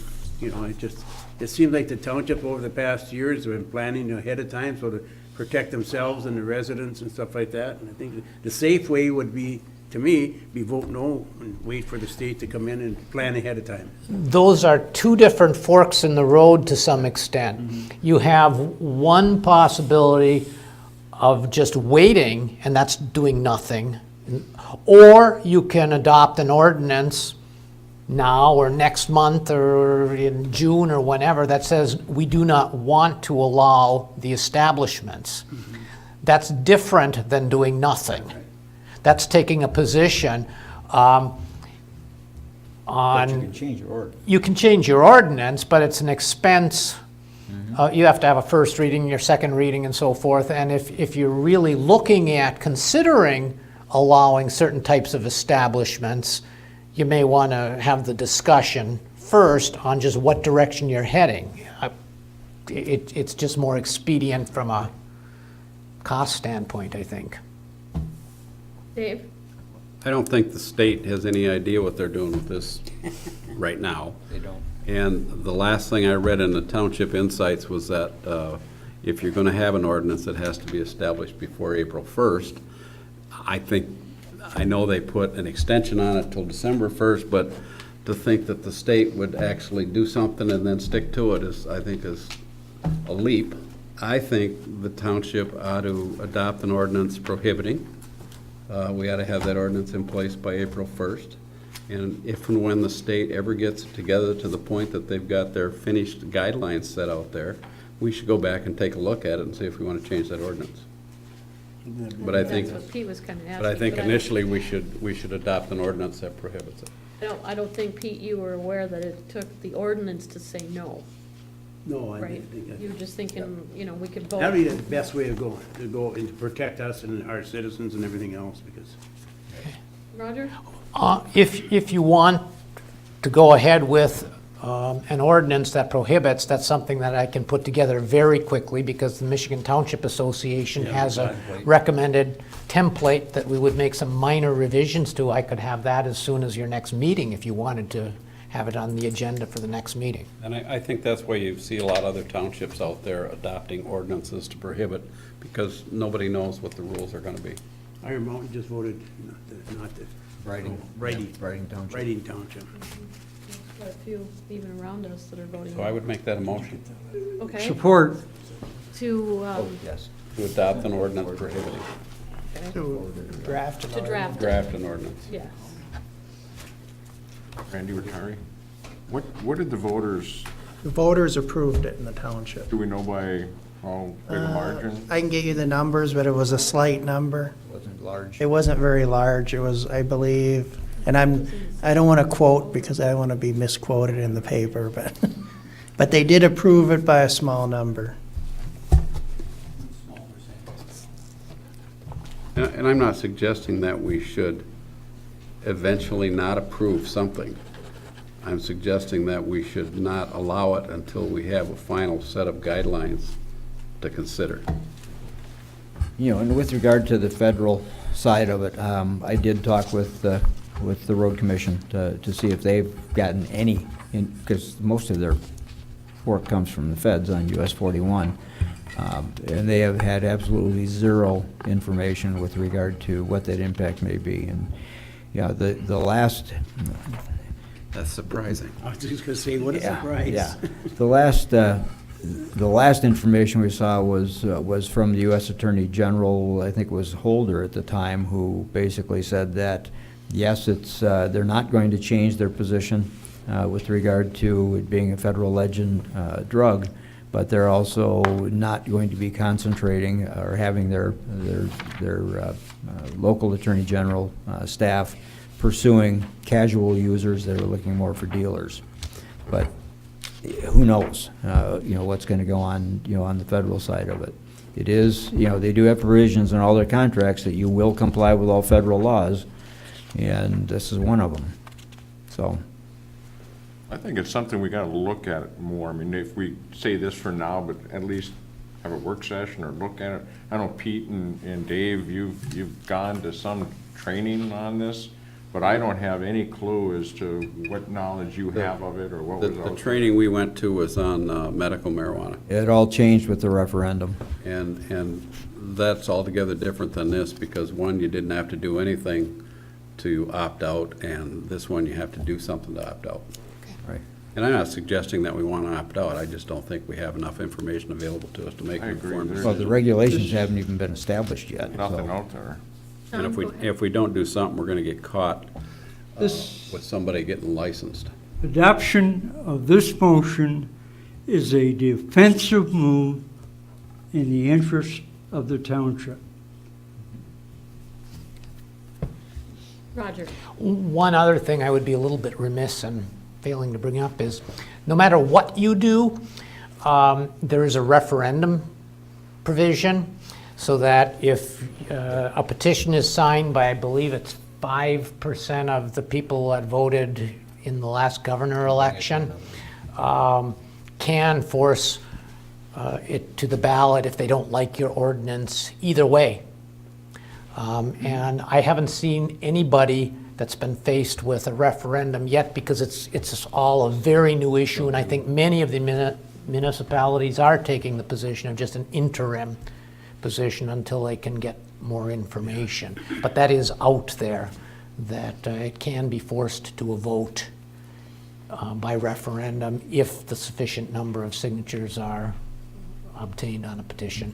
It seems like the township over the past years have been planning ahead of time, so to protect themselves and the residents and stuff like that. And I think the safe way would be, to me, vote no and wait for the state to come in and plan ahead of time. Those are two different forks in the road to some extent. You have one possibility of just waiting, and that's doing nothing. Or you can adopt an ordinance now or next month or in June or whenever that says we do not want to allow the establishments. That's different than doing nothing. That's taking a position But you on, can change your order. you can change your ordinance, but it's an expense. You have to have a first reading, your second reading, and so forth. And if you're really looking at considering allowing certain types of establishments, you may want to have the discussion first on just what direction you're heading. It's just more expedient from a cost standpoint, I think. Dave? I don't think the state has any idea what they're doing with this right now. They don't. And the last thing I read in the Township Insights was that if you're going to have an ordinance, it has to be established before April 1st. I know they put an extension on it till December 1st, but to think that the state would actually do something and then stick to it is, I think, is a leap. I think the township ought to adopt an ordinance prohibiting. We ought to have that ordinance in place by April 1st. And if and when the state ever gets it together to the point that they've got their finished guidelines set out there, we should go back and take a look at it and see if we want to change that ordinance. But I think, That's what Pete was kind of asking. but I think but initially we should adopt an ordinance that prohibits it. I don't think, Pete, you were aware that it took the ordinance to say no, No, I right? didn't think You were that. just thinking, you know, we could vote. That'd be the best way to go and to protect us and our citizens and everything else, because Roger? If you want to go ahead with an ordinance that prohibits, that's something that I can put together very quickly because the Michigan Township Association has a recommended template that we would make some minor revisions to. I could have that as soon as your next meeting if you wanted to have it on the agenda for the next meeting. And I think that's why you see a lot of other townships out there adopting ordinances to prohibit, because nobody knows what the rules are gonna be. Iron Mountain just voted not to. Writing. Writing. Writing Township. Writing Township. There's quite a few even around us that are voting. So I would make that a motion, Okay, Support. to, Yes. to adopt an ordinance prohibiting, To draft an to ordinance. draft. draft an ordinance. Yes. Randy Rotari, what did the voters, The voters approved it in the township. do we know by how big a margin? I can get you the numbers, but it was a slight number. Wasn't large. It wasn't very large. It was, I believe, and I don't want to quote because I don't want to be misquoted in the paper, but they did approve it by a small number. And I'm not suggesting that we should eventually not approve something. I'm suggesting that we should not allow it until we have a final set of guidelines to consider. You know, and with regard to the federal side of it, I did talk with the road commission to see if they've gotten any, because most of their work comes from the feds on US 41. And they have had absolutely zero information with regard to what that impact may be. And, yeah, the last, That's surprising. I was just gonna say, what a yeah, surprise. yeah. The last information we saw was from the U.S. Attorney General, I think it was Holder at the time, who basically said that, yes, they're not going to change their position with regard to it being a federal legend drug, but they're also not going to be concentrating or having their local Attorney General staff pursuing casual users that are looking more for dealers. But who knows, what's going to go on, on the federal side of it. It is, they do have provisions in all their contracts that you will comply with all federal laws, and this is one of them. So, I think it's something we gotta look at more. I mean, if we say this for now, but at least have a work session or look at it. I know Pete and Dave, you've gone to some training on this, but I don't have any clue as to what knowledge you have of it or what was out The there. training we went to was on medical marijuana, it all changed with the referendum. and that's altogether different than this, because one, you didn't have to do anything to opt out, and this one, you have to do something to opt out. Right. And I'm not suggesting that we want to opt out, I just don't think we have enough information available to us to make I an agree. informed There's- Well, decision. the regulations haven't even been established yet. Nothing so. out there. And Go ahead. if we don't do something, we're going to get caught This with somebody getting licensed. adoption of this motion is a defensive move in the interest of the township. Roger? One other thing I would be a little bit remiss in failing to bring up is, no matter what you do, there is a referendum provision, so that if a petition is signed by, I believe it's 5% of the people that voted in the last governor election, can force it to the ballot if they don't like your ordinance either way. And I haven't seen anybody that's been faced with a referendum yet, because it's all a very new issue, and I think many of the municipalities are taking the position of just an interim position until they can get more information. But that is out there, that it can be forced to a vote by referendum if the sufficient number of signatures are obtained on a petition.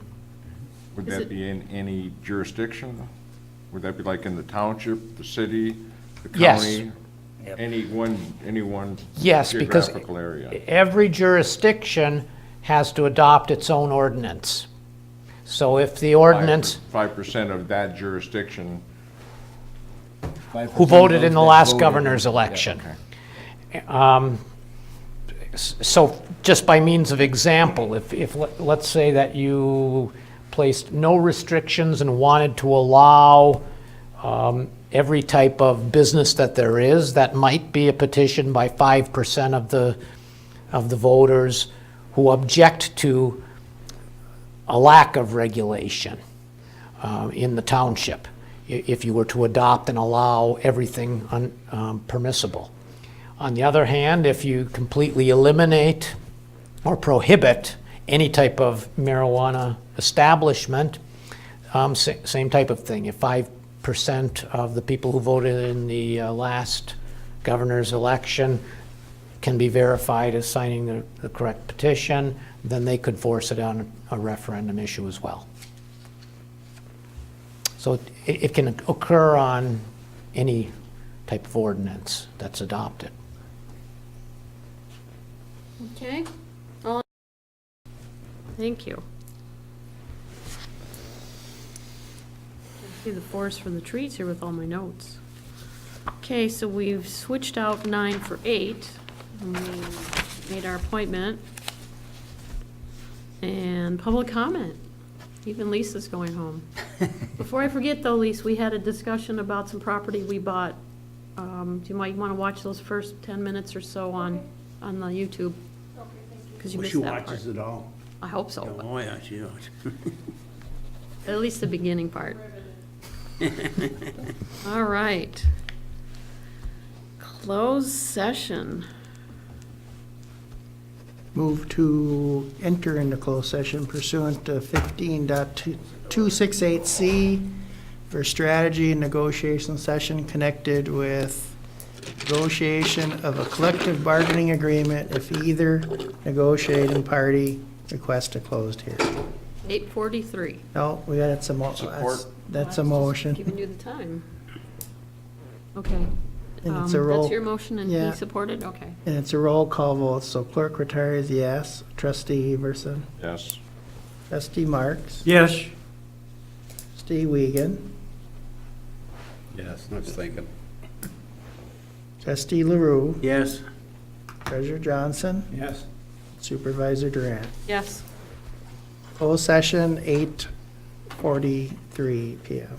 Would Is that it- be in any jurisdiction? Would that be like in the township, the city, the Yes. county? Any one Yes, because geographical area? every jurisdiction has to adopt its own ordinance. So if the ordinance, 5% of that jurisdiction, who voted in the last voted. governor's election. okay. So just by means of example, let's say that you placed no restrictions and wanted to allow every type of business that there is, that might be a petition by 5% of the voters who object to a lack of regulation in the township, if you were to adopt and allow everything permissible. On the other hand, if you completely eliminate or prohibit any type of marijuana establishment, same type of thing. If 5% of the people who voted in the last governor's election can be verified as signing the correct petition, then they could force it on a referendum issue as well. So it can occur on any type of ordinance that's adopted. Okay. Thank you. I see the forest for the trees here with all my notes. Okay, so we've switched out 9 for 8. We made our appointment. And public comment. Even Lisa's going home. Before I forget though, Lisa, we had a discussion about some property we bought. You might want to watch those first 10 minutes or so on the YouTube. Because you Well, missed she that part. watches it all. I hope so. Oh, yeah, she does. At least the beginning part. All right. Closed session. Move to enter into closed session pursuant to 15.268C for strategy and negotiation session connected with negotiation of a collective bargaining agreement if either negotiating party requests a closed hearing. 8:43. No, we got some, Support. that's a motion. Giving you the time. Okay. And it's a roll. That's your motion and he Yeah. supported? Okay. And it's a roll call vote, so Clerk Rattari is yes, Trustee Everson, Yes. Trustee Marks, Yes. Trustee Wiegand, Yes, I was thinking. Trustee LaRue, Yes. Treasurer Johnson, Yes. Supervisor Durant. Yes. Closed session, 8:43 PM.